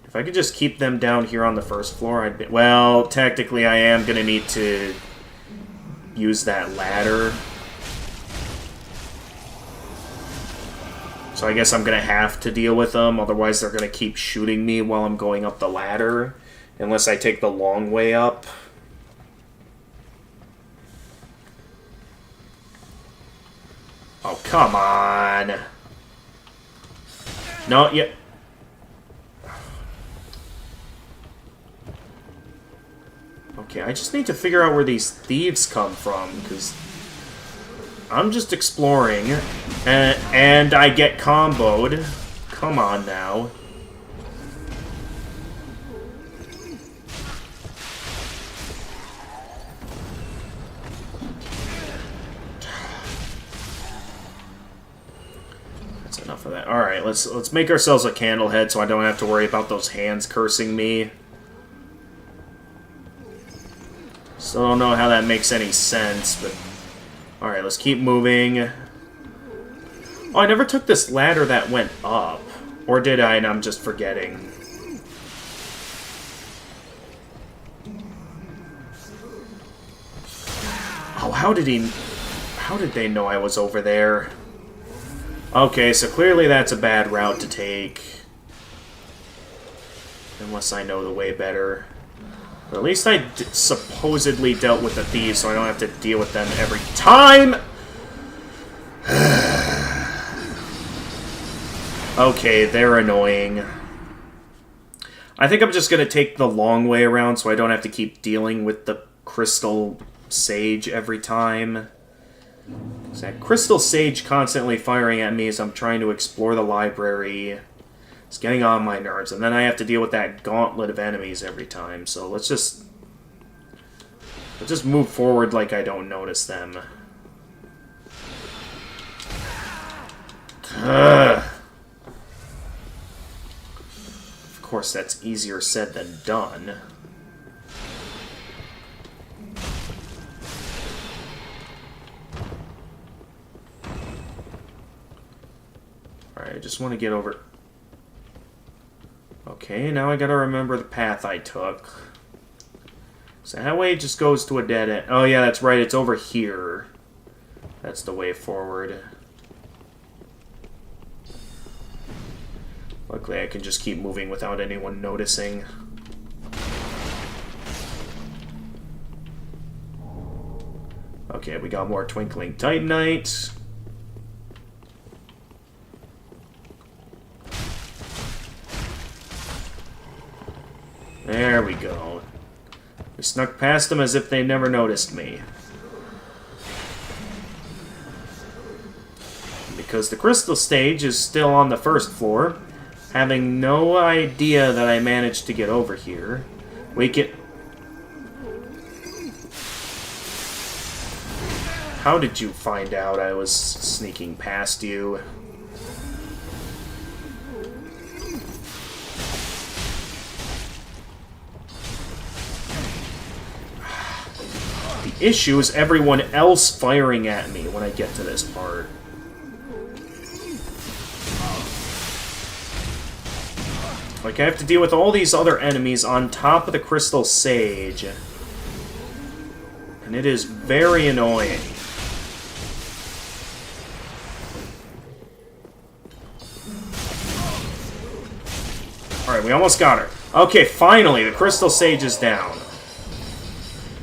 If I could just keep them down here on the first floor, I'd be... Well, technically I am going to need to use that ladder. So I guess I'm going to have to deal with them, otherwise they're going to keep shooting me while I'm going up the ladder. Unless I take the long way up. Oh, come on. No, yeah. Okay, I just need to figure out where these thieves come from, because I'm just exploring, and I get comboed. Come on now. Enough of that. Alright, let's make ourselves a candle head so I don't have to worry about those hands cursing me. Still don't know how that makes any sense, but Alright, let's keep moving. Oh, I never took this ladder that went up. Or did I, and I'm just forgetting. Oh, how did they know I was over there? Okay, so clearly that's a bad route to take. Unless I know the way better. But at least I supposedly dealt with the thieves, so I don't have to deal with them every time! Okay, they're annoying. I think I'm just gonna take the long way around so I don't have to keep dealing with the crystal sage every time. That crystal sage constantly firing at me as I'm trying to explore the library. It's getting on my nerves, and then I have to deal with that gauntlet of enemies every time. So let's just move forward like I don't notice them. Ugh. Of course, that's easier said than done. Alright, I just want to get over... Okay, now I gotta remember the path I took. So that way it just goes to a dead end. Oh yeah, that's right, it's over here. That's the way forward. Luckily I can just keep moving without anyone noticing. Okay, we got more Twinkling Titanite. There we go. We snuck past them as if they never noticed me. Because the crystal stage is still on the first floor, having no idea that I managed to get over here, we can... How did you find out I was sneaking past you? The issue is everyone else firing at me when I get to this part. Like, I have to deal with all these other enemies on top of the crystal sage. And it is very annoying. Alright, we almost got her. Okay, finally, the crystal sage is down.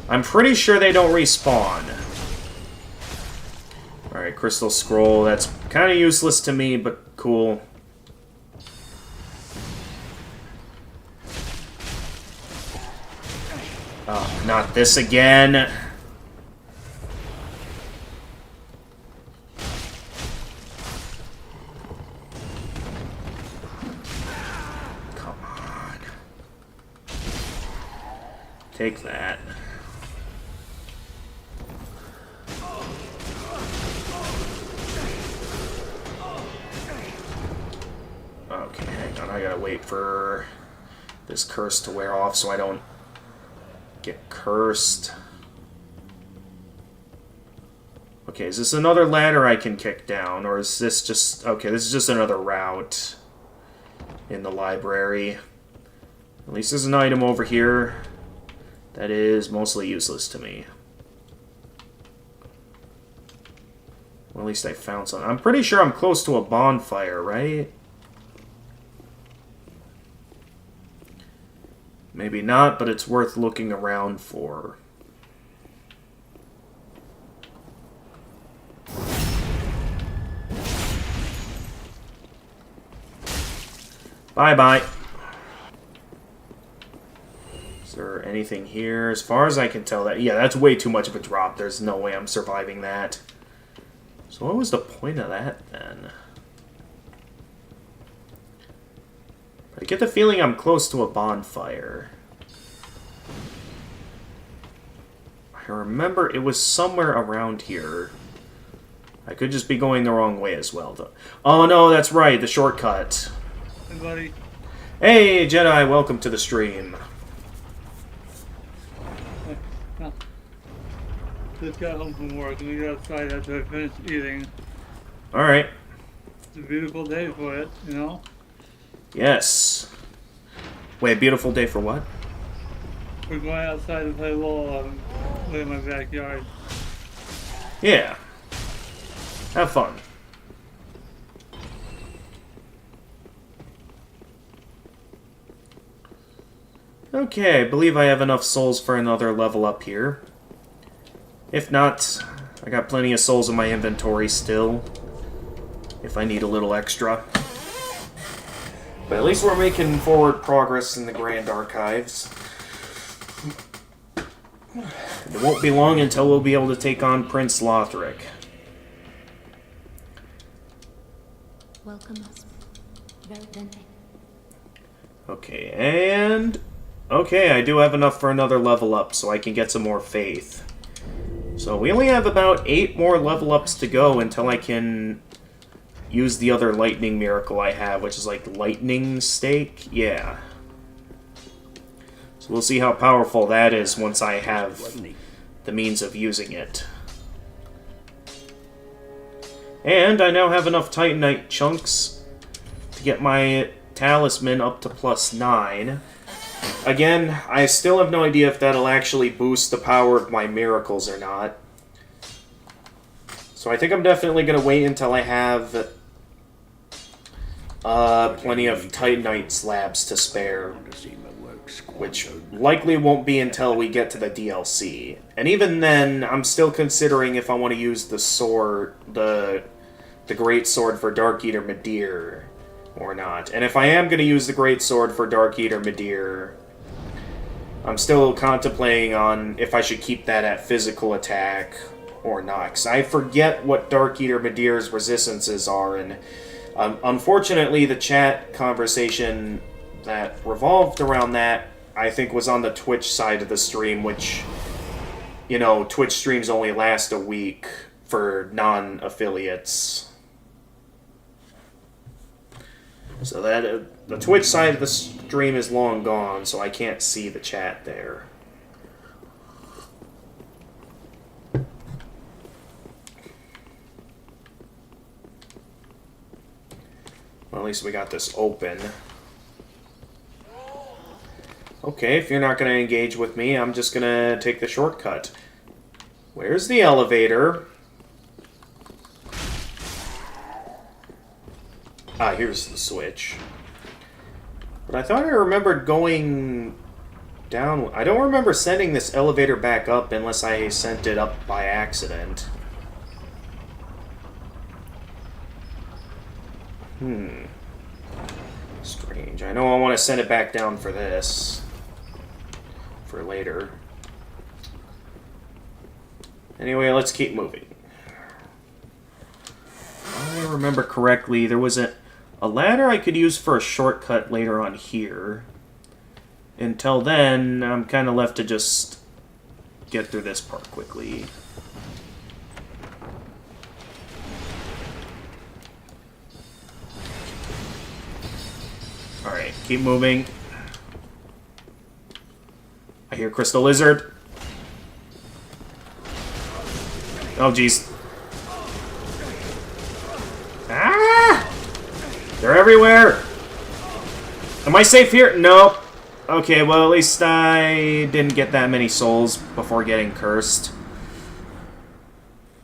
I'm pretty sure they don't respawn. Alright, crystal scroll. That's kind of useless to me, but cool. Oh, not this again. Come on. Take that. Okay, hang on. I gotta wait for this curse to wear off so I don't get cursed. Okay, is this another ladder I can kick down? Or is this just... Okay, this is just another route in the library. At least there's an item over here that is mostly useless to me. Well, at least I found something. I'm pretty sure I'm close to a bonfire, right? Maybe not, but it's worth looking around for. Bye-bye. Is there anything here? As far as I can tell, that... Yeah, that's way too much of a drop. There's no way I'm surviving that. So what was the point of that, then? I get the feeling I'm close to a bonfire. I remember it was somewhere around here. I could just be going the wrong way as well, though. Oh no, that's right, the shortcut. Hey, buddy. Hey, Jedi, welcome to the stream. Hey, no. Just got home from work. Let me get outside after I finish eating. Alright. It's a beautiful day for it, you know? Yes. Wait, beautiful day for what? We're going outside to play play in my backyard. Yeah. Have fun. Okay, I believe I have enough souls for another level up here. If not, I got plenty of souls in my inventory still, if I need a little extra. But at least we're making forward progress in the Grand Archives. It won't be long until we'll be able to take on Prince Lothric. Welcome us. Very venting. Okay, and... Okay, I do have enough for another level up, so I can get some more faith. So we only have about 8 more level ups to go until I can use the other lightning miracle I have, which is like lightning stake. Yeah. So we'll see how powerful that is once I have the means of using it. And I now have enough Titanite chunks to get my talisman up to +9. Again, I still have no idea if that'll actually boost the power of my miracles or not. So I think I'm definitely going to wait until I have plenty of Titanite slabs to spare. Which likely won't be until we get to the DLC. And even then, I'm still considering if I want to use the sword, the Great Sword for Dark Eater Midir or not. And if I am going to use the Great Sword for Dark Eater Midir, I'm still contemplating on if I should keep that at physical attack or not. Because I forget what Dark Eater Midir's resistances are, and unfortunately the chat conversation that revolved around that, I think, was on the Twitch side of the stream, which, you know, Twitch streams only last a week for non-affiliates. So that the Twitch side of the stream is long gone, so I can't see the chat there. Well, at least we got this open. Okay, if you're not going to engage with me, I'm just going to take the shortcut. Where's the elevator? Ah, here's the switch. But I thought I remembered going down... I don't remember sending this elevator back up unless I sent it up by accident. Strange. I know I want to send it back down for this. For later. Anyway, let's keep moving. If I remember correctly, there was a ladder I could use for a shortcut later on here. Until then, I'm kind of left to just get through this part quickly. Alright, keep moving. I hear Crystal Lizard. Oh, jeez. Ah! They're everywhere! Am I safe here? Nope. Okay, well, at least I didn't get that many souls before getting cursed.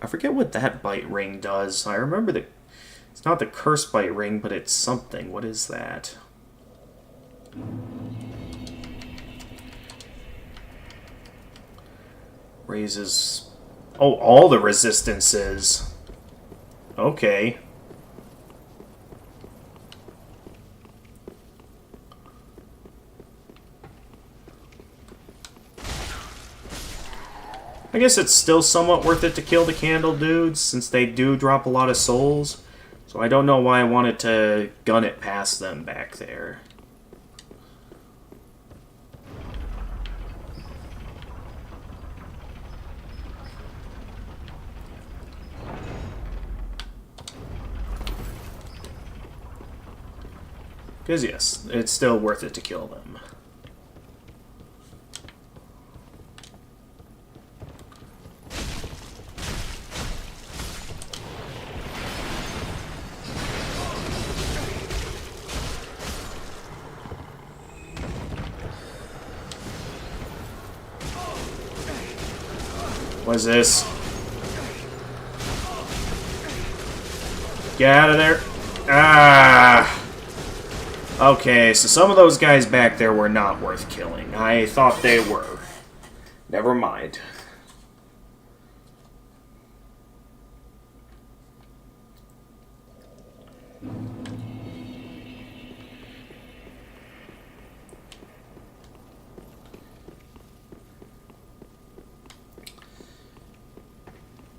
I forget what that bite ring does. I remember that it's not the curse bite ring, but it's something. What is that? Raises... Oh, all the resistances. Okay. I guess it's still somewhat worth it to kill the candle dudes, since they do drop a lot of souls. So I don't know why I wanted to gun it past them back there. Because yes, it's still worth it to kill them. What is this? Get out of there. Ah! Okay, so some of those guys back there were not worth killing. I thought they were. Never mind.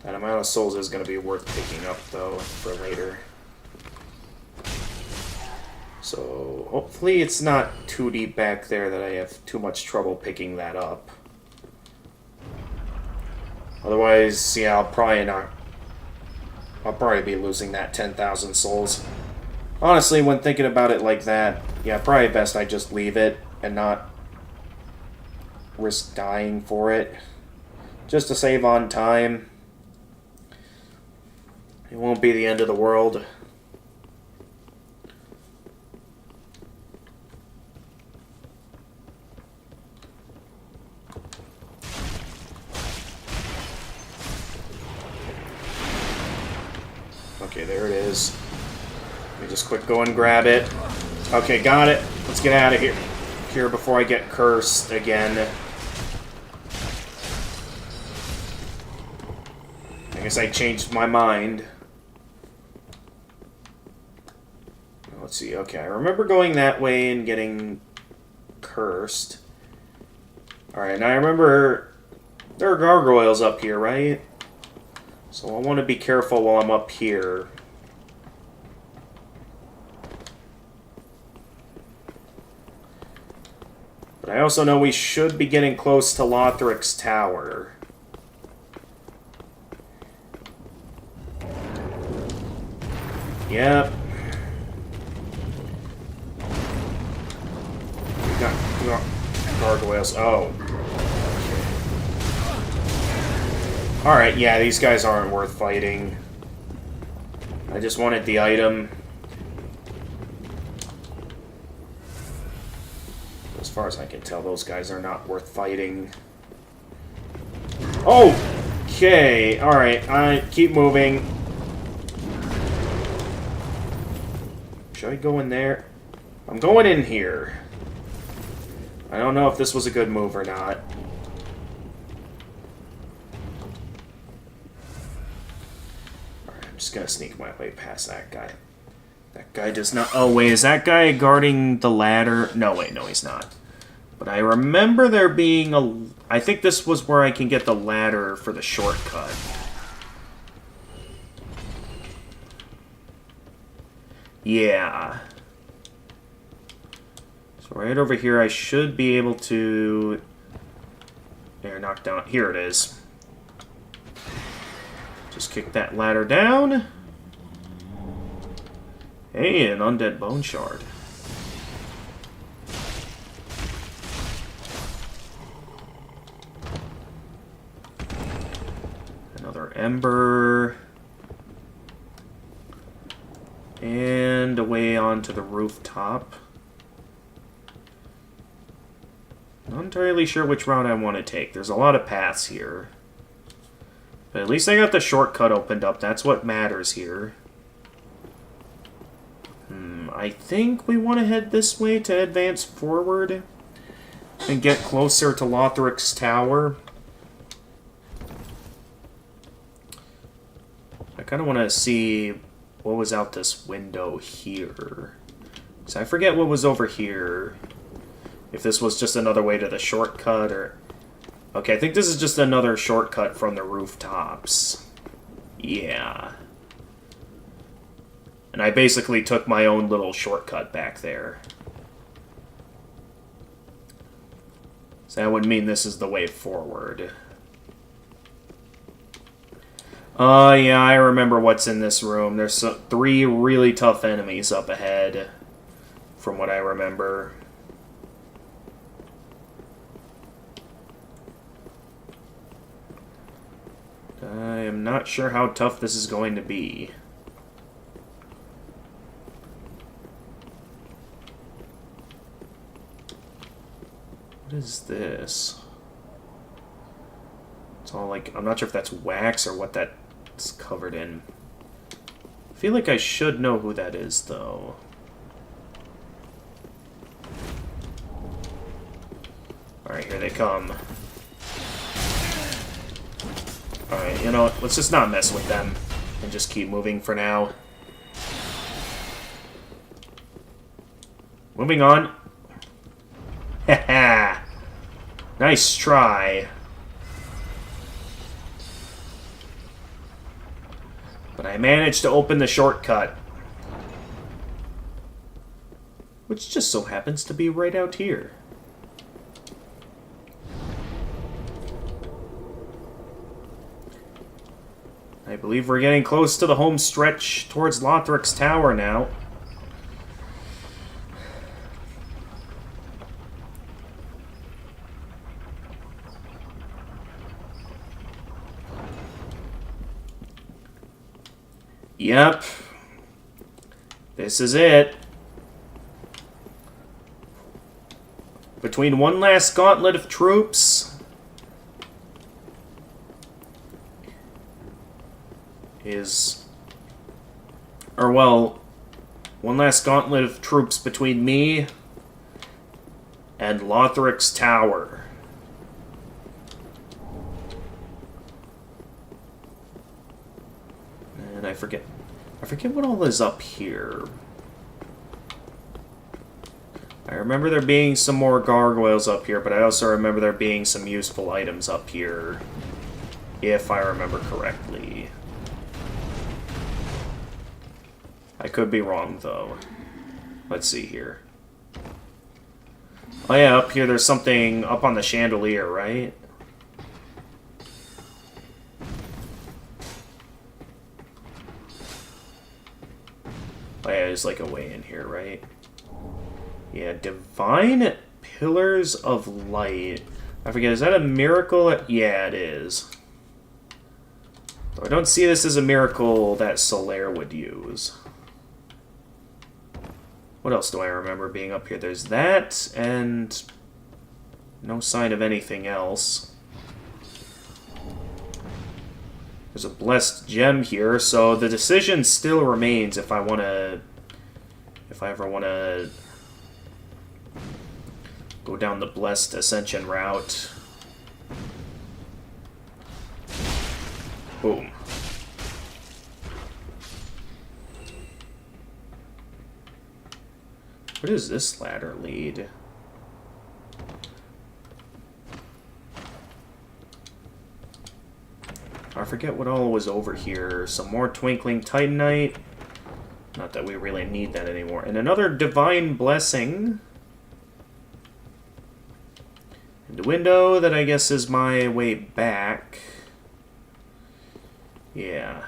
That amount of souls is going to be worth picking up, though, for later. So, hopefully it's not too deep back there that I have too much trouble picking that up. Otherwise, yeah, I'll probably be losing that 10,000 souls. Honestly, when thinking about it like that, yeah, probably best I just leave it and not risk dying for it. Just to save on time. It won't be the end of the world. Okay, there it is. Let me just quick go and grab it. Okay, got it. Let's get out of here before I get cursed again. I guess I changed my mind. Let's see. Okay, I remember going that way and getting cursed. Alright, now I remember there are gargoyles up here, right? So I want to be careful while I'm up here. But I also know we should be getting close to Lothric's tower. Yep. We got gargoyles. Oh. Alright, yeah, these guys aren't worth fighting. I just wanted the item. As far as I can tell, those guys are not worth fighting. Oh! Okay, alright, I keep moving. Should I go in there? I'm going in here. I don't know if this was a good move or not. Alright, I'm just gonna sneak my way past that guy. That guy does not... Oh, wait, is that guy guarding the ladder? No, wait, no, he's not. But I remember there being a... I think this was where I can get the ladder for the shortcut. Yeah. So right over here, I should be able to... There, knock down... Here it is. Just kick that ladder down. Hey, an undead bone shard. Another ember. And away onto the rooftop. Not entirely sure which route I want to take. There's a lot of paths here. But at least I got the shortcut opened up. That's what matters here. I think we want to head this way to advance forward and get closer to Lothric's tower. I kind of want to see what was out this window here. So I forget what was over here. If this was just another way to the shortcut or... Okay, I think this is just another shortcut from the rooftops. Yeah. And I basically took my own little shortcut back there. So that would mean this is the way forward. Yeah, I remember what's in this room. There's 3 really tough enemies up ahead, from what I remember. I am not sure how tough this is going to be. What is this? It's all like, I'm not sure if that's wax or what that's covered in. I feel like I should know who that is, though. Alright, here they come. Alright, you know what? Let's just not mess with them and just keep moving for now. Moving on. Haha! Nice try. But I managed to open the shortcut. Which just so happens to be right out here. I believe we're getting close to the home stretch towards Lothric's Tower now. Yep. This is it. Between one last gauntlet of troops one last gauntlet of troops between me and Lothric's Tower. And I forget what all is up here. I remember there being some more gargoyles up here, but I also remember there being some useful items up here, if I remember correctly. I could be wrong, though. Let's see here. Oh yeah, up here there's something up on the chandelier, right? Oh yeah, there's like a way in here, right? Yeah, Divine Pillars of Light. I forget, is that a miracle? Yeah, it is. Though I don't see this as a miracle that Solaire would use. What else do I remember being up here? There's that, and no sign of anything else. There's a blessed gem here, so the decision still remains if I ever want to go down the blessed ascension route. Boom. Where does this ladder lead? I forget what all was over here. Some more Twinkling Titanite. Not that we really need that anymore. And another Divine Blessing. And a window that I guess is my way back. Yeah.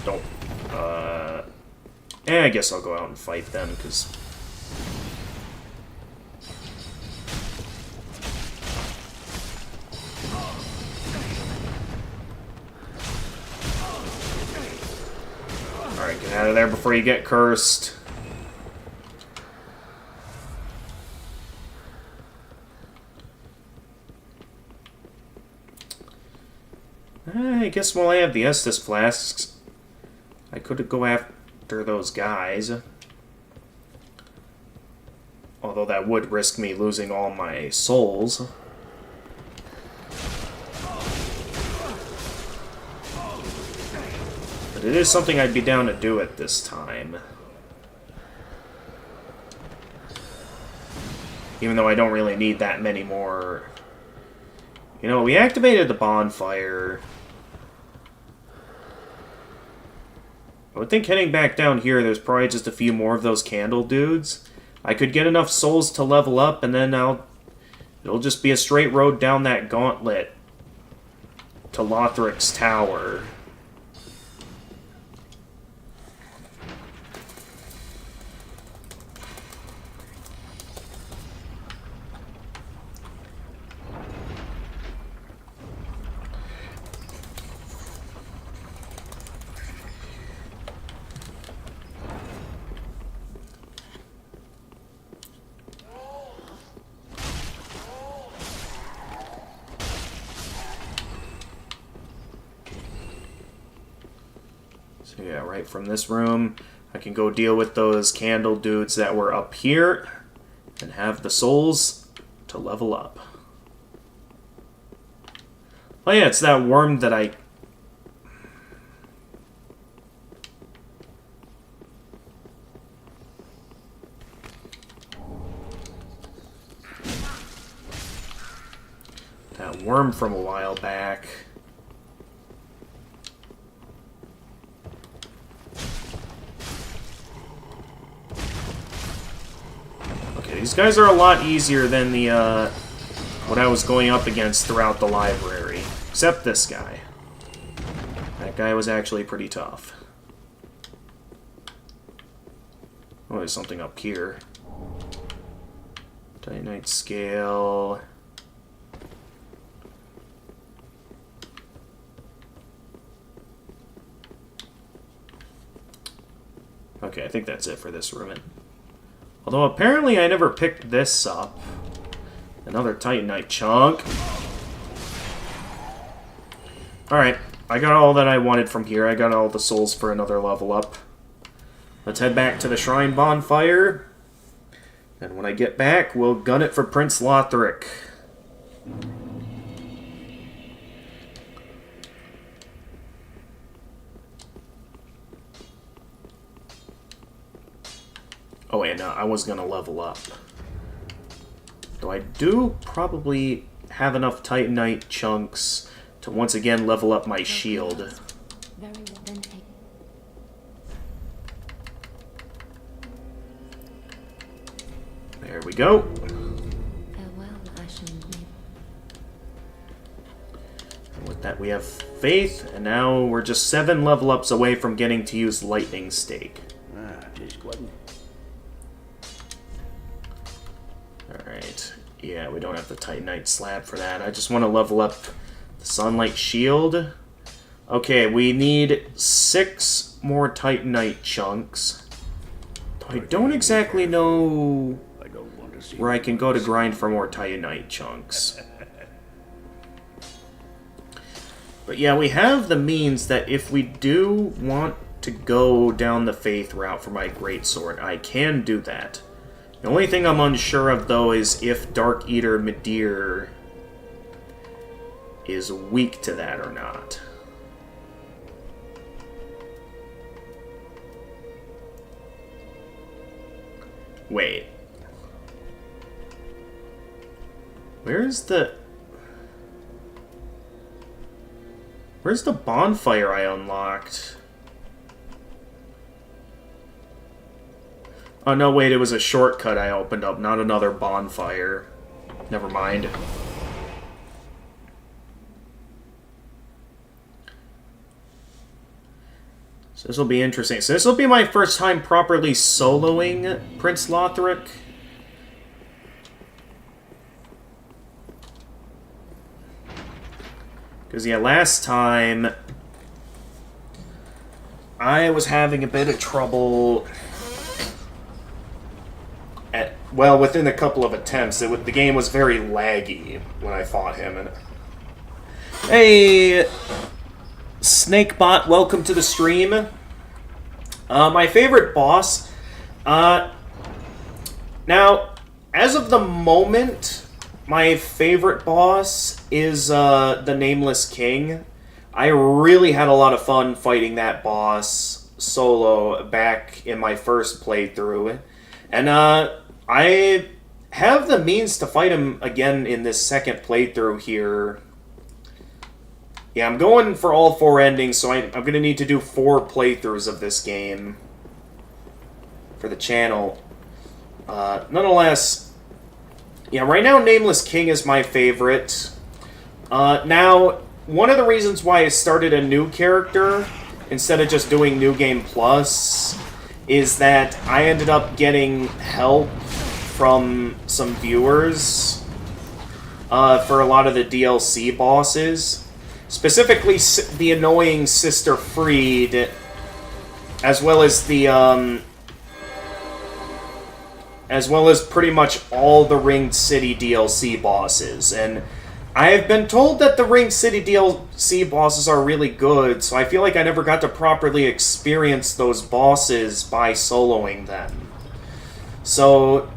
Don't. I guess I'll go out and fight them, because... Alright, get out of there before you get cursed. I guess while I have the Estus flasks, I could go after those guys. Although that would risk me losing all my souls. But it is something I'd be down to do at this time. Even though I don't really need that many more. You know, we activated the bonfire. I would think heading back down here, there's probably just a few more of those candle dudes. I could get enough souls to level up, and then it'll just be a straight road down that gauntlet to Lothric's Tower. So yeah, right from this room, I can go deal with those candle dudes that were up here and have the souls to level up. Oh yeah, it's that worm that I... That worm from a while back. Okay, these guys are a lot easier than the, what I was going up against throughout the library. Except this guy. That guy was actually pretty tough. Oh, there's something up here. Titanite scale... Okay, I think that's it for this room. Although apparently I never picked this up. Another Titanite chunk. Alright, I got all that I wanted from here. I got all the souls for another level up. Let's head back to the Shrine Bonfire. And when I get back, we'll gun it for Prince Lothric. Oh wait, no, I was gonna level up. Though I do probably have enough Titanite chunks to once again level up my shield. Very well, then take. There we go. Farewell, Ashen Maiden. And with that we have Faith, and now we're just 7 level ups away from getting to use Lightning Stake. Ah, just wasn't. Alright. Yeah, we don't have the Titanite slab for that. I just want to level up the Sunlight Shield. Okay, we need 6 more Titanite chunks. I don't exactly know I don't want to see where I can go to grind for more Titanite chunks. But yeah, we have the means that if we do want to go down the Faith route for my Greatsword, I can do that. The only thing I'm unsure of, though, is if Dark Eater Midir is weak to that or not. Wait. Where's the bonfire I unlocked? Oh, no, wait, it was a shortcut I opened up, not another bonfire. Never mind. So this will be interesting. So this will be my first time properly soloing Prince Lothric. Because, yeah, last time I was having a bit of trouble... Well, within a couple of attempts, the game was very laggy when I fought him. And hey, Snakebot, welcome to the stream. My favorite boss. Now, as of the moment, my favorite boss is the Nameless King. I really had a lot of fun fighting that boss solo back in my first playthrough. And, I have the means to fight him again in this second playthrough here. Yeah, I'm going for all 4 endings, so I'm going to need to do 4 playthroughs of this game for the channel. Nonetheless, yeah, right now Nameless King is my favorite. Now, one of the reasons why I started a new character instead of just doing New Game Plus is that I ended up getting help from some viewers for a lot of the DLC bosses. Specifically, the annoying Sister Freed, as well as pretty much all the Ringed City DLC bosses. And I have been told that the Ring City DLC bosses are really good, so I feel like I never got to properly experience those bosses by soloing them. So,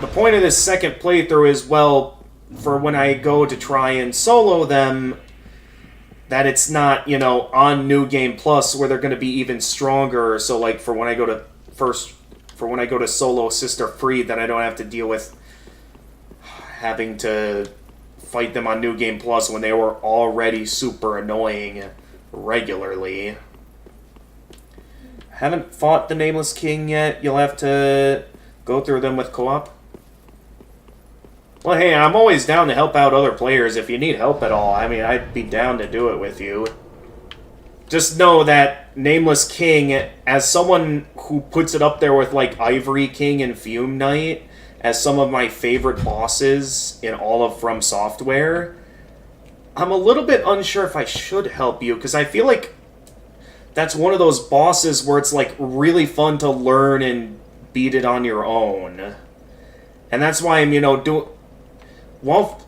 the point of this second playthrough is, well, for when I go to try and solo them, that it's not, you know, on New Game Plus where they're going to be even stronger. So, like, for when I go to solo Sister Freed, then I don't have to deal with having to fight them on New Game Plus when they were already super annoying regularly. Haven't fought the Nameless King yet. You'll have to go through them with co-op. Well, hey, I'm always down to help out other players if you need help at all. I mean, I'd be down to do it with you. Just know that Nameless King, as someone who puts it up there with, like, Ivory King and Fume Knight as some of my favorite bosses in all of From Software, I'm a little bit unsure if I should help you, because I feel like that's one of those bosses where it's, like, really fun to learn and beat it on your own. And that's why I'm, you know, while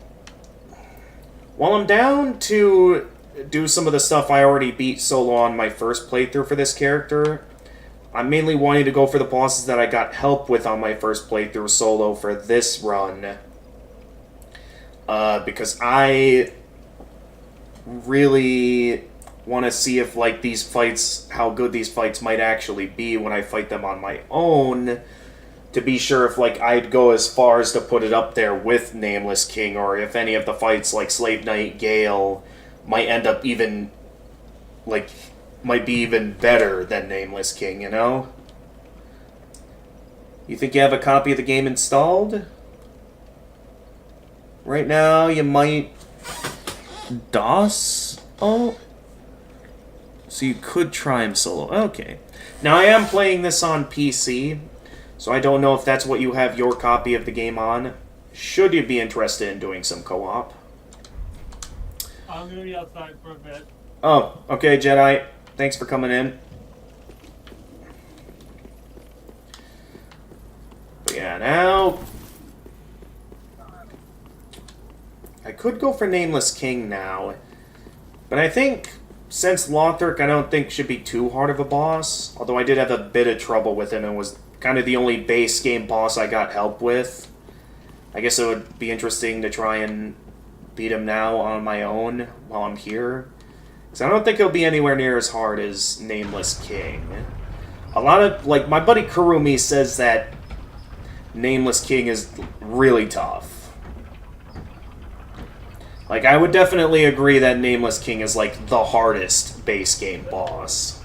I'm down to do some of the stuff I already beat solo on my first playthrough for this character, I'm mainly wanting to go for the bosses that I got help with on my first playthrough solo for this run. Because I really want to see if, like, these fights, how good these fights might actually be when I fight them on my own, to be sure if, like, I'd go as far as to put it up there with Nameless King, or if any of the fights, like Slave Knight Gale, might end up even, like, might be even better than Nameless King, you know? You think you have a copy of the game installed? Right now, you might DOS? Oh. So you could try him solo. Okay. Now, I am playing this on PC, so I don't know if that's what you have your copy of the game on. Should you be interested in doing some co-op? I'm gonna be outside for a bit. Oh, okay, Jedi. Thanks for coming in. But yeah, now I could go for Nameless King now, but I think since Lothric I don't think should be too hard of a boss, although I did have a bit of trouble with him and was kind of the only base game boss I got help with. I guess it would be interesting to try and beat him now on my own while I'm here, because I don't think he'll be anywhere near as hard as Nameless King. A lot of, like, my buddy Kurumi says that Nameless King is really tough. Like, I would definitely agree that Nameless King is, like, the hardest base game boss.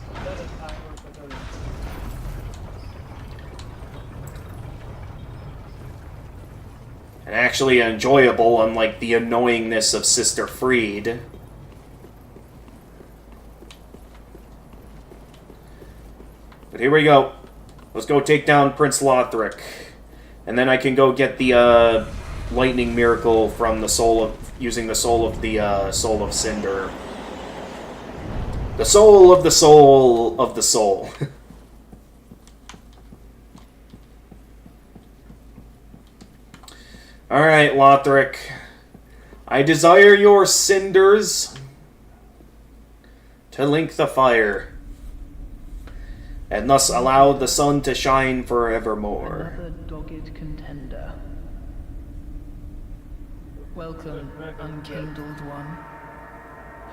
And actually enjoyable, unlike the annoyingness of Sister Freed. But here we go. Let's go take down Prince Lothric. And then I can go get the lightning miracle from the soul of... using the soul of the soul of Cinder. The soul of the soul of the soul. Alright, Lothric. I desire your cinders to link the fire, and thus allow the sun to shine forevermore. Another dogged contender. Welcome, unkindled one,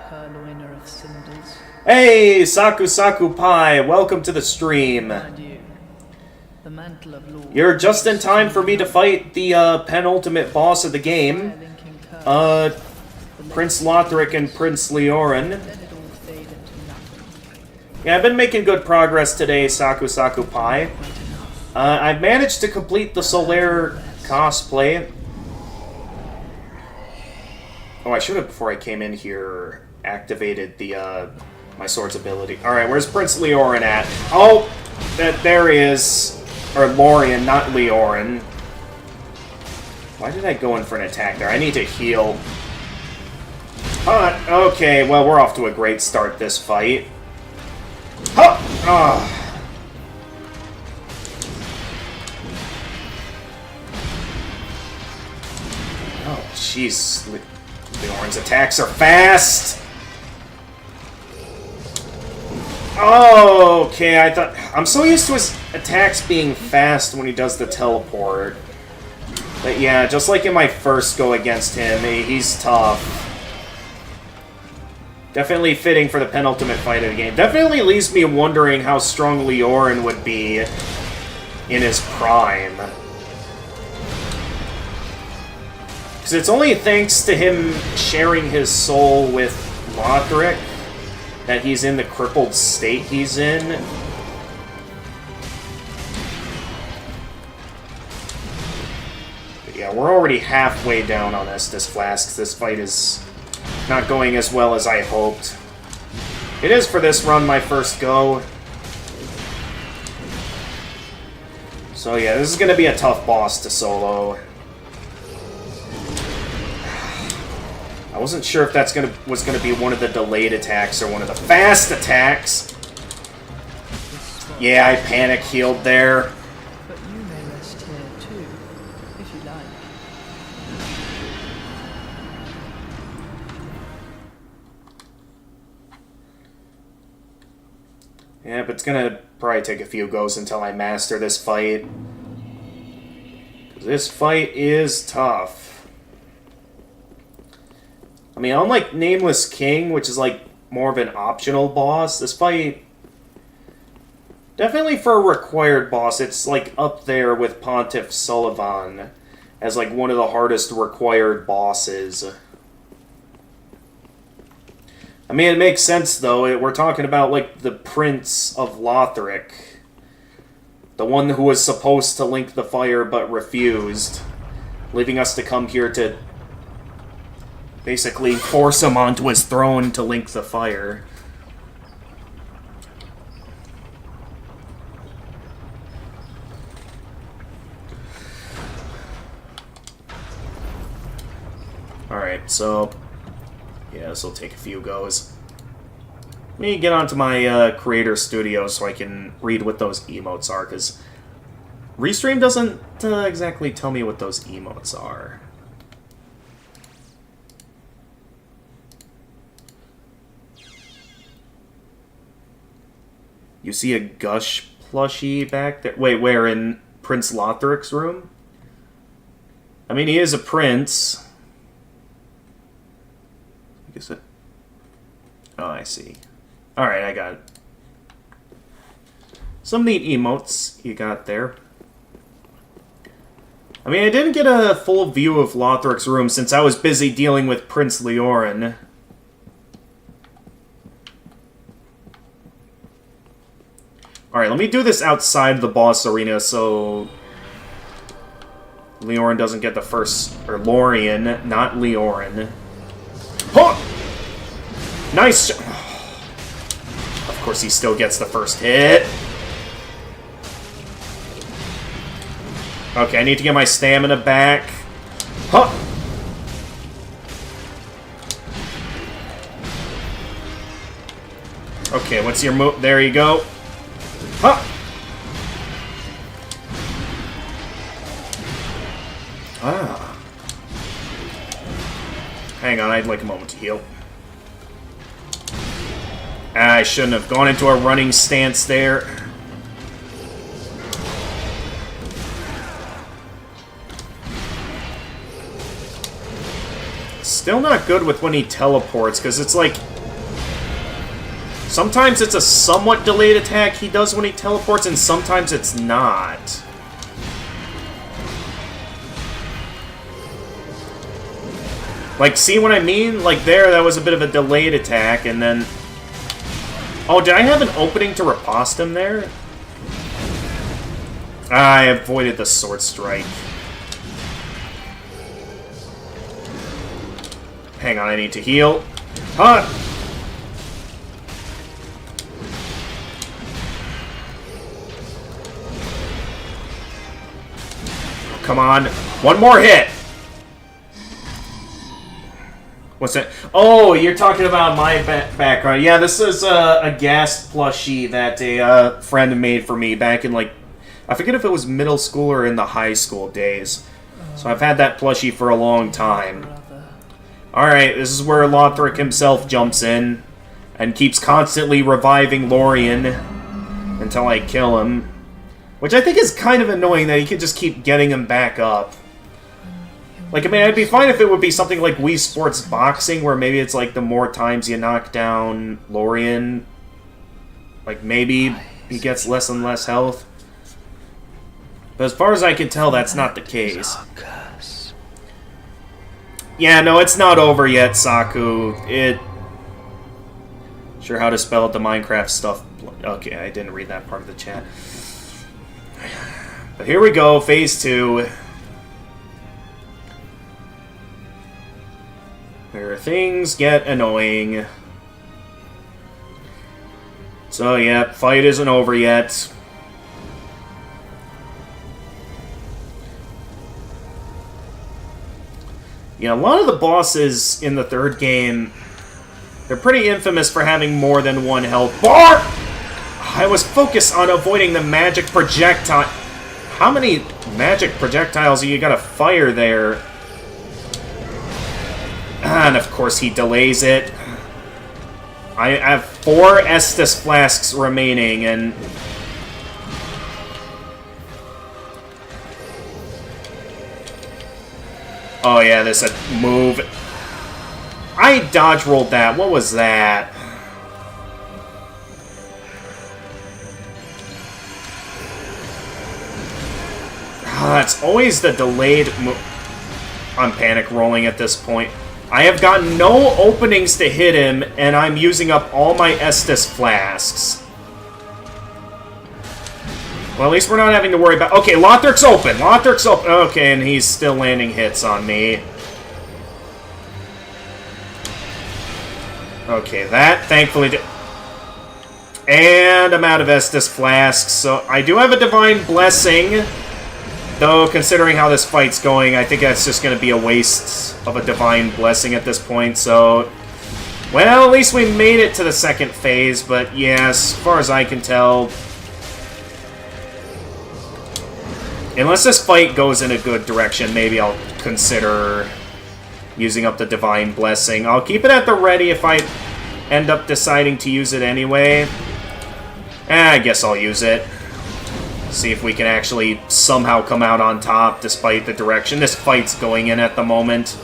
purloiner of cinders. Hey, Saku Pai, welcome to the stream. Adieu. The mantle of lord. You're just in time for me to fight the penultimate boss of the game, Prince Lothric and Prince Leorin. Let it all fade into nothing. Yeah, I've been making good progress today, Saku Pai. I've managed to complete the Solaire cosplay. Oh, I should have, before I came in here, activated the my sword's ability. Alright, where's Prince Leorin at? Oh! There he is. Or Lorien, not Leorin. Why did I go in for an attack there? I need to heal. Okay, well, we're off to a great start this fight. Huh! Oh. Oh, jeez. Leorin's attacks are fast! Oh, okay, I thought... I'm so used to his attacks being fast when he does the teleport. But yeah, just like in my first go against him, he's tough. Definitely fitting for the penultimate fight of the game. Definitely leaves me wondering how strong Leorin would be in his prime. Because it's only thanks to him sharing his soul with Lothric that he's in the crippled state he's in. But yeah, we're already halfway down on Estus Flask. This fight is not going as well as I hoped. It is for this run my first go. So yeah, this is going to be a tough boss to solo. I wasn't sure if that's was gonna be one of the delayed attacks or one of the fast attacks. Yeah, I panic healed there. But you may rest here too, if you like. Yeah, but it's gonna probably take a few goes until I master this fight. 'Cause this fight is tough. I mean, unlike Nameless King, which is like more of an optional boss, this fight, definitely for a required boss, it's like up there with Pontiff Sullivan as like one of the hardest required bosses. I mean, it makes sense though. We're talking about like the Prince of Lothric, the one who was supposed to link the fire but refused, leaving us to come here to basically force him onto his throne to link the fire. Alright, so yeah, this will take a few goes. Let me get onto my creator studio so I can read what those emotes are, because Restream doesn't exactly tell me what those emotes are. You see a Gush plushie back there? Wait, where? In Prince Lothric's room? I mean, he is a prince. I guess it... Oh, I see. Alright, I got it. Some neat emotes you got there. I mean, I didn't get a full view of Lothric's room since I was busy dealing with Prince Leorin. Alright, let me do this outside the boss arena so Leorin doesn't get the first... Or Lorien, not Leorin. Oh! Nice! Of course he still gets the first hit. Okay, I need to get my stamina back. Huh! Okay, what's your move? There you go. Huh! Ah. Hang on, I'd like a moment to heal. I shouldn't have gone into a running stance there. Still not good with when he teleports, because it's like... Sometimes it's a somewhat delayed attack he does when he teleports, and sometimes it's not. Like, see what I mean? Like, there, that was a bit of a delayed attack, and then... Oh, did I have an opening to riposte him there? I avoided the sword strike. Hang on, I need to heal. Huh! Come on. One more hit! What's that? Oh, you're talking about my background. Yeah, this is a Ghast plushie that a friend made for me back in, like... I forget if it was middle school or in the high school days. So I've had that plushie for a long time. Alright, this is where Lothric himself jumps in and keeps constantly reviving Lorien until I kill him. Which I think is kind of annoying that he could just keep getting him back up. Like, I mean, I'd be fine if it would be something like Wii Sports Boxing, where maybe it's like the more times you knock down Lorien, like maybe he gets less and less health. But as far as I can tell, that's not the case. Yeah, no, it's not over yet, Saku. Sure how to spell out the Minecraft stuff. Okay, I didn't read that part of the chat. But here we go, Phase 2. Where things get annoying. So, yeah, fight isn't over yet. Yeah, a lot of the bosses in the third game, they're pretty infamous for having more than one health bar! I was focused on avoiding the magic projectile. How many magic projectiles you gotta fire there? And of course he delays it. I have 4 Estus flasks remaining, and... Oh yeah, this move. I dodge rolled that. What was that? It's always the delayed move. I'm panic rolling at this point. I have gotten no openings to hit him, and I'm using up all my Estus flasks. Well, at least we're not having to worry about... Okay, Lothric's open! Lothric's open! Okay, and he's still landing hits on me. Okay, that thankfully did... And I'm out of Estus flasks, so I do have a Divine Blessing. Though, considering how this fight's going, I think that's just going to be a waste of a Divine Blessing at this point, so... Well, at least we made it to the second phase, but yeah, as far as I can tell... Unless this fight goes in a good direction, maybe I'll consider using up the Divine Blessing. I'll keep it at the ready if I end up deciding to use it anyway. I guess I'll use it. See if we can actually somehow come out on top despite the direction this fight's going in at the moment.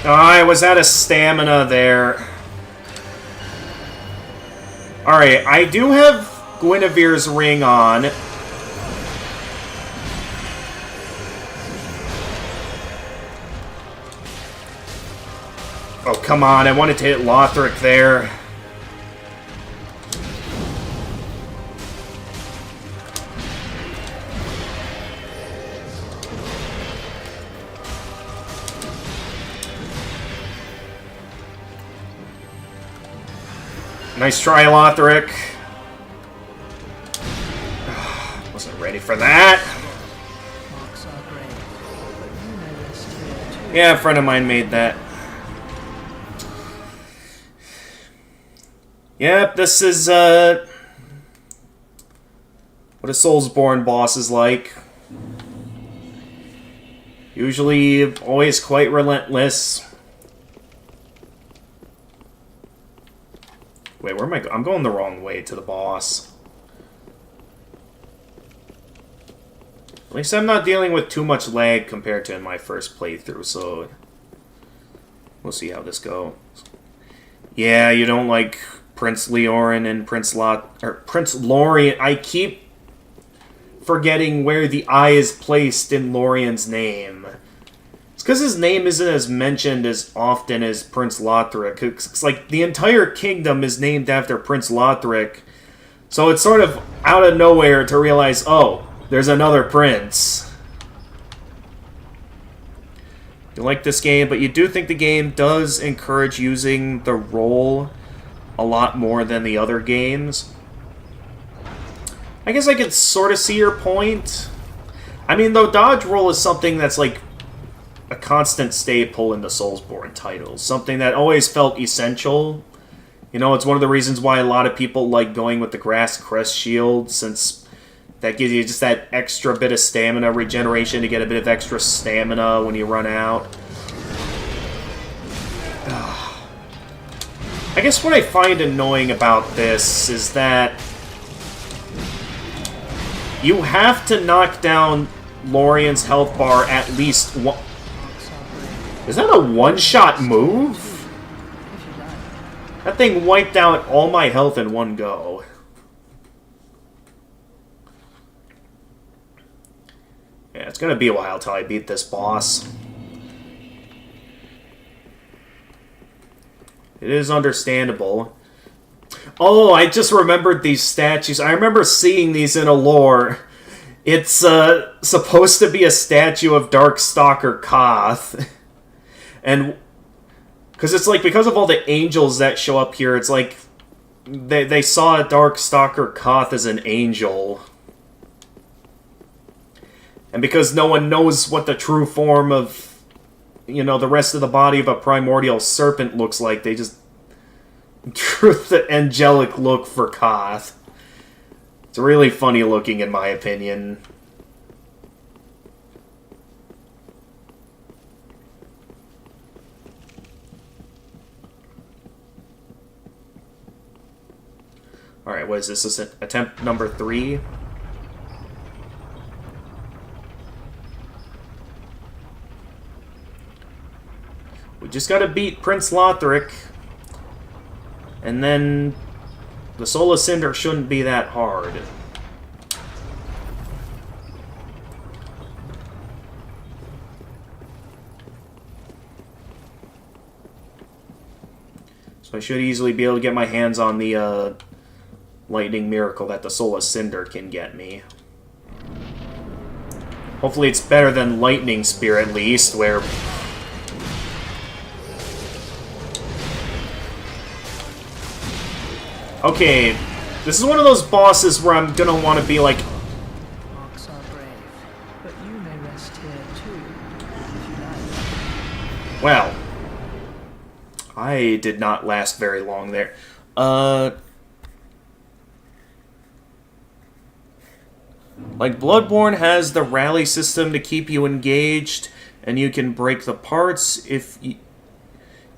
Oh, I was out of stamina there. Alright, I do have Guinevere's ring on. Oh, come on, I wanted to hit Lothric there. Nice try, Lothric. Wasn't ready for that. Marks are grey, but you know this too. Yeah, a friend of mine made that. Yep, this is, what a Soulsborne boss is like. Usually, always quite relentless. Wait, where am I going? I'm going the wrong way to the boss. At least I'm not dealing with too much lag compared to in my first playthrough, so... We'll see how this goes. Yeah, you don't like Prince Leorin and Prince Lorien. I keep forgetting where the I is placed in Lorien's name. It's because his name isn't as mentioned as often as Prince Lothric. It's like the entire kingdom is named after Prince Lothric. So it's sort of out of nowhere to realize, oh, there's another prince. You like this game, but you do think the game does encourage using the roll a lot more than the other games. I guess I could sort of see your point. I mean, though, dodge roll is something that's like a constant staple in the Soulsborne titles. Something that always felt essential. You know, it's one of the reasons why a lot of people like going with the Grass Crest Shield, since That gives you just that extra bit of stamina regeneration to get a bit of extra stamina when you run out. I guess what I find annoying about this is that you have to knock down Lorian's health bar at least one... Is that a one-shot move? That thing wiped out all my health in one go. Yeah, it's gonna be a while till I beat this boss. It is understandable. Oh, I just remembered these statues. I remember seeing these in a lore. It's supposed to be a statue of Darkstalker Koth. And because it's like, because of all the angels that show up here, it's like they saw Darkstalker Koth as an angel. And because no one knows what the true form of, you know, the rest of the body of a primordial serpent looks like, they just drew the angelic look for Koth. It's really funny looking, in my opinion. Alright, what is this? This is attempt number 3. We just gotta beat Prince Lothric, and then the Soul of Cinder shouldn't be that hard. So I should easily be able to get my hands on the lightning miracle that the Soul of Cinder can get me. Hopefully it's better than Lightning Spear at least, where... Okay, this is one of those bosses where I'm gonna want to be like... Marks are brave, but you may rest here too, if you like. Well, I did not last very long there. Like, Bloodborne has the rally system to keep you engaged, and you can break the parts if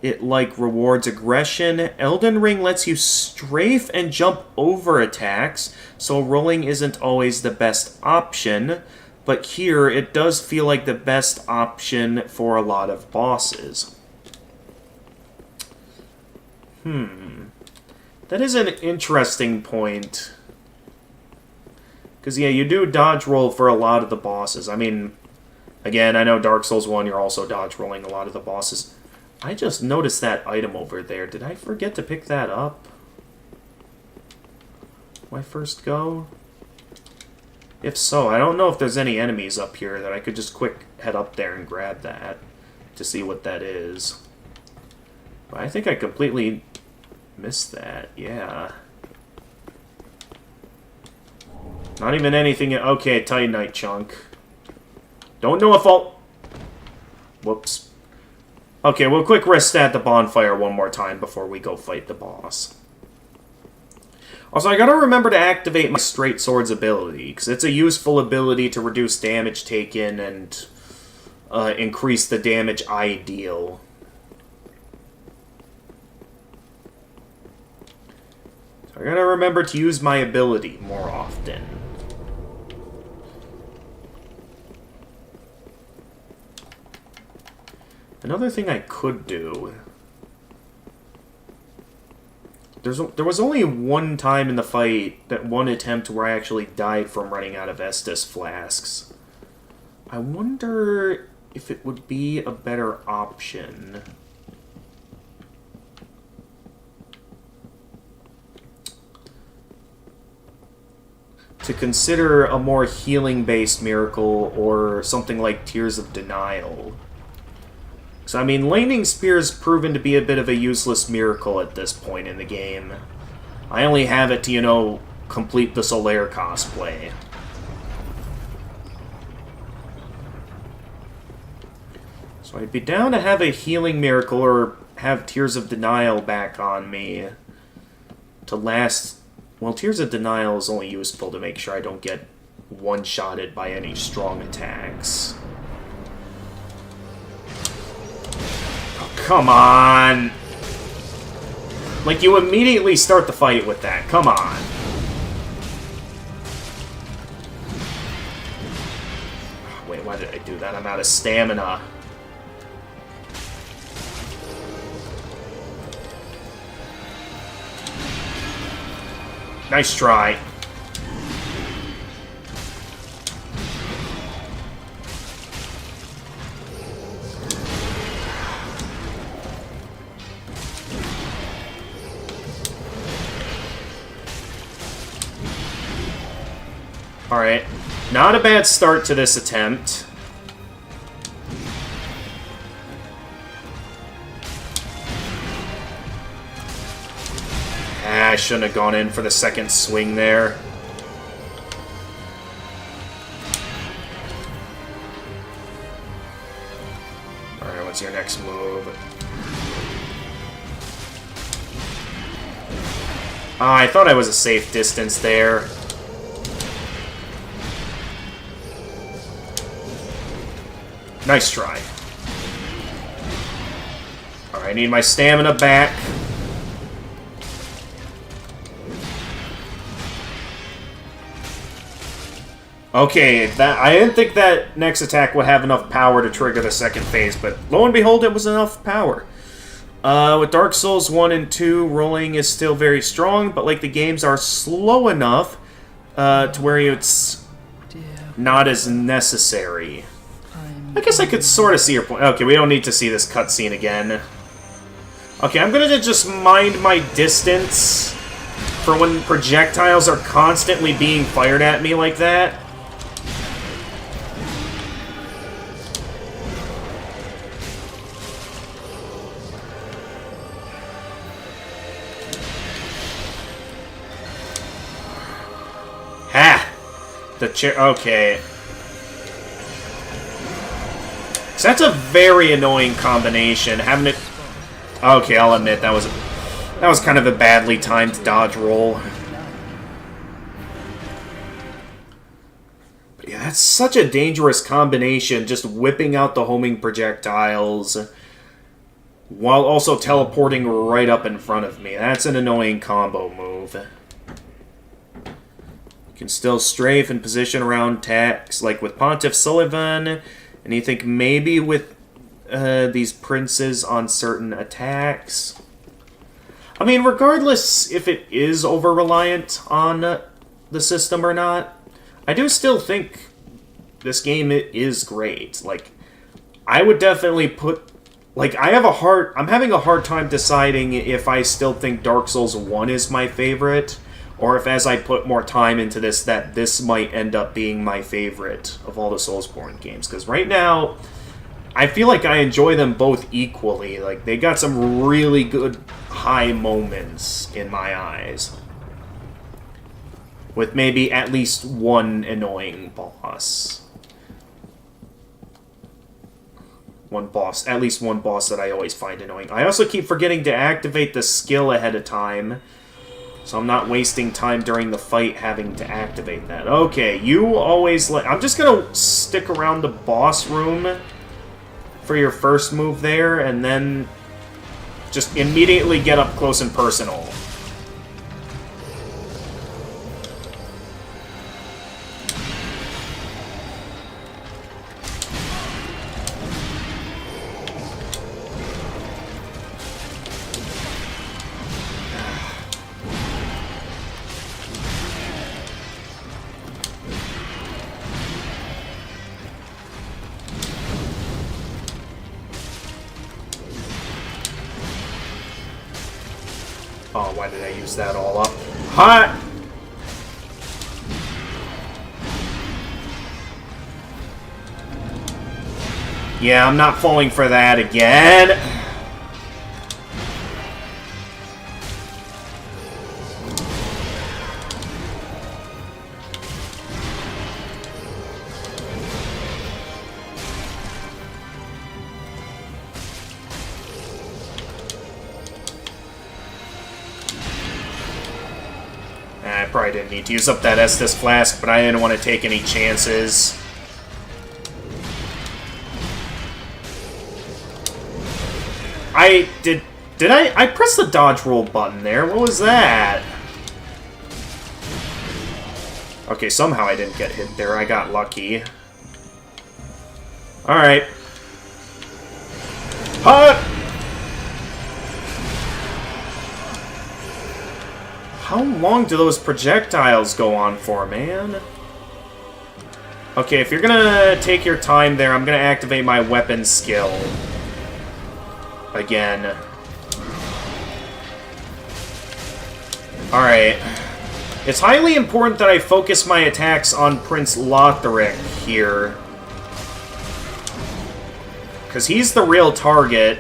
it, like, rewards aggression. Elden Ring lets you strafe and jump over attacks, so rolling isn't always the best option, but here it does feel like the best option for a lot of bosses. That is an interesting point. Because, yeah, you do dodge roll for a lot of the bosses. I mean, again, I know Dark Souls 1, you're also dodge rolling a lot of the bosses. I just noticed that item over there. Did I forget to pick that up when I first go? If so, I don't know if there's any enemies up here that I could just quick head up there and grab that to see what that is. But I think I completely missed that, yeah. Not even anything... Okay, Titanite chunk. Don't know if I'll... Whoops. Okay, we'll quick rest at the bonfire one more time before we go fight the boss. Also, I gotta remember to activate my Straight Sword's ability, because it's a useful ability to reduce damage taken and increase the damage I deal. So I gotta remember to use my ability more often. Another thing I could do... There was only one time in the fight, that one attempt where I actually died from running out of Estus flasks. I wonder if it would be a better option. To consider a more healing-based miracle or something like Tears of Denial. So, I mean, Lightning Spear's proven to be a bit of a useless miracle at this point in the game. I only have it to, you know, complete the Solaire cosplay. So I'd be down to have a healing miracle or have Tears of Denial back on me to last... Well, Tears of Denial is only useful to make sure I don't get one-shotted by any strong attacks. Oh, come on! Like, you immediately start the fight with that. Come on. Wait, why did I do that? I'm out of stamina. Nice try. Alright. Not a bad start to this attempt. I shouldn't have gone in for the second swing there. Alright, what's your next move? I thought I was a safe distance there. Nice try. Alright, I need my stamina back. Okay, I didn't think that next attack would have enough power to trigger the second phase, but lo and behold, it was enough power. With Dark Souls 1 and 2, rolling is still very strong, but like the games are slow enough to where it's not as necessary. I guess I could sort of see your point. Okay, we don't need to see this cutscene again. Okay, I'm gonna just mind my distance for when projectiles are constantly being fired at me like that. Ha! The chair. Okay. So that's a very annoying combination. Having it. Okay, I'll admit that was kind of a badly timed dodge roll. But yeah, that's such a dangerous combination. Just whipping out the homing projectiles while also teleporting right up in front of me. That's an annoying combo move. You can still strafe and position around attacks, like with Pontiff Sullivan, and you think maybe with these princes on certain attacks. I mean, regardless if it is over-reliant on the system or not, I do still think this game is great. Like, I would definitely put... Like, I'm having a hard time deciding if I still think Dark Souls 1 is my favorite, or if as I put more time into this, that this might end up being my favorite of all the Soulsborne games. Because right now, I feel like I enjoy them both equally. Like, they got some really good high moments in my eyes. With maybe at least one annoying boss. At least one boss that I always find annoying. I also keep forgetting to activate the skill ahead of time, so I'm not wasting time during the fight having to activate that. Okay, you always I'm just gonna stick around the boss room for your first move there, and then just immediately get up close and personal. Oh, why did I use that all up? Hot! Yeah, I'm not falling for that again. probably didn't need to use up that Estus flask, but I didn't want to take any chances. Did I pressed the dodge roll button there? What was that? Okay, somehow I didn't get hit there. I got lucky. Alright. Hut! How long do those projectiles go on for, man? Okay, if you're gonna take your time there, I'm gonna activate my weapon skill. Again. Alright. It's highly important that I focus my attacks on Prince Lotharic here. Because he's the real target.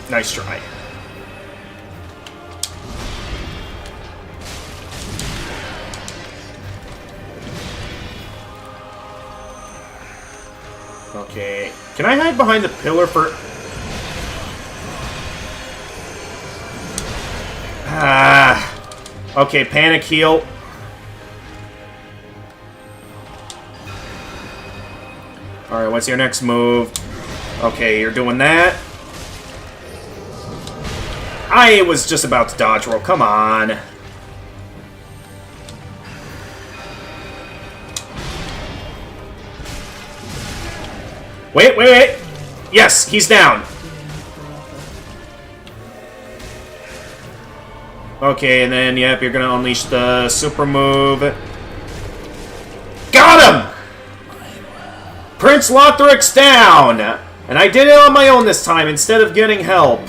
Nice try. Okay. Can I hide behind the pillar for... Ah. Okay, panic heal. Alright, what's your next move? Okay, you're doing that. I was just about to dodge roll. Come on. Wait. Yes, he's down. Okay, and then, yep, you're gonna unleash the super move. Got him! Prince Lotharic's down! And I did it on my own this time instead of getting help.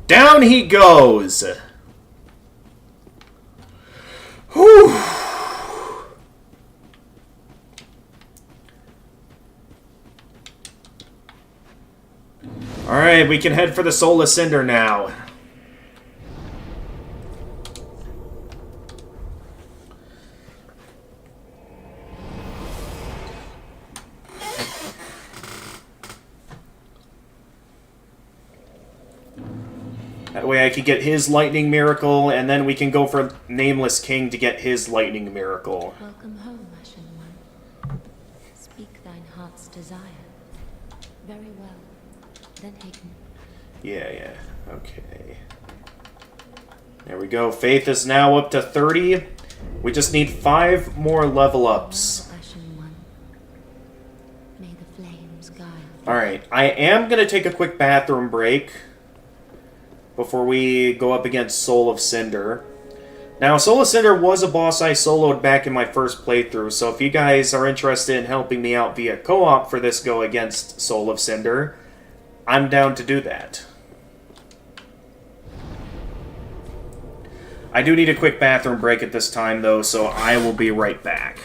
Down he goes! Whew! Alright, we can head for the Soulless Cinder now. That way I could get his Lightning Miracle, and then we can go for Nameless King to get his Lightning Miracle. Welcome home, Ashen One. Speak thine heart's desire. Very well. Then Hayden. Yeah. Okay. There we go. Faith is now up to 30. We just need 5 more level ups. Farewell, Ashen One. May the flames guide. Alright, I am going to take a quick bathroom break before we go up against Soul of Cinder. Now, Soul of Cinder was a boss I soloed back in my first playthrough, so if you guys are interested in helping me out via co-op for this go against Soul of Cinder, I'm down to do that. I do need a quick bathroom break at this time, though, so I will be right back.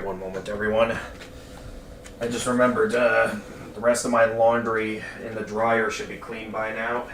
one moment, everyone. I just remembered, the rest of my laundry in the dryer should be clean by now.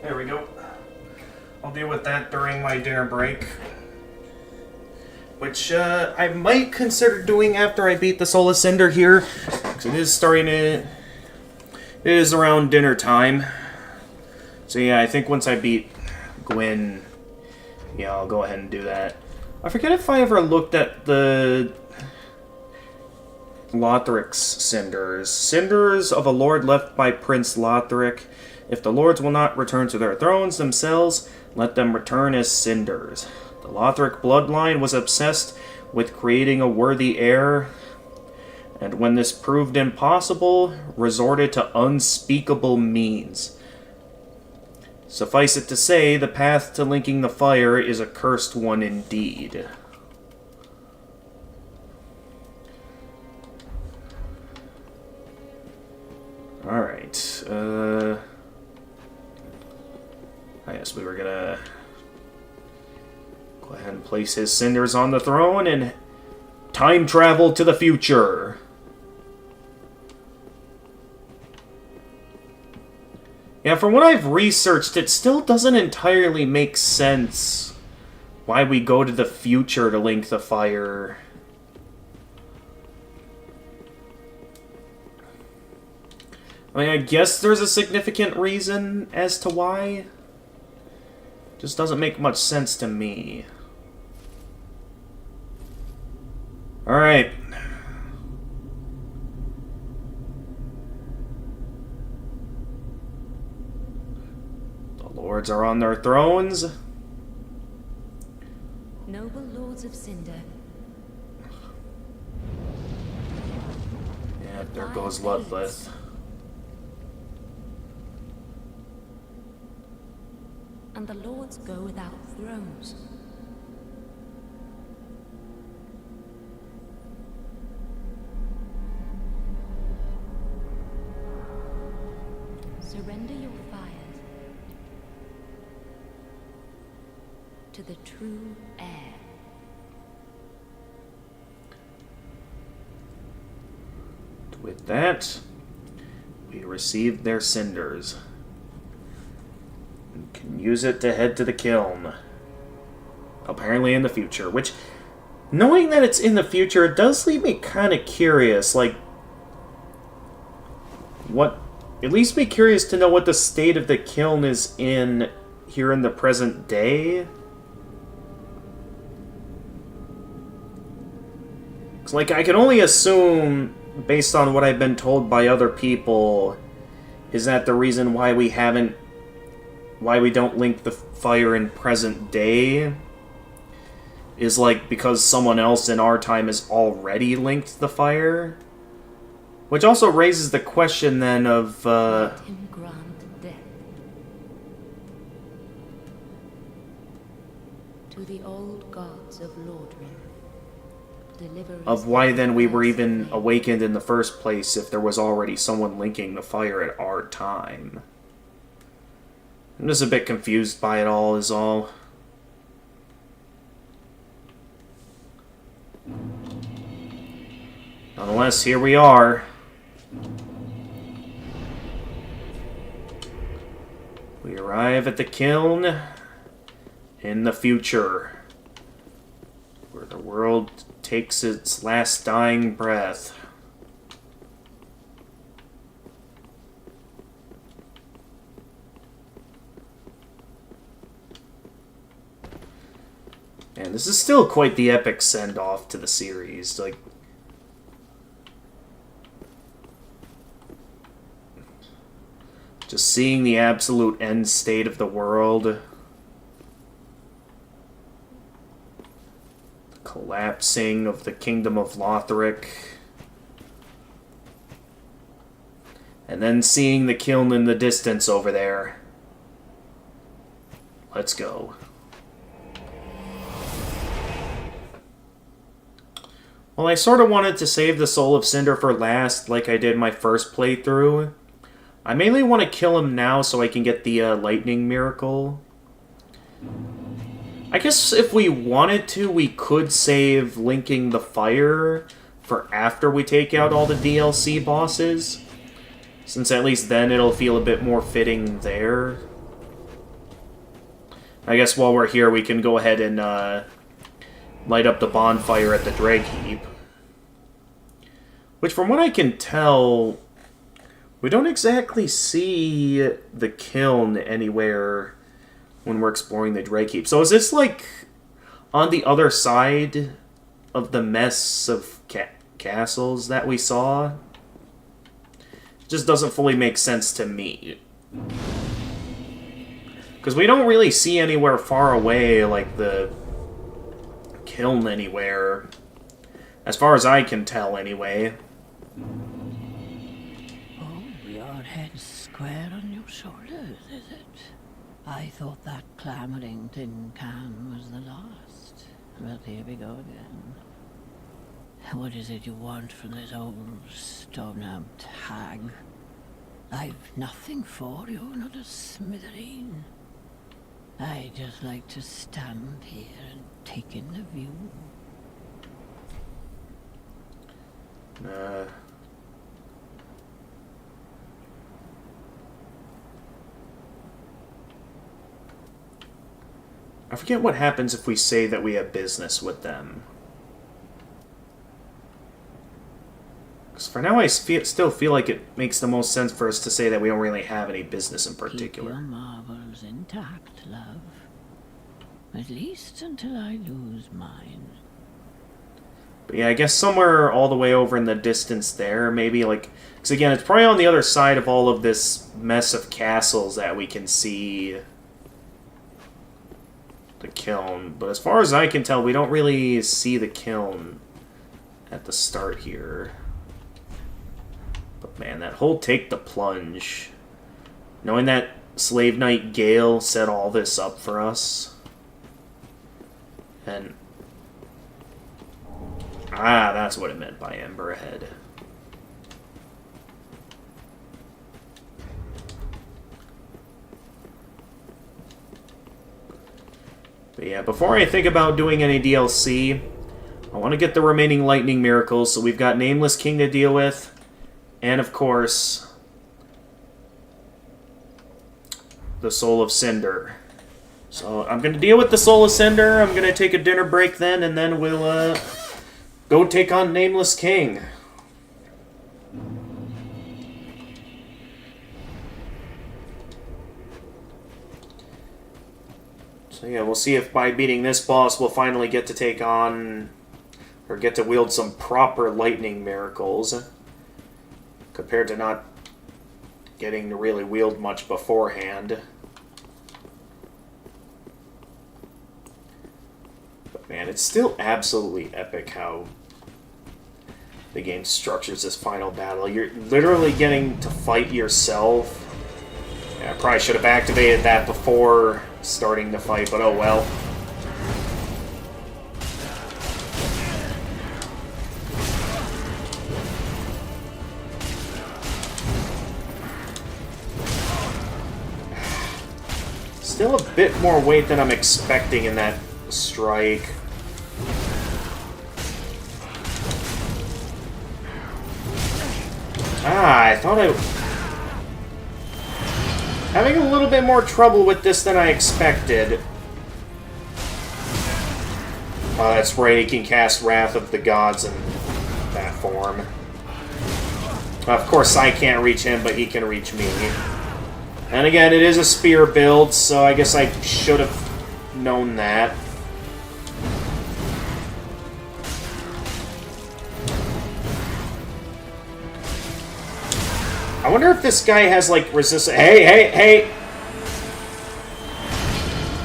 There we go. I'll deal with that during my dinner break. Which, I might consider doing after I beat the Solar Cinder here. Because it is starting to... It is around dinner time. So yeah, I think once I beat Gwyn, yeah, I'll go ahead and do that. I forget if I ever looked at the... Lothric's cinders. Cinders of a lord left by Prince Lothric. If the lords will not return to their thrones themselves, let them return as cinders. The Lothric bloodline was obsessed with creating a worthy heir, and when this proved impossible, resorted to unspeakable means. Suffice it to say, the path to linking the fire is a cursed one indeed. Alright, I guess we were gonna go ahead and place his cinders on the throne and time travel to the future. Yeah, from what I've researched, it still doesn't entirely make sense why we go to the future to link the fire. I mean, I guess there's a significant reason as to why. Just doesn't make much sense to me. Alright. The lords are on their thrones. Noble lords of Cinder. Yeah, there goes Ludleth. And the lords go without thrones. Surrender your fires to the true heir. With that, we received their cinders. We can use it to head to the kiln. Apparently in the future, which, knowing that it's in the future, it does leave me kind of curious, like, what, at least be curious to know what the state of the kiln is in here in the present day. 'Cause, like, I can only assume, based on what I've been told by other people, is that the reason why we don't link the fire in present day is, like, because someone else in our time has already linked the fire. Which also raises the question, then, of, Let him grant death to the old gods of Lordrin. Deliver us of why then we were from even sin. awakened in the first place if there was already someone linking the fire at our time. I'm just a bit confused by it all, is all. Nonetheless, here we are. arrive at the kiln in the future, where the world takes its last dying breath. And this is still quite the epic send-off to the series. Like, just seeing the absolute end state of the world. The collapsing of the kingdom of Lothric. And then seeing the kiln in the distance over there. Let's go. Well, I sort of wanted to save the Soul of Cinder for last, like I did my first playthrough. I mainly want to kill him now so I can get the lightning miracle. I guess if we wanted to, we could save linking the fire for after we take out all the DLC bosses, since at least then it'll feel a bit more fitting there. I guess while we're here, we can go ahead and light up the bonfire at the Dreg Heap. Which, from what I can tell, we don't exactly see the kiln anywhere when we're exploring the Dreg Heap. So is this, like, on the other side of the mess of castles that we saw? It just doesn't fully make sense to me. Because we don't really see anywhere far away, like, the kiln anywhere. As far as I can tell, anyway. Oh, your head's square on your shoulders, is it? I thought that clamoring tin can was the last. But here we go again. What is it you want from this old stone-out hag? I've nothing for you, not a smithereen. I just like to stand here and take in the view. I forget what happens if we say that we have business with them. Because for now I still feel like it makes the most sense for us to say that we don't really have any business in particular. Keep your marbles intact, love. At least until I lose mine. But yeah, I guess somewhere all the way over in the distance there, maybe like... Because again, it's probably on the other side of all of this mess of castles that we can see the kiln. But as far as I can tell, we don't really see the kiln at the start here. But man, that whole take the plunge. Knowing that Slave Knight Gale set all this up for us. And... ah, that's what it meant by Ember Ahead. But yeah, before I think about doing any DLC, I want to get the remaining lightning miracles. So we've got Nameless King to deal with. And of course, the Soul of Cinder. So I'm going to deal with the Soul of Cinder. I'm going to take a dinner break then, and then we'll go take on Nameless King. So yeah, we'll see if by beating this boss we'll finally get to take on, or get to wield some proper lightning miracles, compared to not getting to really wield much beforehand. But man, it's still absolutely epic how the game structures this final battle. You're literally getting to fight yourself. Yeah, I probably should have activated that before starting the fight, but oh well. Still a bit more weight than I'm expecting in that strike. Ah, I thought Having a little bit more trouble with this than I expected. Oh, that's right, he can cast Wrath of the Gods in that form. Of course, I can't reach him, but he can reach me. And again, it is a spear build, so I guess I should have known that. I wonder if this guy has, like, resistance. Hey, hey, hey!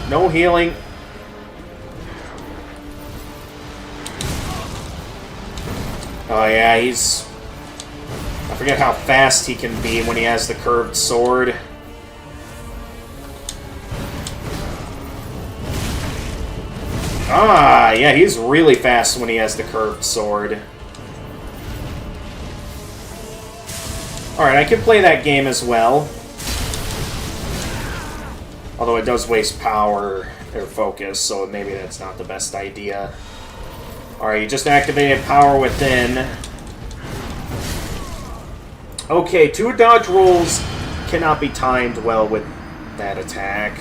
No healing. Oh, yeah, he's... I forget how fast he can be when he has the curved sword. Ah, yeah, he's really fast when he has the curved sword. Alright, I can play that game as well. Although it does waste power or focus, so maybe that's not the best idea. Alright, you just activated Power Within. Okay, 2 dodge rolls cannot be timed well with that attack.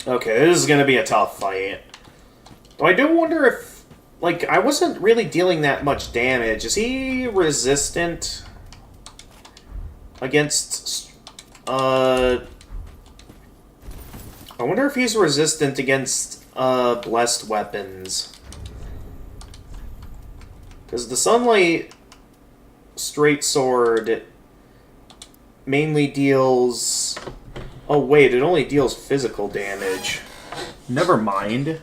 Okay, this is gonna be a tough fight. Though I do wonder if... Like, I wasn't really dealing that much damage. Is he resistant against... I wonder if he's resistant against, blessed weapons. Because the Sunlight Straight Sword mainly deals... Oh, wait, it only deals physical damage. Never mind.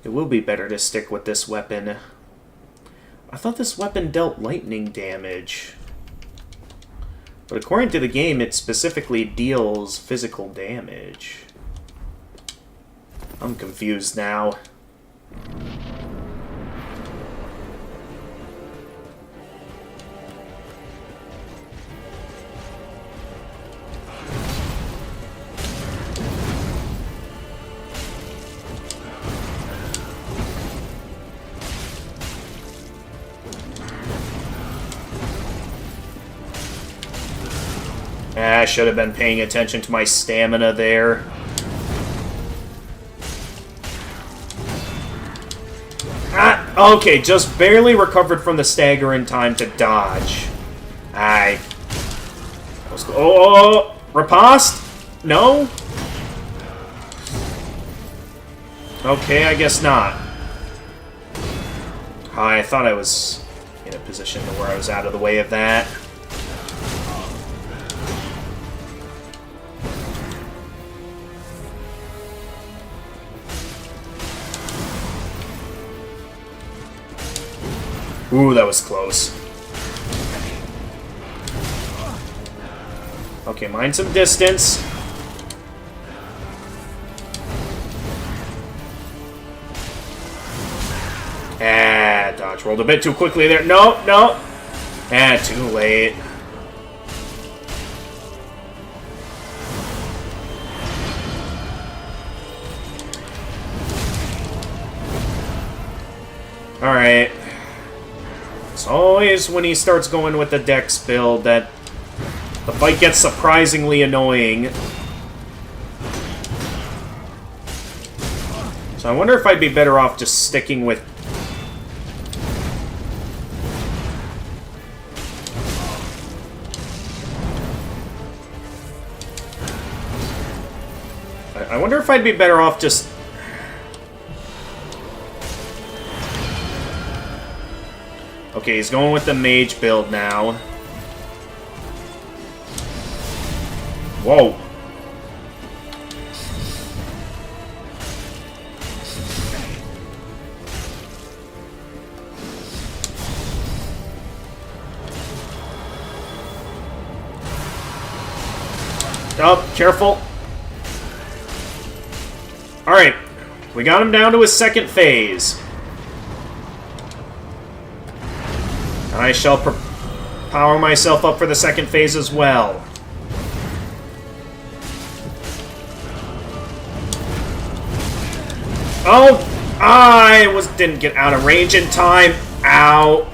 It will be better to stick with this weapon. I thought this weapon dealt lightning damage. But according to the game, it specifically deals physical damage. I'm confused now. I should have been paying attention to my stamina there. Ah, okay, just barely recovered from the stagger in time to dodge. Oh, riposte? No? Okay, I guess not. I thought I was in a position where I was out of the way of that. Ooh, that was close. Okay, mind some distance. Ah, dodge rolled a bit too quickly there. No, no. Ah, too late. Alright. It's always when he starts going with the Dex build that the fight gets surprisingly annoying. So I wonder if I'd be better off just sticking with... I wonder if I'd be better off just... Okay, he's going with the mage build now. Whoa. Oh, careful. Alright, we got him down to his second phase. I shall power myself up for the second phase as well. Oh! Didn't get out of range in time. Ow.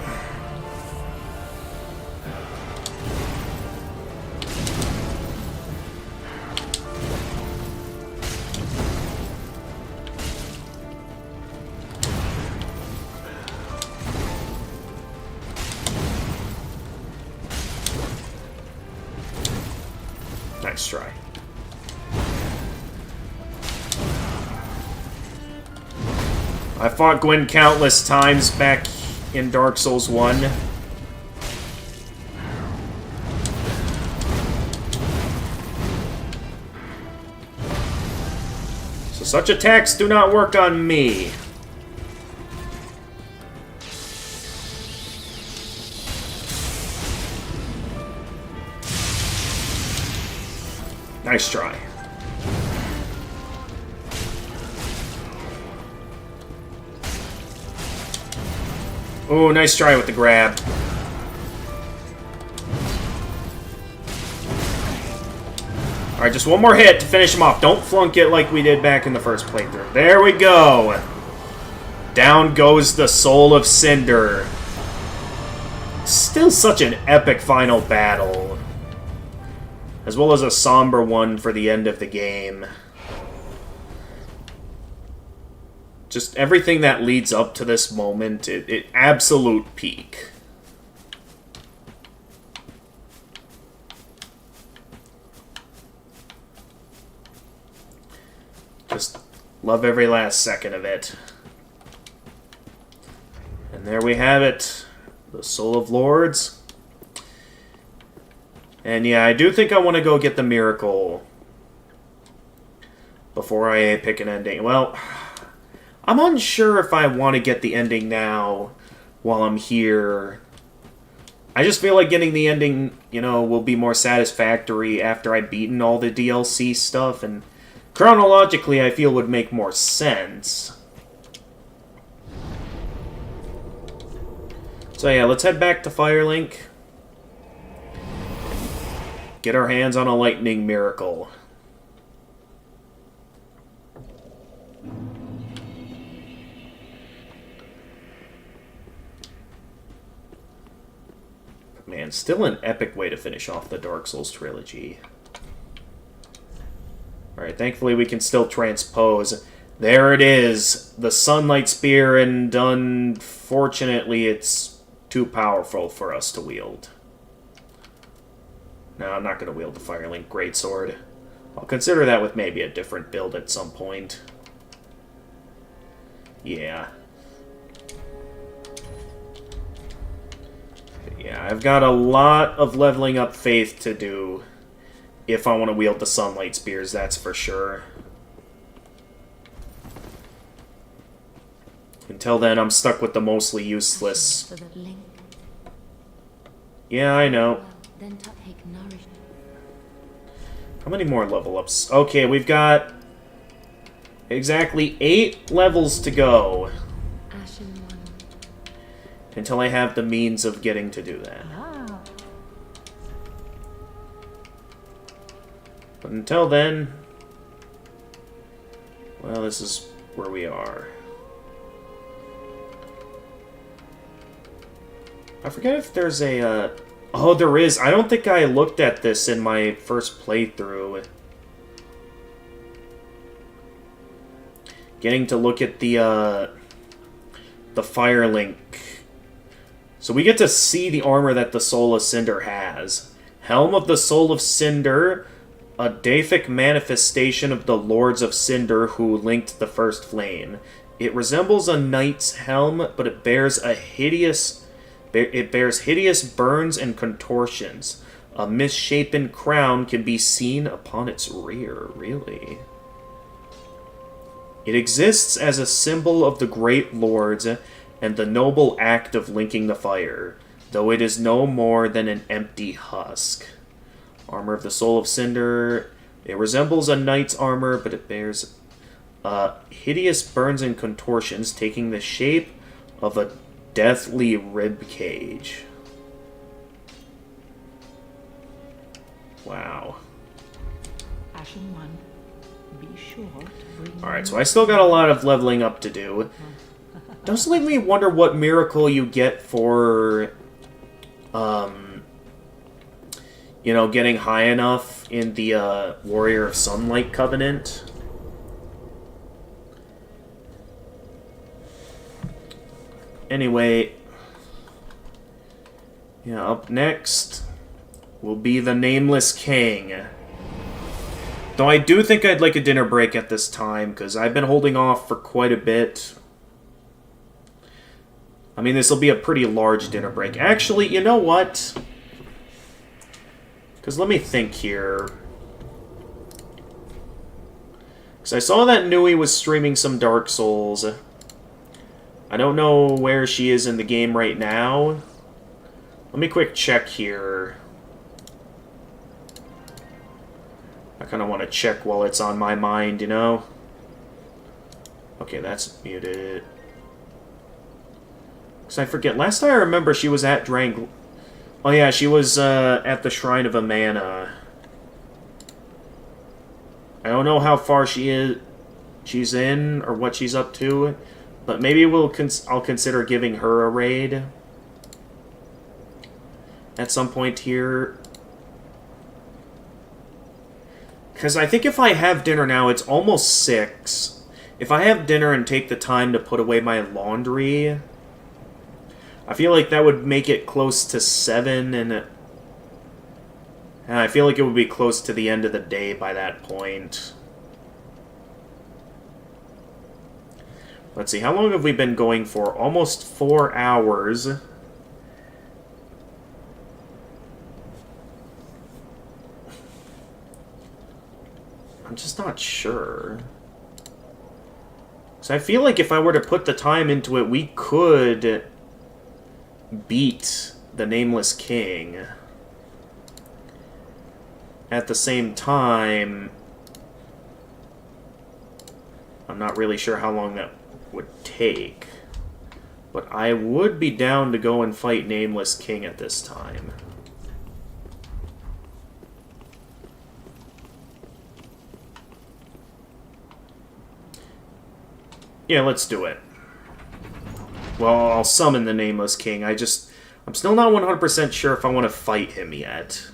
Nice try. I fought Gwen countless times back in Dark Souls 1. So such attacks do not work on me. Nice try. Oh, nice try with the grab. Alright, just one more hit to finish him off. Don't flunk it like we did back in the first playthrough. There we go. Down goes the Soul of Cinder. Still such an epic final battle. As well as a somber one for the end of the game. Just everything that leads up to this moment, it absolute peak. Just love every last second of it. And there we have it. The Soul of Lords. And yeah, I do think I want to go get the Miracle before I pick an ending. Well, I'm unsure if I want to get the ending now while I'm here. I just feel like getting the ending, you know, will be more satisfactory after I've beaten all the DLC stuff, and chronologically I feel would make more sense. So yeah, let's head back to Firelink. Get our hands on a lightning miracle. Man, still an epic way to finish off the Dark Souls trilogy. Alright, thankfully we can still transpose. There it is! The Sunlight Spear, and unfortunately it's too powerful for us to wield. No, I'm not going to wield the Firelink Greatsword. I'll consider that with maybe a different build at some point. Yeah. Yeah, I've got a lot of leveling up faith to do if I want to wield the Sunlight Spears, that's for sure. Until then, I'm stuck with the mostly useless. Yeah, I know. How many more level ups? Okay, we've got exactly 8 levels to go until I have the means of getting to do that. But until then, well, this is where we are. I forget if there's a, oh, there is. I don't think I looked at this in my first playthrough. Getting to look at the Firelink. So we get to see the armor that the Soul of Cinder has. Helm of the Soul of Cinder, a deific manifestation of the Lords of Cinder who linked the First Flame. It resembles a knight's helm, but it bears hideous burns and contortions. A misshapen crown can be seen upon its rear, really. It exists as a symbol of the great lords and the noble act of linking the fire, though it is no more than an empty husk. Armor of the Soul of Cinder. It resembles a knight's armor, but it bears hideous burns and contortions, taking the shape of a deathly rib cage. Wow. Ashen One, Be sure to bring Alright, so I still got a lot of leveling up to do. Does leave me wonder what miracle you get for, you know, getting high enough in the Warrior of Sunlight Covenant. Anyway, yeah, up next will be the Nameless King. Though I do think I'd like a dinner break at this time, because I've been holding off for quite a bit. I mean, this will be a pretty large dinner break. Actually, you know what? Because let me think here. Because I saw that Nui was streaming some Dark Souls. I don't know where she is in the game right now. Let me quick check here. I kind of want to check while it's on my mind, you know? Okay, that's muted. Because I forget, last time I remember she was at Drang... Oh yeah, she was at the Shrine of Amana. I don't know how far she's in, or what she's up to, but maybe I'll consider giving her a raid at some point here. Because I think if I have dinner now, it's almost 6. If I have dinner and take the time to put away my laundry, I feel like that would make it close to 7, and I feel like it would be close to the end of the day by that point. Let's see, how long have we been going for? Almost 4 hours. I'm just not sure. So I feel like if I were to put the time into it, we could beat the Nameless King. At the same time, I'm not really sure how long that would take. But I would be down to go and fight Nameless King at this time. Yeah, let's do it. Well, I'll summon the Nameless King. I'm still not 100% sure if I want to fight him yet.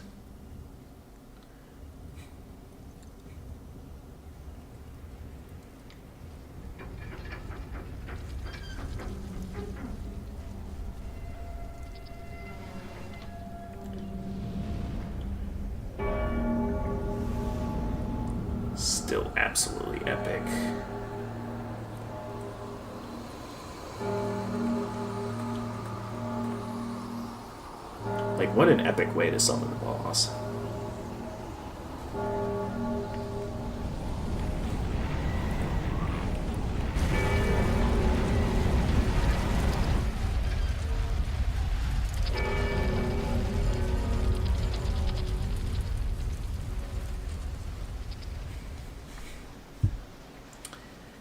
Still absolutely epic. Like, what an epic way to summon the boss.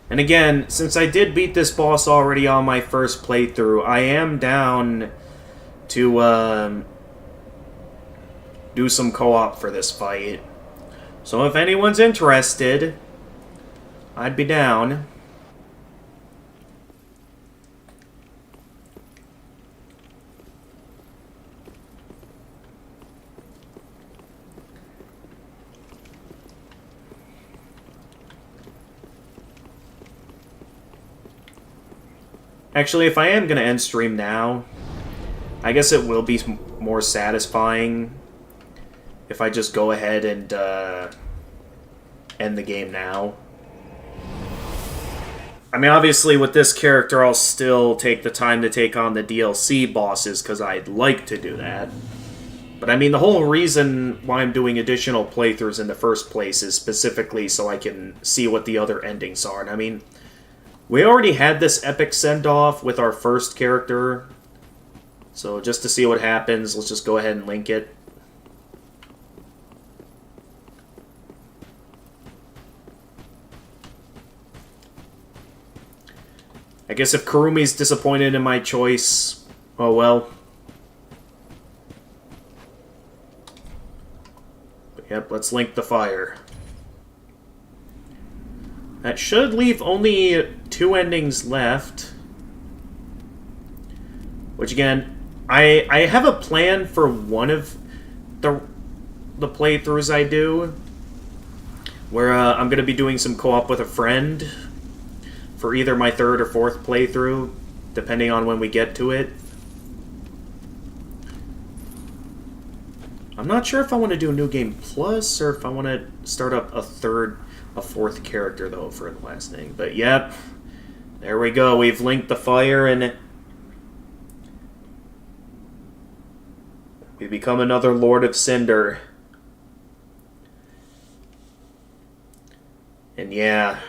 And again, since I did beat this boss already on my first playthrough, I am down to do some co-op for this fight. So if anyone's interested, I'd be down. Actually, if I am going to end stream now, I guess it will be more satisfying if I just go ahead and end the game now. I mean, obviously, with this character, I'll still take the time to take on the DLC bosses, because I'd like to do that. But I mean, the whole reason why I'm doing additional playthroughs in the first place is specifically so I can see what the other endings are. And I mean, we already had this epic send-off with our first character, so just to see what happens, let's just go ahead and link it. I guess if Kurumi's disappointed in my choice, oh well. But yep, let's link the fire. That should leave only 2 endings left. Which again, I have a plan for one of the playthroughs I do, where I'm going to be doing some co-op with a friend for either my 3rd or 4th playthrough, depending on when we get to it. I'm not sure if I want to do a New Game Plus, or if I want to start up a 4th character, though, for the last thing. But yep, there we go. We've linked the fire, and we become another Lord of Cinder. And yeah,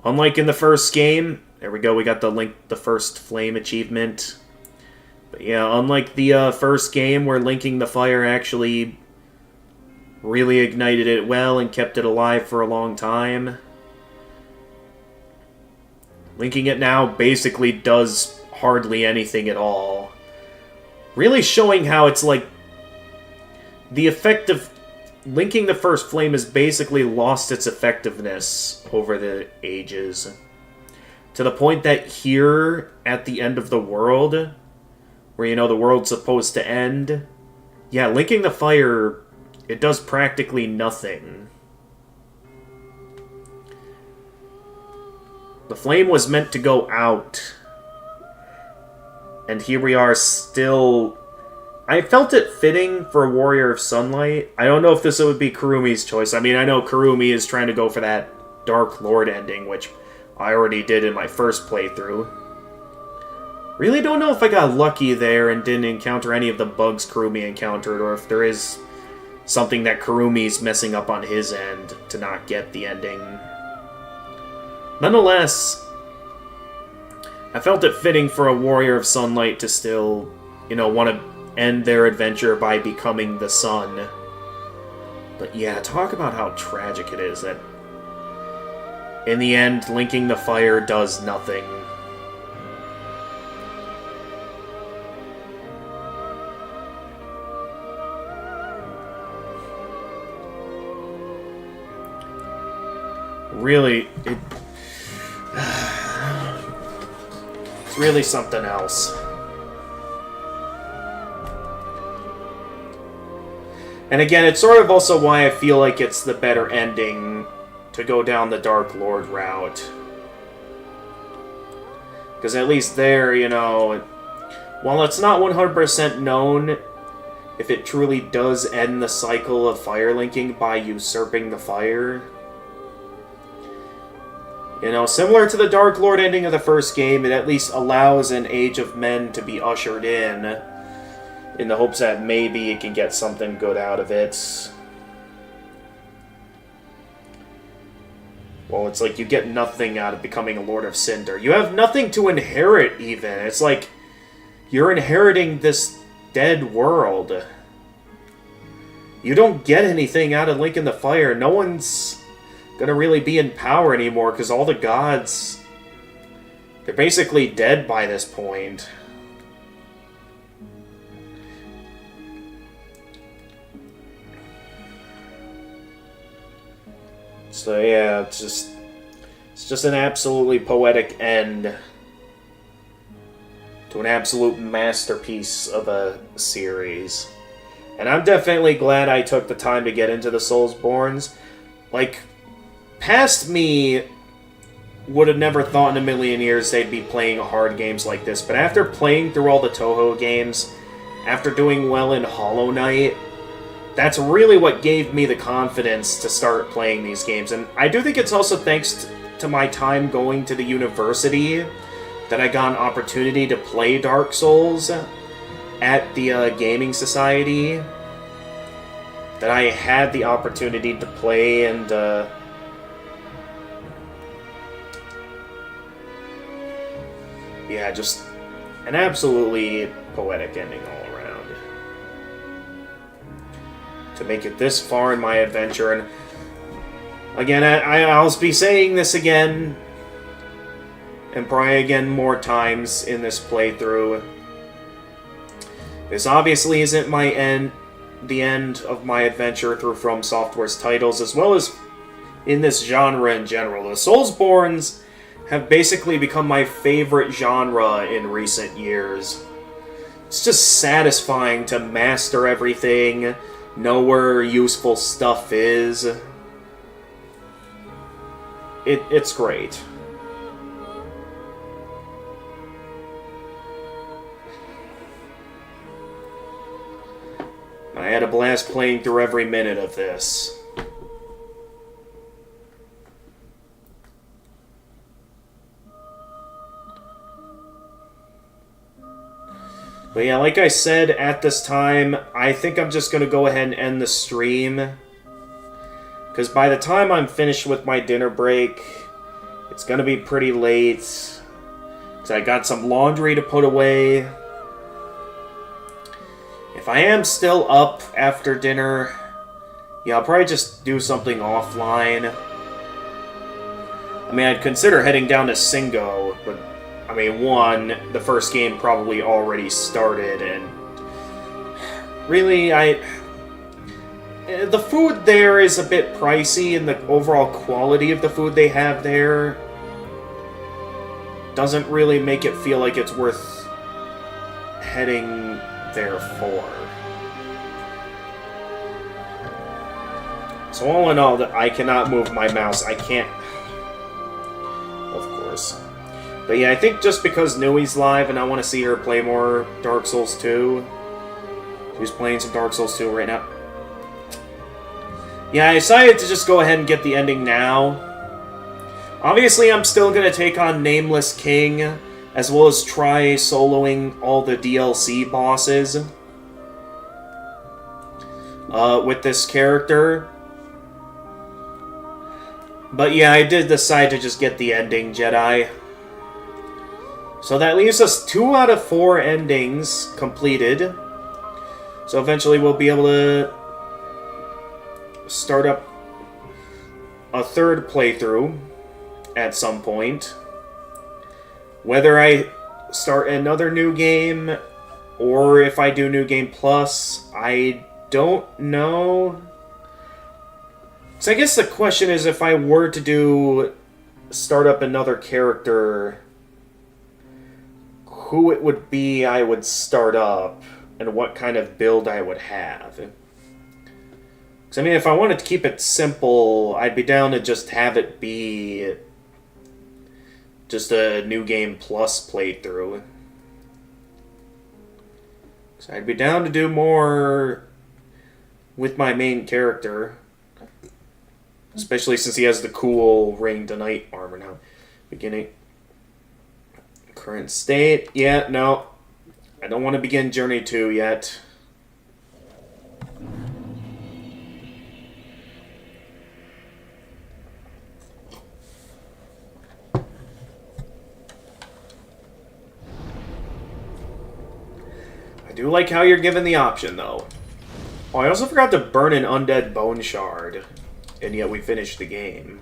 unlike in the first game, there we go, we got the first flame achievement. But yeah, unlike the first game where linking the fire actually really ignited it well and kept it alive for a long time, linking it now basically does hardly anything at all. Really showing how it's like the effect of linking the first flame has basically lost its effectiveness over the ages. To the point that here, at the end of the world, where, you know, the world's supposed to end, yeah, linking the fire, it does practically nothing. The flame was meant to go out. And here we are still... I felt it fitting for a Warrior of Sunlight. I don't know if this would be Kurumi's choice. I mean, I know Kurumi is trying to go for that Dark Lord ending, which I already did in my first playthrough. Really don't know if I got lucky there and didn't encounter any of the bugs Kurumi encountered, or if there is something that Kurumi's messing up on his end to not get the ending. Nonetheless, I felt it fitting for a Warrior of Sunlight to still, you know, want to end their adventure by becoming the sun. But yeah, talk about how tragic it is that in the end, linking the fire does nothing. Really, it's really something else. And again, it's sort of also why I feel like it's the better ending to go down the Dark Lord route. Because at least there, you know, while it's not 100% known if it truly does end the cycle of fire linking by usurping the fire, you know, similar to the Dark Lord ending of the first game, it at least allows an Age of Men to be ushered in the hopes that maybe it can get something good out of it. Well, it's like you get nothing out of becoming a Lord of Cinder. You have nothing to inherit, even. It's like you're inheriting this dead world. You don't get anything out of Link in the Fire. No one's gonna really be in power anymore, because all the gods, they're basically dead by this point. So yeah, it's just an absolutely poetic end to an absolute masterpiece of a series. And I'm definitely glad I took the time to get into the Soulsborns. Like, past me would have never thought in a million years they'd be playing hard games like this, but after playing through all the Toho games, after doing well in Hollow Knight, that's really what gave me the confidence to start playing these games. And I do think it's also thanks to my time going to the university that I got an opportunity to play Dark Souls at the Gaming Society, that I had the opportunity to play, and yeah, just an absolutely poetic ending all around. To make it this far in my adventure, and again, I'll be saying this again, and probably again more times in this playthrough. This obviously isn't the end of my adventure through From Software's titles, as well as in this genre in general. The Soulsborns have basically become my favorite genre in recent years. It's just satisfying to master everything, know where useful stuff is. It's great. I had a blast playing through every minute of this. But yeah, like I said, at this time, I think I'm just going to go ahead and end the stream. Because by the time I'm finished with my dinner break, it's going to be pretty late. Because I got some laundry to put away. If I am still up after dinner, yeah, I'll probably just do something offline. I mean, I'd consider heading down to Singo, but I mean, one, the first game probably already started, and really, the food there is a bit pricey, and the overall quality of the food they have there doesn't really make it feel like it's worth heading there for. So all in all, I cannot move my mouse. I can't... Of course. But yeah, I think just because Nui's live and I want to see her play more Dark Souls 2. She's playing some Dark Souls 2 right now. Yeah, I decided to just go ahead and get the ending now. Obviously, I'm still going to take on Nameless King, as well as try soloing all the DLC bosses with this character. But yeah, I did decide to just get the ending, Jedi. So that leaves us 2 out of 4 endings completed. So eventually we'll be able to start up a 3rd playthrough at some point. Whether I start another new game or if I do New Game Plus, I don't know. So I guess the question is, if I were to start up another character, who it would be I would start up, and what kind of build I would have. Because, I mean, if I wanted to keep it simple, I'd be down to just have it be just a New Game Plus playthrough. So I'd be down to do more with my main character. Especially since he has the cool Ring to Night armor now. Beginning. Current state. Yeah, no. I don't want to begin Journey 2 yet. I do like how you're given the option, though. Oh, I also forgot to burn an undead bone shard. And yet we finished the game.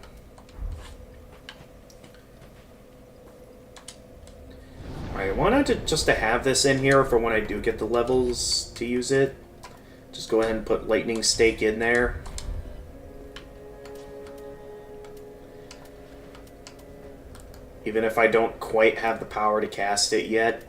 Alright, why not just to have this in here for when I do get the levels to use it? Just go ahead and put Lightning Stake in there. Even if I don't quite have the power to cast it yet.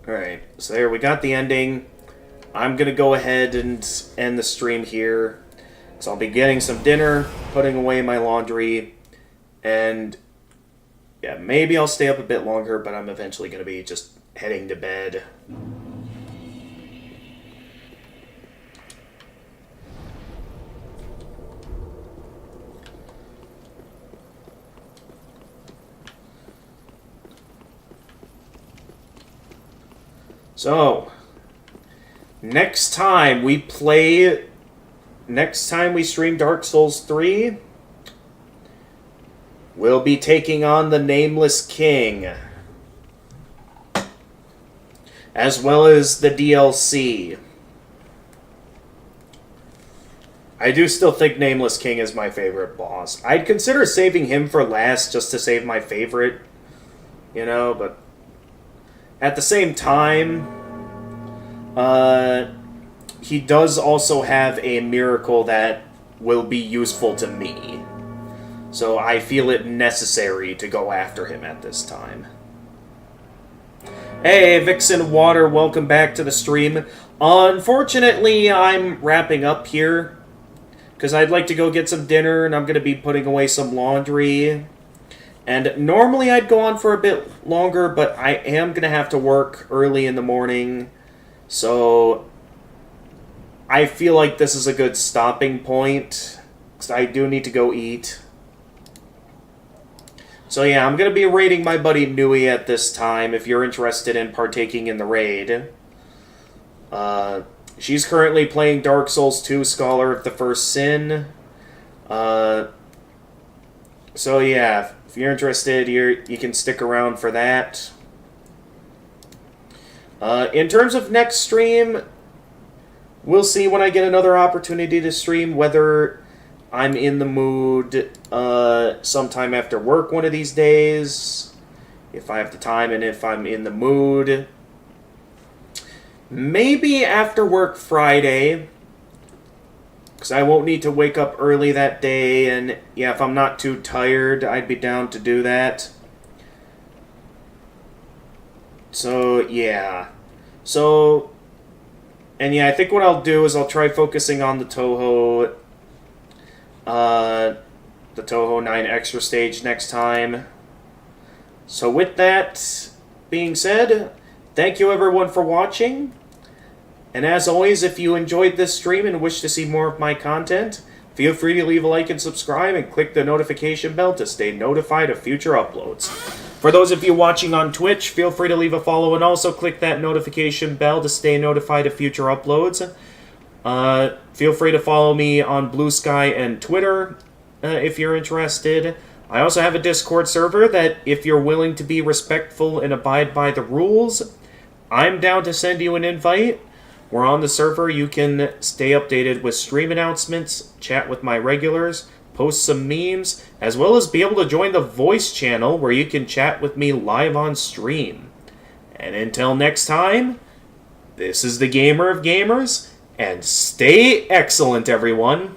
Alright, so there, we got the ending. I'm gonna go ahead and end the stream here. So I'll be getting some dinner, putting away my laundry, and yeah, maybe I'll stay up a bit longer, but I'm eventually gonna be just heading to bed. So, next time we stream Dark Souls 3, we'll be taking on the Nameless King, as well as the DLC. I do still think Nameless King is my favorite boss. I'd consider saving him for last just to save my favorite you know, but at the same time, he does also have a miracle that will be useful to me. So I feel it necessary to go after him at this time. Hey, Vixen Water, welcome back to the stream. Unfortunately, I'm wrapping up here, because I'd like to go get some dinner, and I'm going to be putting away some laundry. And normally I'd go on for a bit longer, but I am going to have to work early in the morning. So I feel like this is a good stopping point, because I do need to go eat. So yeah, I'm going to be raiding my buddy Nui at this time, if you're interested in partaking in the raid. She's currently playing Dark Souls 2 Scholar of the First Sin. So yeah, if you're interested, you can stick around for that. In terms of next stream, we'll see when I get another opportunity to stream, whether I'm in the mood sometime after work one of these days, if I have the time and if I'm in the mood. Maybe after work Friday, because I won't need to wake up early that day, and yeah, if I'm not too tired, I'd be down to do that. So, yeah. So, and yeah, I think what I'll do is I'll try focusing on the Toho 9 Extra Stage next time. So with that being said, thank you everyone for watching. And as always, if you enjoyed this stream and wish to see more of my content, feel free to leave a like and subscribe and click the notification bell to stay notified of future uploads. For those of you watching on Twitch, feel free to leave a follow and also click that notification bell to stay notified of future uploads. Feel free to follow me on Blue Sky and Twitter if you're interested. I also have a Discord server that, if you're willing to be respectful and abide by the rules, I'm down to send you an invite. Where on the server you can stay updated with stream announcements, chat with my regulars, post some memes, as well as be able to join the voice channel where you can chat with me live on stream. And until next time, this is the Gamer of Gamers, and stay excellent, everyone.